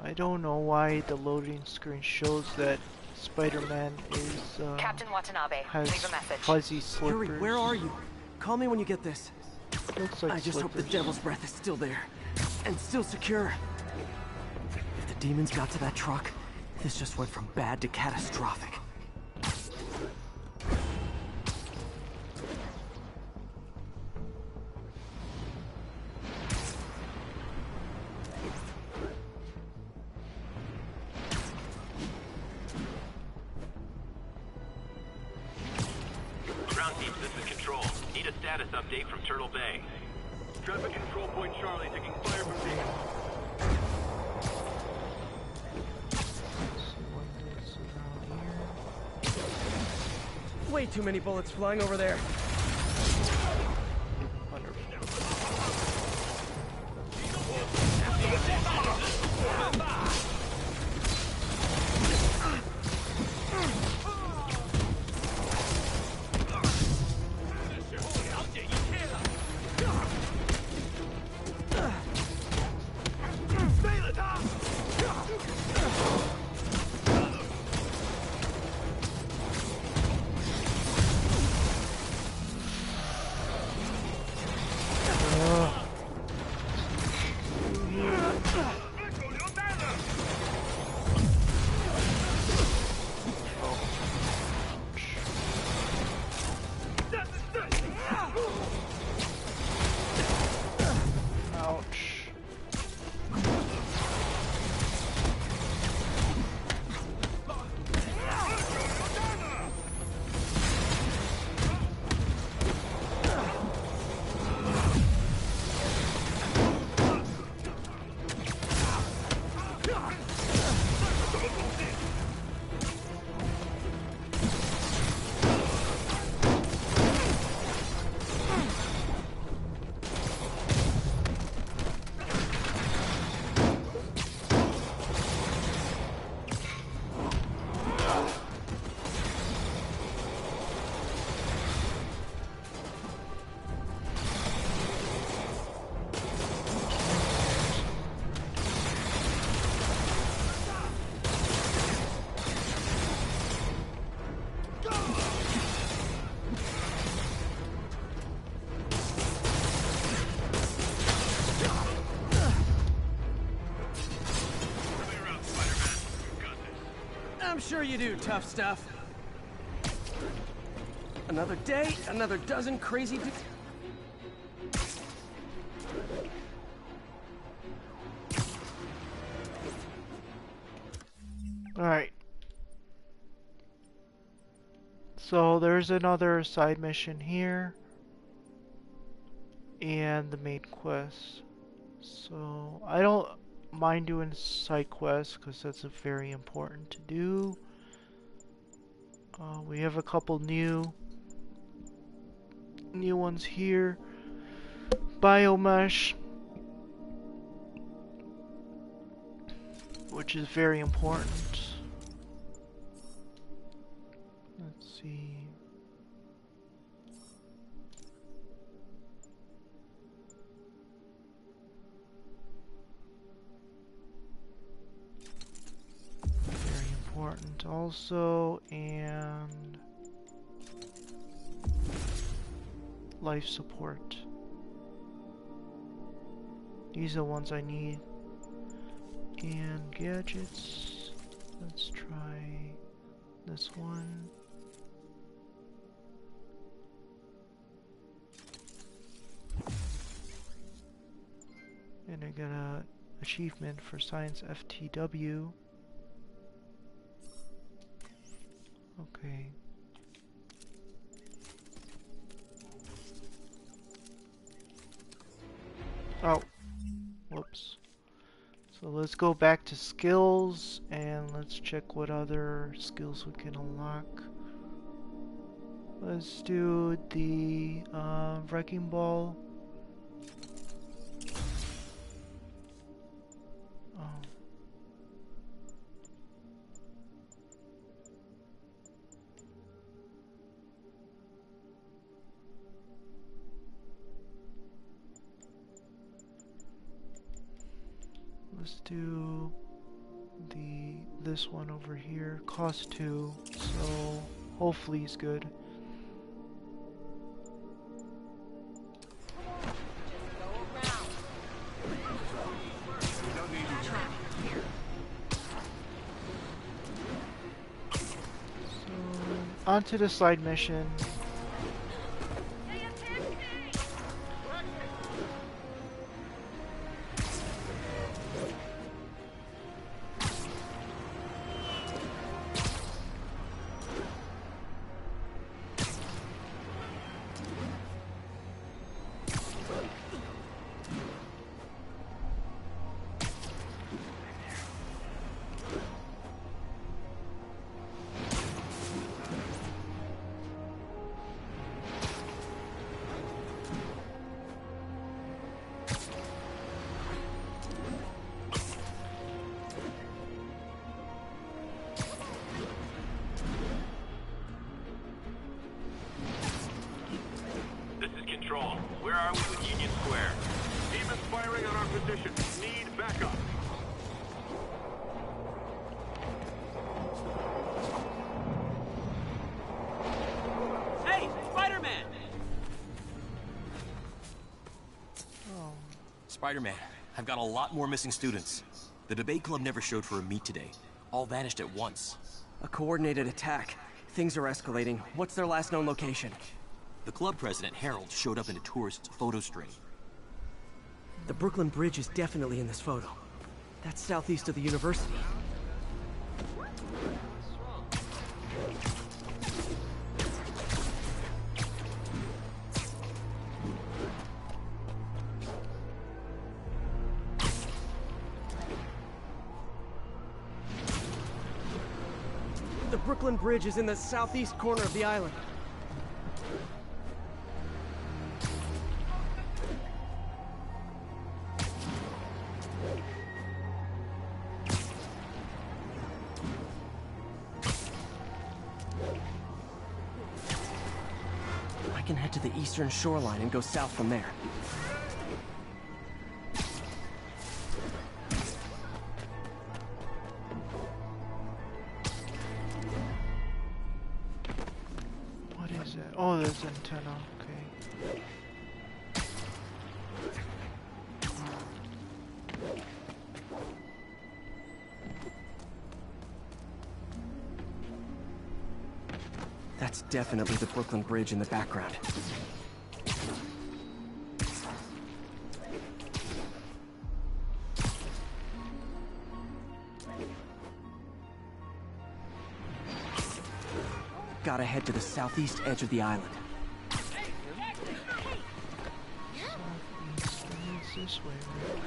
I don't know why the loading screen shows that Spider-Man is Captain Watanabe, has leave a message. fuzzy slippers. Yuri, where are you? Call me when you get this. Looks like I just hope the slippers. devil's breath is still there. And still secure. If the demons got to that truck, this just went from bad to catastrophic. Ground team, this is Control. Need a status update from Turtle Bay. Traffic Control Point Charlie taking fire from Way too many bullets flying over there. I'm sure you do, tough stuff. Another day, another dozen crazy Alright. So there's another side mission here. And the main quest. So I don't mind doing side quests because that's very important to do. We have a couple new ones here. Biomesh, which is very important. Let's see. Very important also, and life support. These are the ones I need. And gadgets. Let's try this one. And I got a achievement for Science FTW. Okay. Oh. Whoops. So let's go back to skills and let's check what other skills we can unlock. Let's do the wrecking ball. Oh. Let's do this one over here. Cost 2, so hopefully he's good. So onto the side mission. Where are we with Union Square? Demons firing on our position. Need backup. Hey, Spider-Man! Oh. Spider-Man, I've got a lot more missing students. The debate club never showed for a meet today. All vanished at once. A coordinated attack. Things are escalating. What's their last known location? The club president, Harold, showed up in a tourist's photo string. The Brooklyn Bridge is definitely in this photo. That's southeast of the university. The Brooklyn Bridge is in the southeast corner of the island. I can head to the eastern shoreline and go south from there. What is it? Oh, there's antenna. Okay. That's definitely the Brooklyn Bridge in the background. Gotta head to the southeast edge of the island. Southeast, that means this way, right?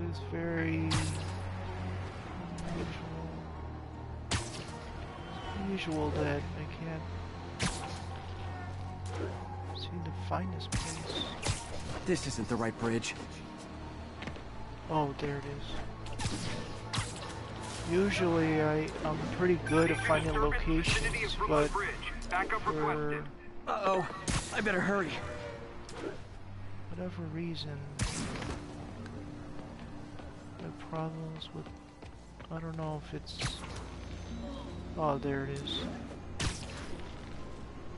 It's very unusual that I can't seem to find this place. This isn't the right bridge. Oh, there it is. Usually I'm pretty good at finding locations, but for Uh-oh, I better hurry. whatever reason, I have problems with, I don't know if it's, oh, there it is.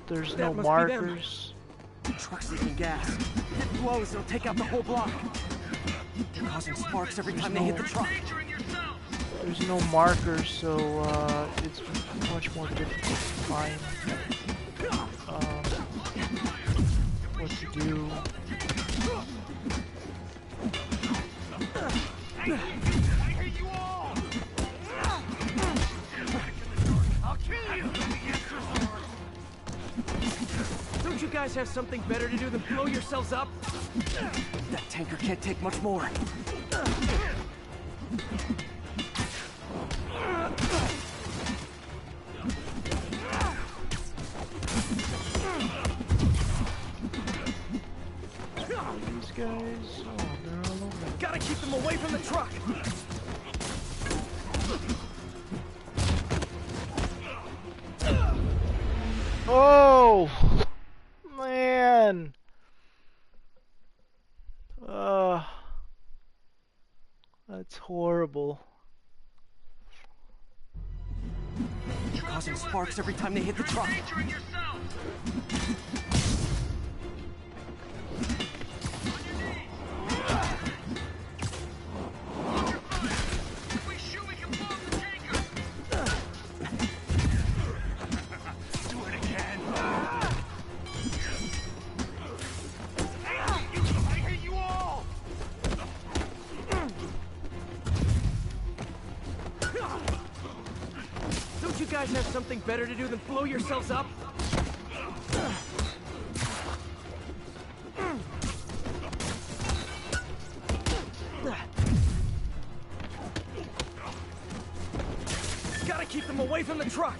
There's no markers. The truck's leaking gas. If it blows, it'll take out the whole block. They're causing sparks every time they hit the truck. There's no markers, so it's much more difficult to find what to do. I'll kill you! Don't you guys have something better to do than blow yourselves up? That tanker can't take much more. These guys, oh, they're all over. Gotta keep them away from the truck! Oh! Man! That's horrible. They're causing sparks every time they hit the truck. You guys have something better to do than blow yourselves up? Gotta keep them away from the truck!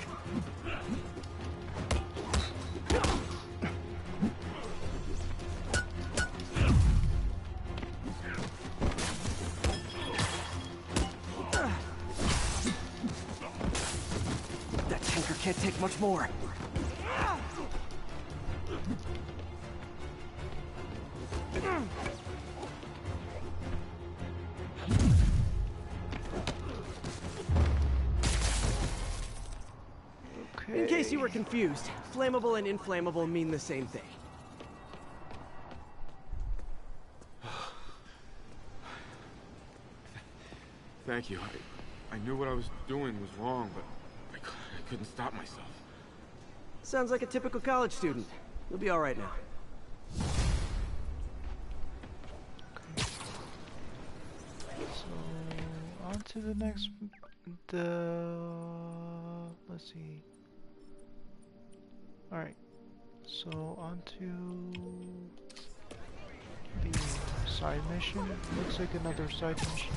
Can't take much more. Okay. In case you were confused, flammable and inflammable mean the same thing. Thank you. I knew what I was doing was wrong, but I couldn't stop myself. Sounds like a typical college student. You'll be all right now. Okay. So, on to the next... Let's see. Alright. So, on to... the side mission. Looks like another side mission.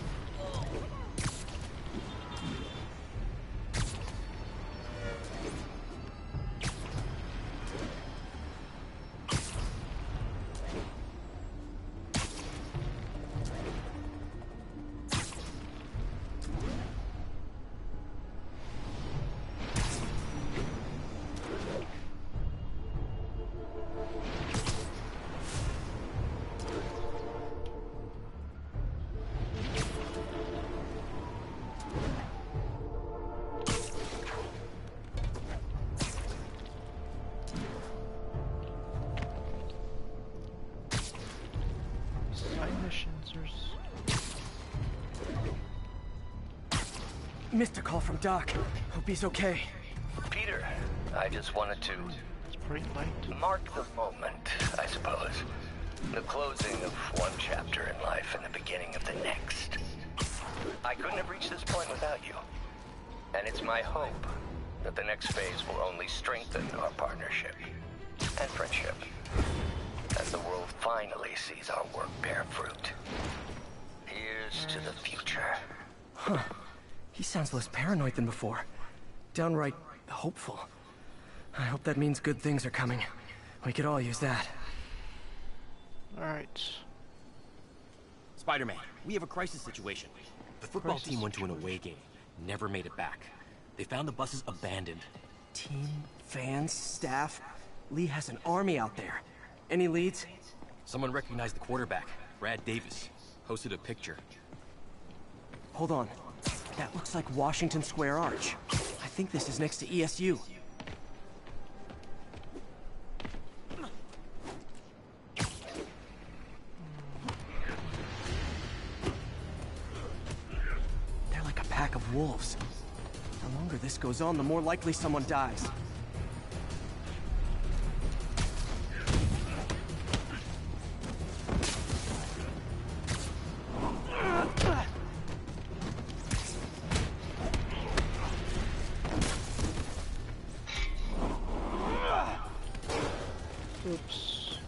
Missed a call from Doc. Hope he's okay. Peter, I just wanted to mark the moment, I suppose. The closing of one chapter in life and the beginning of the next. I couldn't have reached this point without you. And it's my hope that the next phase will only strengthen our partnership and friendship as the world finally sees our work bear fruit. Here's glimpse to the future. Huh. He sounds less paranoid than before. Downright hopeful. I hope that means good things are coming. We could all use that. Alright. Spider-Man, we have a crisis situation. The football team went to an away game, never made it back. They found the buses abandoned. Team, fans, staff. Lee has an army out there. Any leads? Someone recognized the quarterback, Brad Davis. Posted a picture. Hold on. That looks like Washington Square Arch. I think this is next to ESU. They're like a pack of wolves. The longer this goes on, the more likely someone dies. Oops.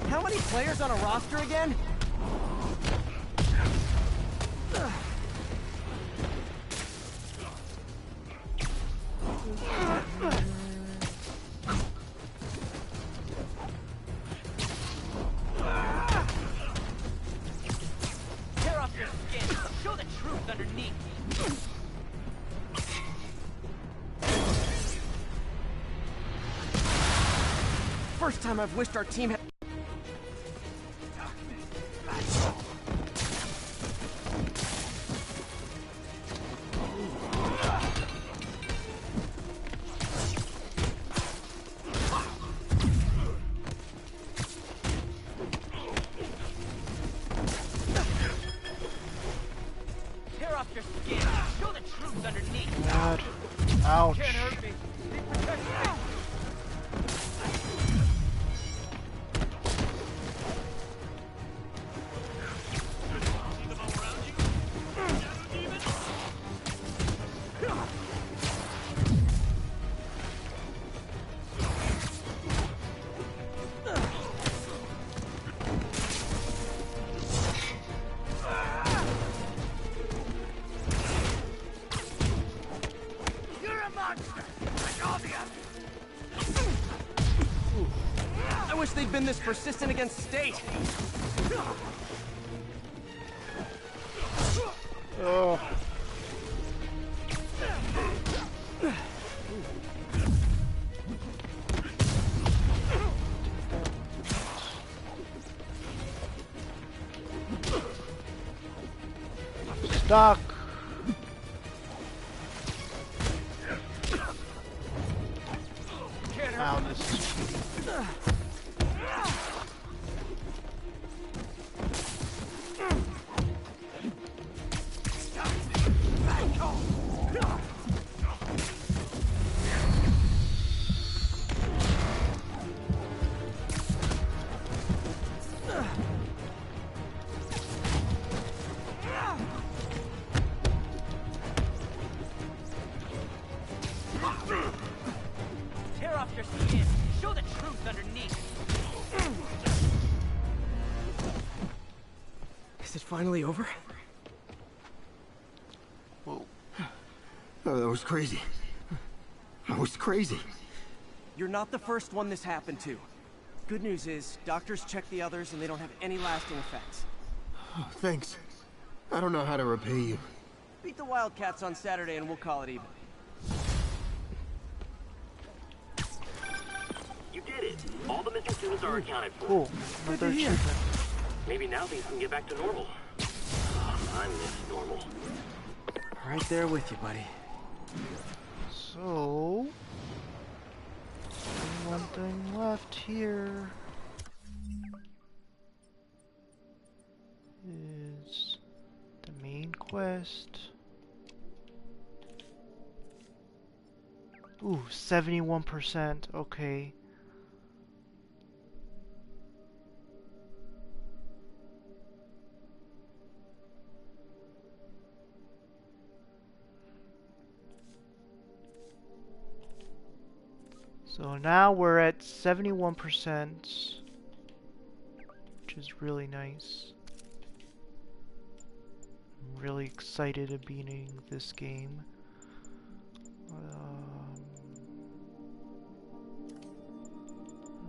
How many players on a roster again? Tear off your skin. Show the truth underneath. First time I've wished our team had... Tear off your skin. Show the truth underneath. God. Ouch. Can't hurt me. They protect me. You're a monster. Like all the others. I wish they'd been this persistent against State. Oh. Stuck. Ow, this is cheating. Tear off your skin. Show the truth underneath. Is it finally over? Whoa. Oh, that was crazy. That was crazy. You're not the first one this happened to. Good news is, doctors checked the others and they don't have any lasting effects. Oh, thanks. I don't know how to repay you. Beat the Wildcats on Saturday and we'll call it even. You did it. All the missing students are accounted for. Cool. Good to hear. Maybe now things can get back to normal. I miss normal. Right there with you, buddy. So, only one thing left here is the main quest. Ooh, 71%. Okay. So now we're at 71%, which is really nice. I'm really excited of beating this game.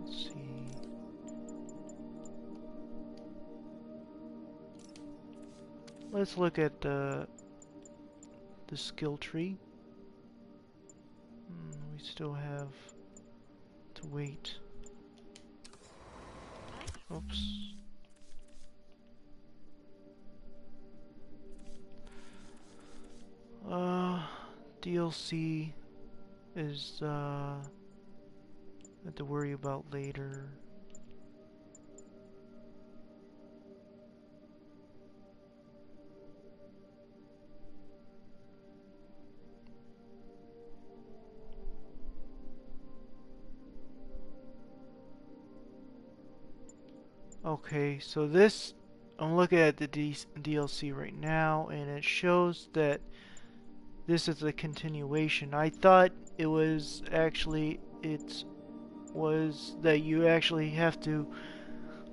Let's see. Let's look at the skill tree. We still have to wait. Oops. DLC is have to worry about later. Okay, so this, I'm looking at the DLC right now, and it shows that this is a continuation. I thought it was actually, it was that you actually have to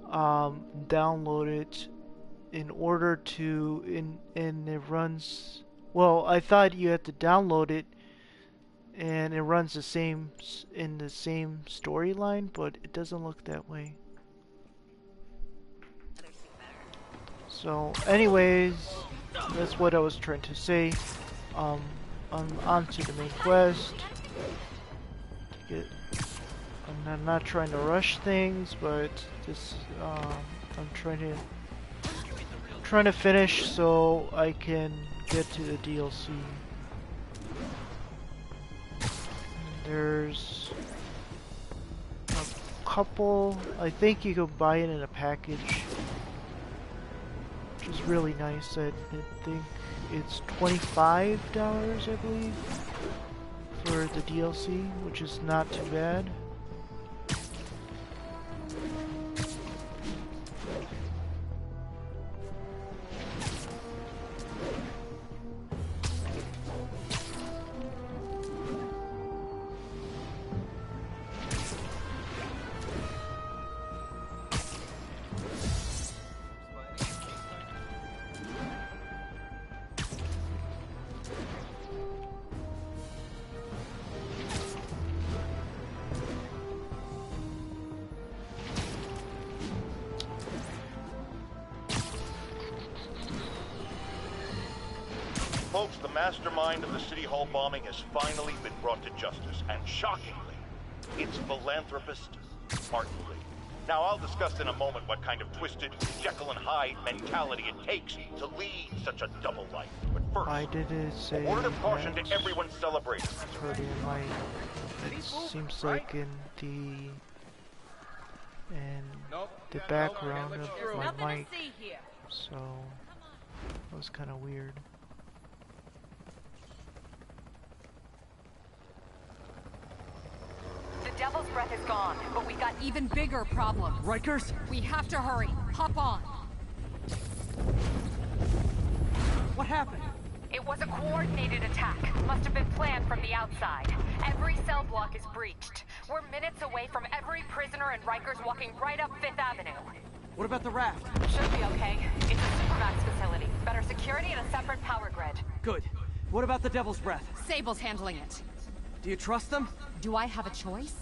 download it in order to, and it runs, well, I thought you had to download it and it runs the same, in the same storyline, but it doesn't look that way. So, anyways, that's what I was trying to say. I'm on to the main quest. I'm not trying to rush things, but this I'm trying to finish so I can get to the DLC. And there's a couple. I think you can buy it in a package, which is really nice. I think it's $25, I believe, for the DLC, which is not too bad. Folks, the mastermind of the City Hall bombing has finally been brought to justice, and shockingly, it's philanthropist Martin Lee. Now, I'll discuss in a moment what kind of twisted Jekyll and Hyde mentality it takes to lead such a double life. But first, I didn't say a word of caution to everyone celebrating. It seems like in the background of my mic, so that was kind of weird. The Devil's Breath is gone, but we got even bigger problems. Rikers? We have to hurry. Hop on. What happened? It was a coordinated attack. Must have been planned from the outside. Every cell block is breached. We're minutes away from every prisoner and Rikers walking right up 5th Avenue. What about the raft? Should be okay. It's a Supermax facility. Better security and a separate power grid. Good. What about the Devil's Breath? Sable's handling it. Do you trust them? Do I have a choice?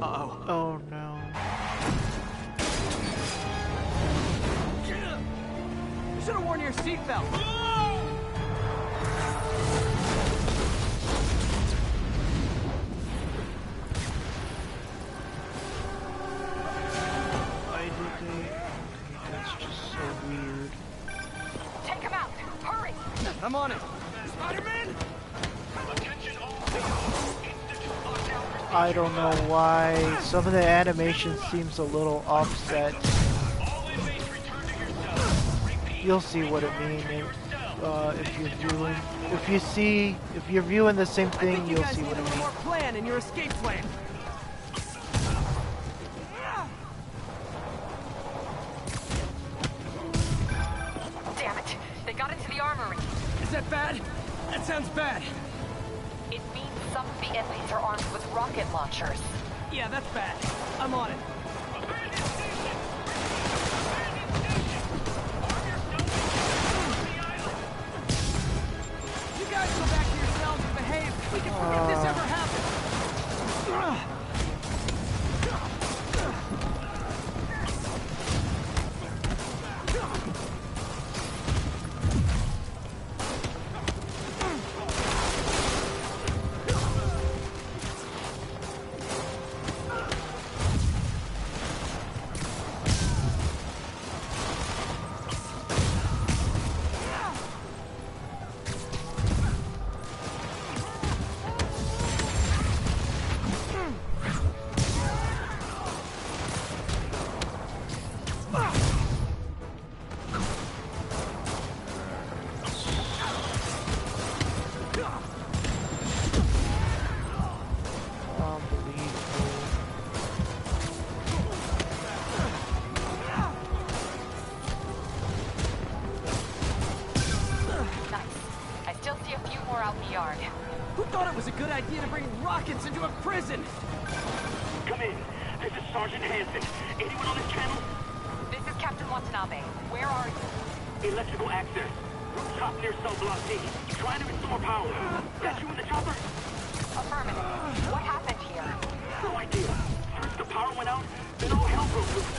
Uh-oh. Oh no. You should have worn your seatbelt. That's just so weird. Take him out! Hurry! I'm on it. Spider-Man! Attention all. I don't know why some of the animation seems a little offset. You'll see what it means if you're viewing the same thing. You'll see what it means. More plan in your escape plan. Damn it! They got into the armory. Is that bad? That sounds bad. It means some of the inmates are armed with rocket launchers. Yeah, that's bad. I'm on it. You guys go back to your cells and behave. We can forget this ever happened. Who thought it was a good idea to bring rockets into a prison? Come in. This is Sergeant Hansen. Anyone on this channel? This is Captain Watanabe. Where are you? Electrical access. Rooftop near cell block D. Trying to restore power. That you in the chopper? Affirmative. What happened here? No idea. First the power went out, then all hell broke loose.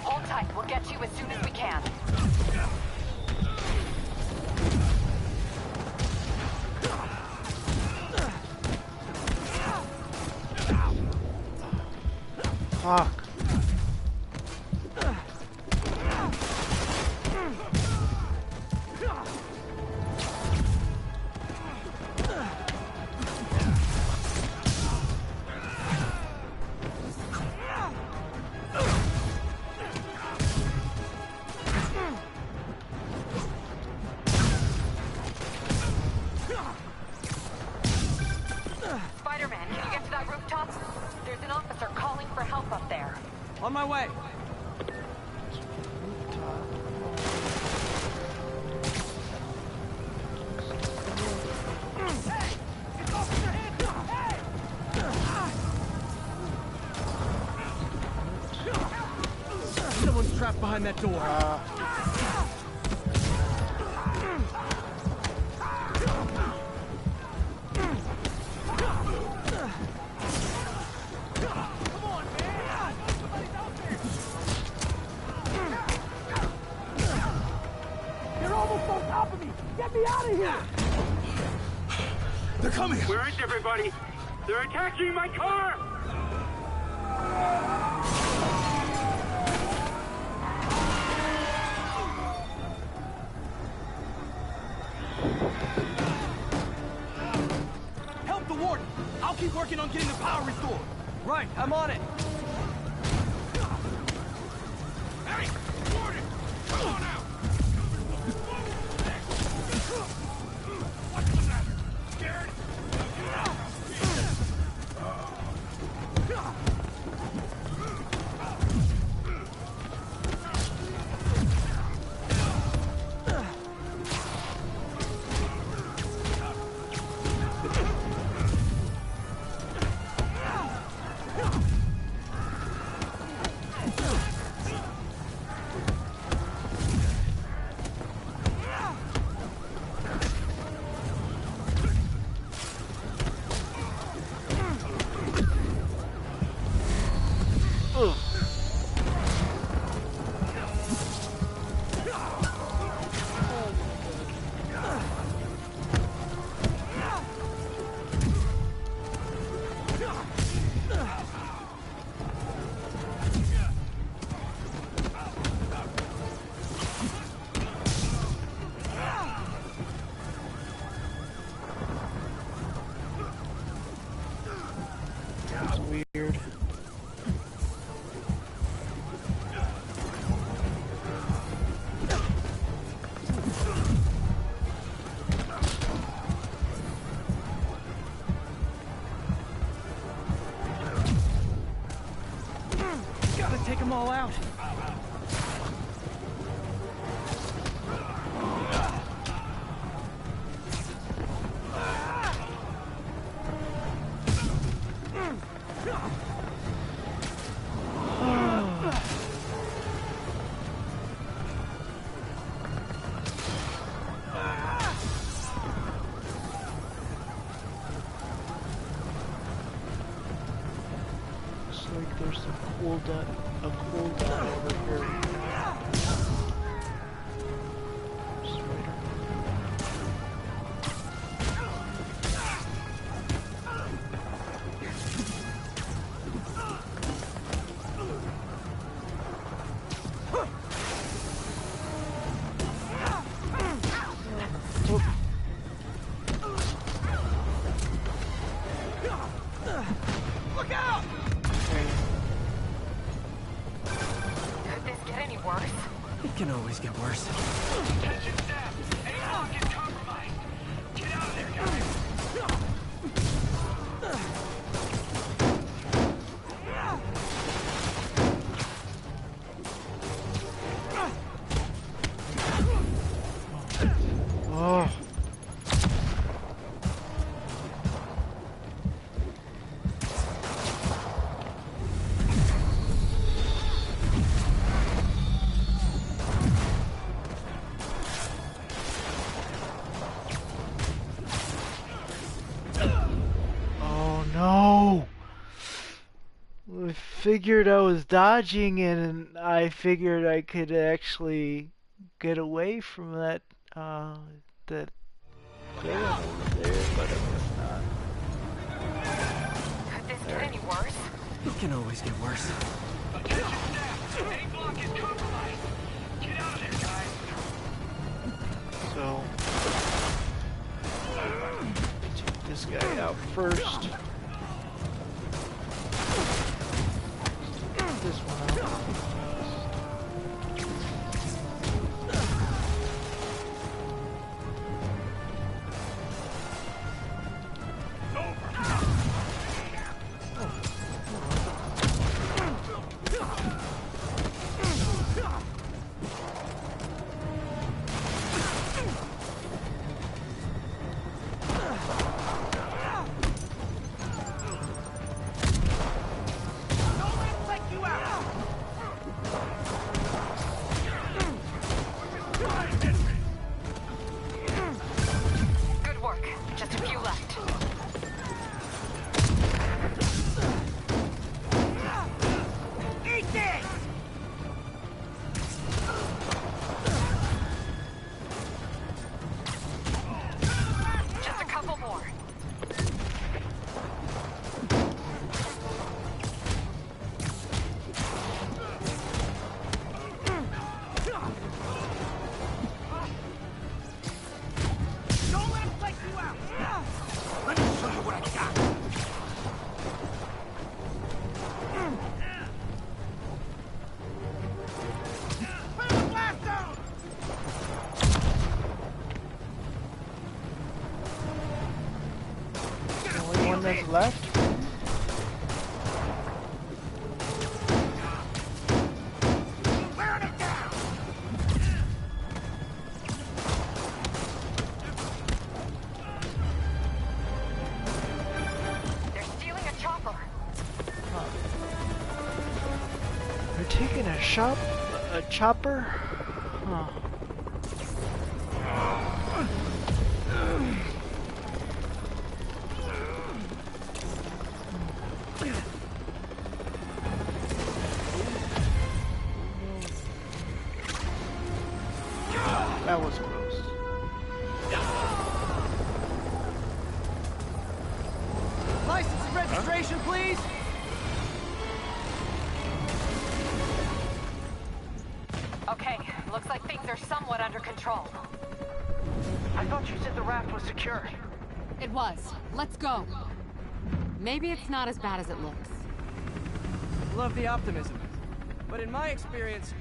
Hold tight. We'll get you as soon as we can. Fuck. Spider-Man, can you get to that rooftop? There's an officer calling for help up there. On my way. Someone's trapped behind that door. You're almost on top of me! Get me out of here! They're coming! Where is everybody? They're attacking my car! Help the warden! I'll keep working on getting the power restored. Right, I'm on it. Hey! Warden! Come on out! What's the matter? Scared? there's some cooldown over here. Spider. Look out! Could this get any worse? It can always get worse. Attention staff! A-block is compromised! Get out of there, guys! Oh. Oh no! I figured I was dodging it, and I figured I could actually get away from that that villain over there, but I guess not. Could this get any worse? It can always get worse. Attention staff! A-block is compromised! Get out of there, guys! So take this guy out first. This one out. Good work. Just a few left. Eat this! Just a couple more. Don't let him take you out! Let me show you what I got! Put him in the blast zone! The only one that's left. Wearing it down! They're stealing a chopper. They're taking a chopper? Huh. That was close. License and registration, please. Okay, looks like things are somewhat under control. I thought you said the raft was secure. It was. Let's go. Maybe it's not as bad as it looks. Love the optimism. But in my experience,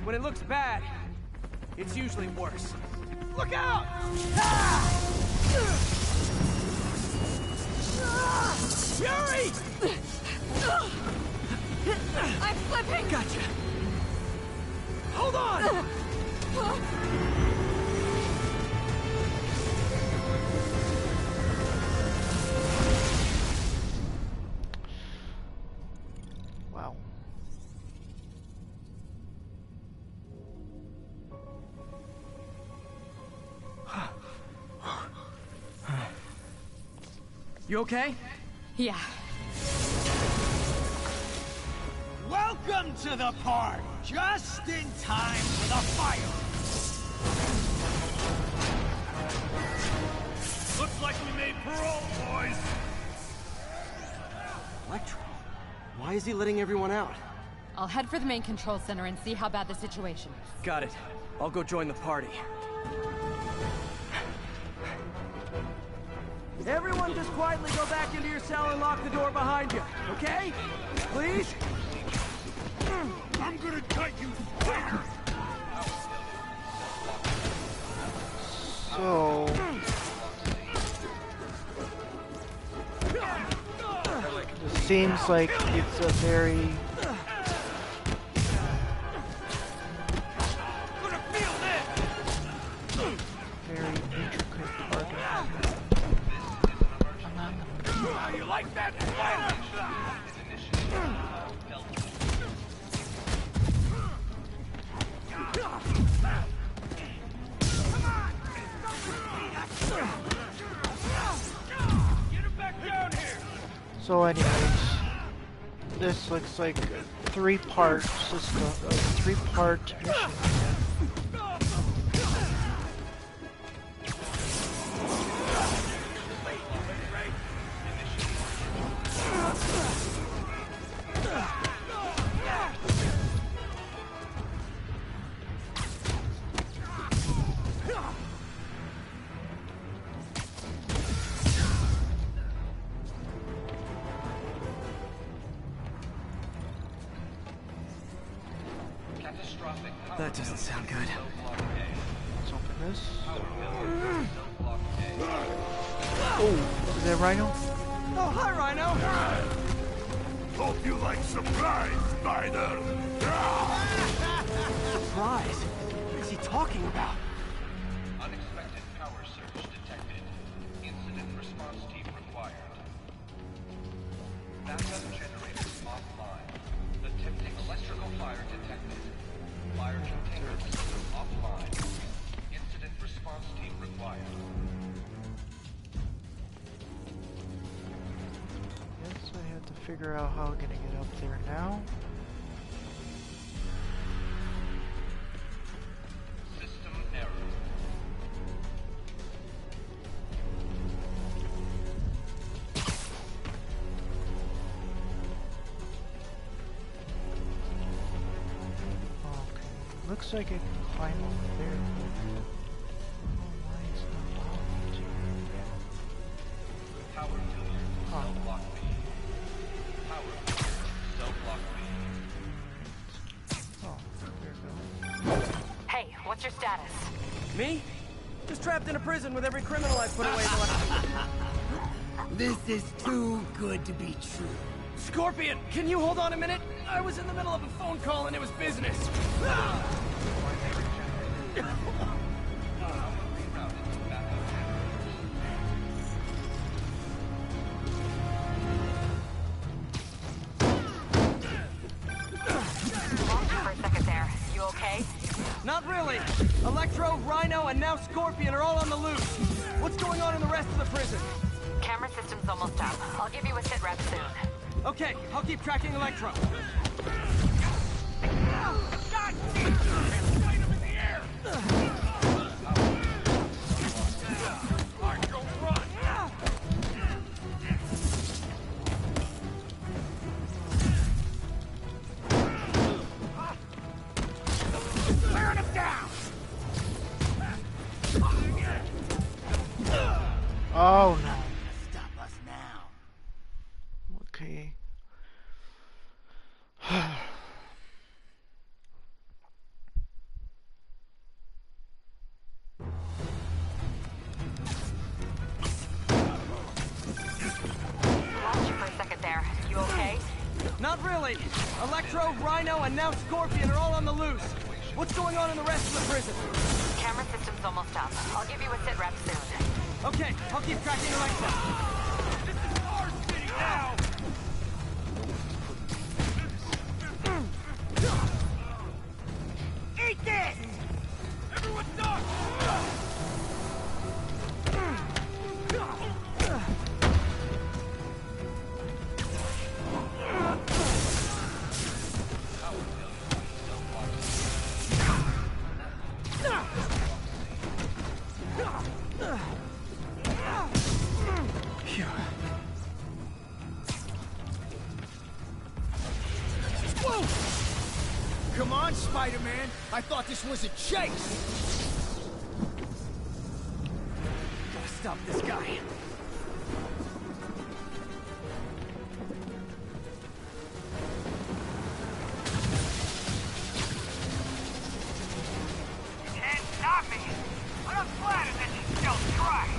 when it looks bad, it's usually worse. Look out! Yuri! I'm slipping! Gotcha. Hold on! Wow. You okay? Yeah. Welcome to the party! Just in time for the fire! Looks like we made parole, boys! Electro? Why is he letting everyone out? I'll head for the main control center and see how bad the situation is. Got it. I'll go join the party. Everyone just quietly go back into your cell and lock the door behind you, okay? Please? I'm gonna cut you fire! So... it seems like it's a very... very intricate target. You like that? So anyways, this looks like a three-part system, a three-part mission. That doesn't sound good. Let's open this. Oh, is that Rhino? Oh, hi, Rhino! Hope you like surprise, Spider! Surprise? What is he talking about? Unexpected power surge detected. Incident response team required. Backup generators offline. Attempting electrical fire detected. Fire containment system offline. Incident response team required. Yes, I had to figure out how I'm gonna get up there now. System error. Okay, looks like I can climb over there. Why is not allowed to? Power failure. Cell block B. Power failure. Cell block B. Oh, there we go. Hey, what's your status? Me? Just trapped in a prison with every criminal I've put away the last... This is too good to be true. Scorpion, can you hold on a minute? I was in the middle of a phone call and it was business. Lost you for a second there. You okay? Not really. Electro, Rhino, and now Scorpion are all on the loose. What's going on in the rest of the prison? Camera system's almost up. I'll give you a sit rep soon. Okay, I'll keep tracking Electro. Oh no. Stop us now. Okay. Lost you for a second there. You okay? Not really. Electro, Rhino, and now Scorpion are all on the loose. What's going on in the rest of the prison? Camera system's almost up. I'll give you a sit rep soon. Okay, I'll keep tracking Electro. This is our city now! Eat this! Everyone duck! Spider-Man! I thought this was a chase! Gotta stop this guy. You can't stop me! But I'm flattered that you still try!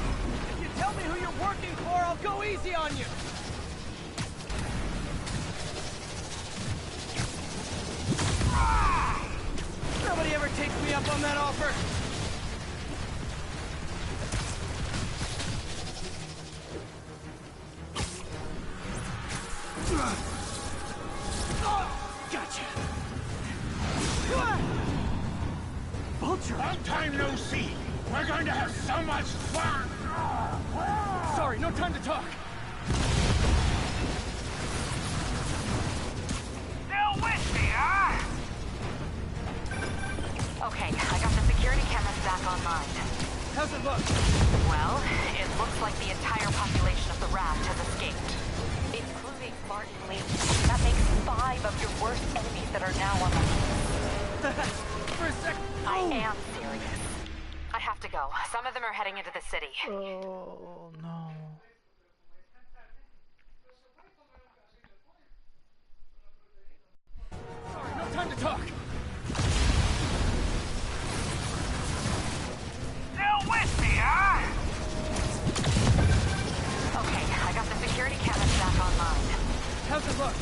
If you tell me who you're working for, I'll go easy on you! Nobody ever takes me up on that offer! Gotcha! Vulture! Long time no see! We're going to have so much fun! Sorry, no time to talk! Still with me, huh? Okay, I got the security cameras back online. How's it look? Well, it looks like the entire population of the raft has escaped, including Martin Lee. That makes 5 of your worst enemies that are now on the loose. For a sec. I am serious. I have to go. Some of them are heading into the city. Oh no. Sorry, no time to talk! Still with me, huh? Okay, I got the security cameras back online. How's it look?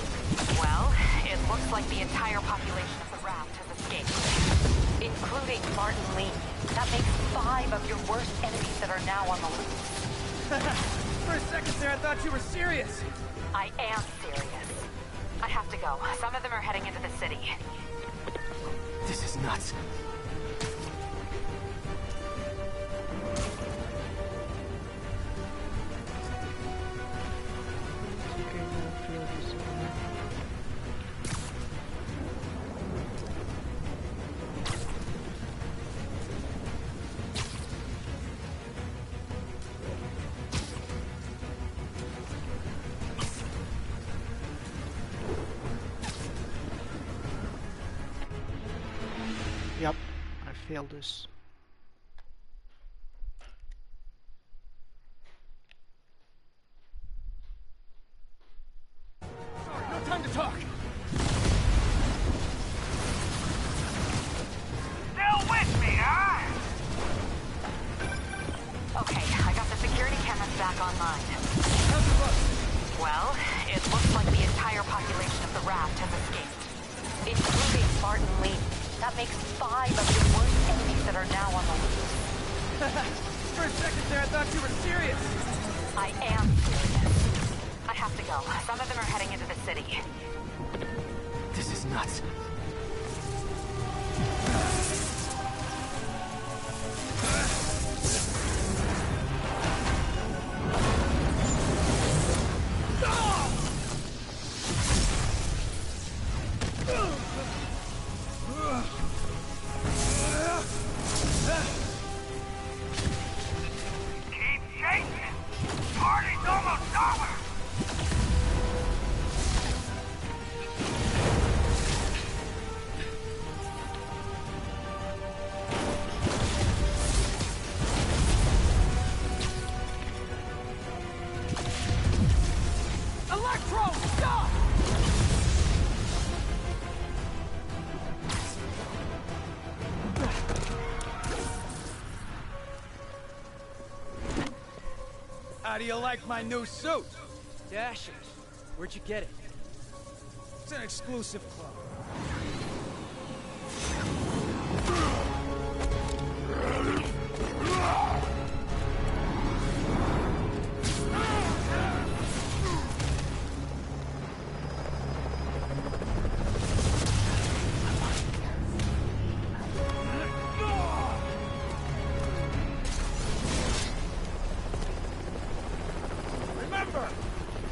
Well, it looks like the entire population of the raft has escaped, including Martin Lee. That makes 5 of your worst enemies that are now on the loose. For a second there, I thought you were serious. I am serious. I have to go. Some of them are heading into the city. This is nuts. Yep, I failed this. Sorry, no time to talk! Still with me, huh? Okay, I got the security cameras back online. How's it look? Well, it looks like the entire population of the raft has escaped, including Martin Lee. That makes 5 of your worst enemies that are now on the loose. For a second there, I thought you were serious. I am serious. I have to go. Some of them are heading into the city. This is nuts. Keep chasing! Party's almost over! Electro, stop! How do you like my new suit? Dashing. Where'd you get it? It's an exclusive club. Remember,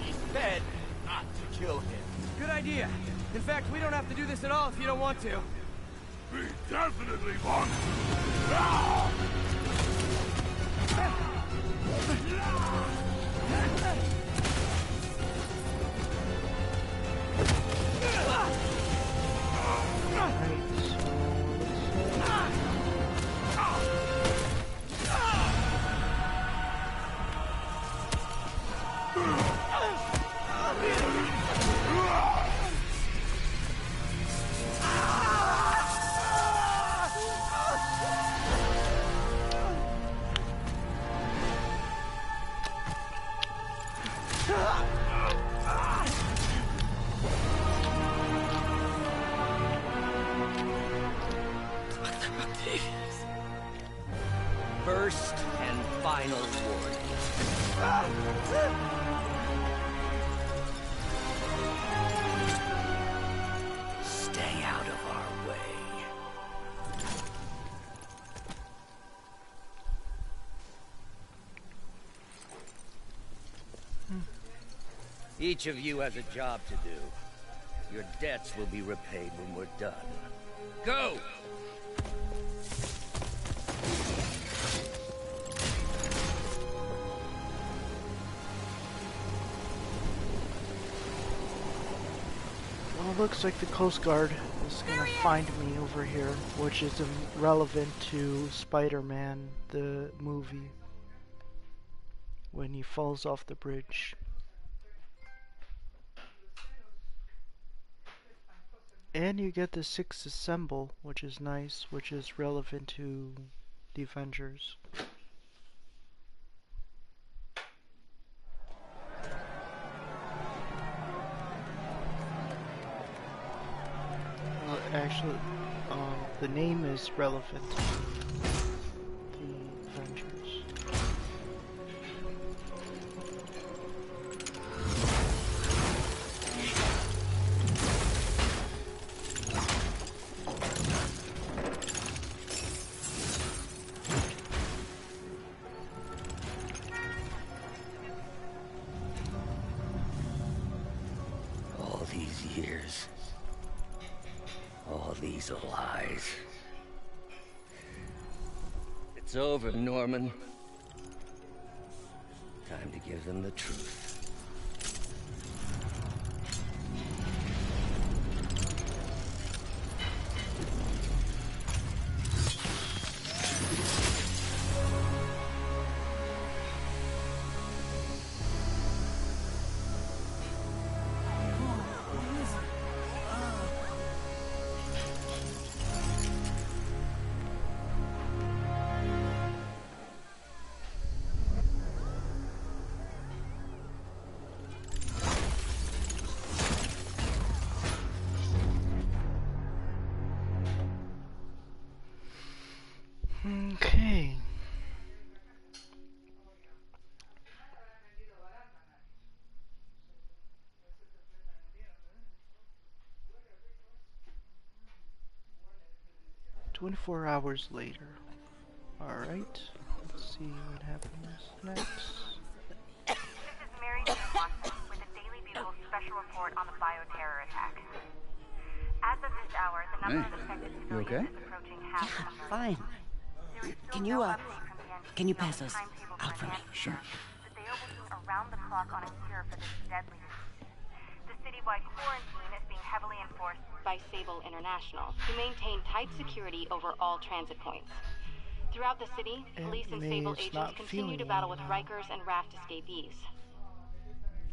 he said not to kill him. Good idea. In fact, we don't have to do this at all if you don't want to. We definitely want Right, so First and final warning. Stay out of our way. Each of you has a job to do. Your debts will be repaid when we're done. Go! Well, it looks like the Coast Guard is gonna find me over here, which is relevant to Spider-Man, the movie, when he falls off the bridge. And you get the 6th Assemble, which is nice, which is relevant to the Avengers. Actually, the name is relevant to the Avengers. All these years. All these lies. It's over, Norman. Time to give them the truth. Okay. "24 hours later." Alright. Let's see what happens next. This is Mary Jane Watson with the Daily Bugle special report on the bioterror attack. As of this hour, the number of affected civilians is approaching half a million. Fine. Can you pass those out for me? Sure. But they are working around the clock on a cure for this deadly disease. The citywide quarantine is being heavily enforced by Sable International to maintain tight security over all transit points. Throughout the city, police and Sable agents continue to battle with Rikers and Raft escapees.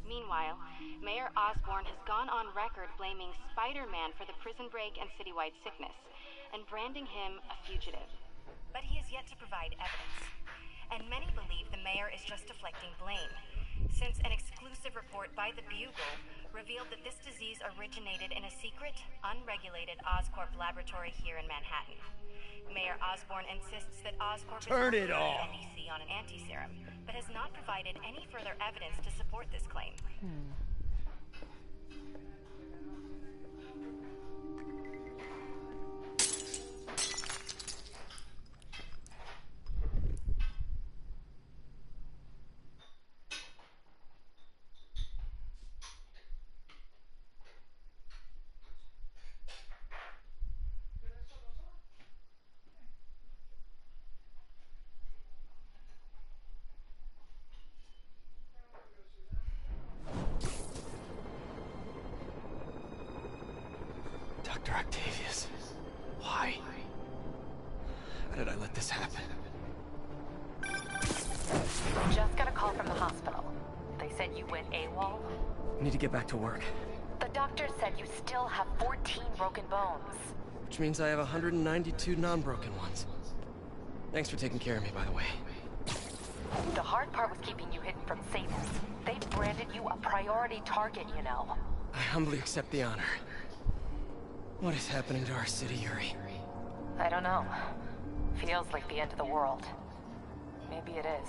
Meanwhile, Mayor Osborn has gone on record blaming Spider-Man for the prison break and citywide sickness, and branding him a fugitive. But he has yet to provide evidence, and many believe the mayor is just deflecting blame, since an exclusive report by the Bugle revealed that this disease originated in a secret, unregulated Oscorp laboratory here in Manhattan. Mayor Osborn insists that Oscorp is working with NBC on an anti-serum, but has not provided any further evidence to support this claim. Dr. Octavius. Why? How did I let this happen? Just got a call from the hospital. They said you went AWOL. I need to get back to work. The doctor said you still have 14 broken bones. Which means I have 192 non-broken ones. Thanks for taking care of me, by the way. The hard part was keeping you hidden from Sables. They'd granted you a priority target, you know. I humbly accept the honor. What is happening to our city, Yuri? I don't know. Feels like the end of the world. Maybe it is.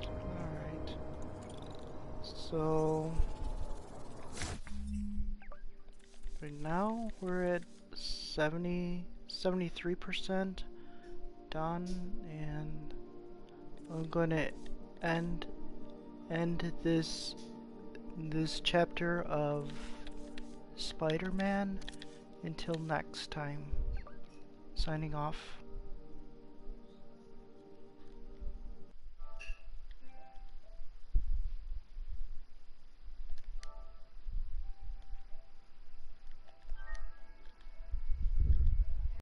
Alright. So... right now, we're at 73% done, and I'm gonna end this chapter of Spider-Man until next time. Signing off.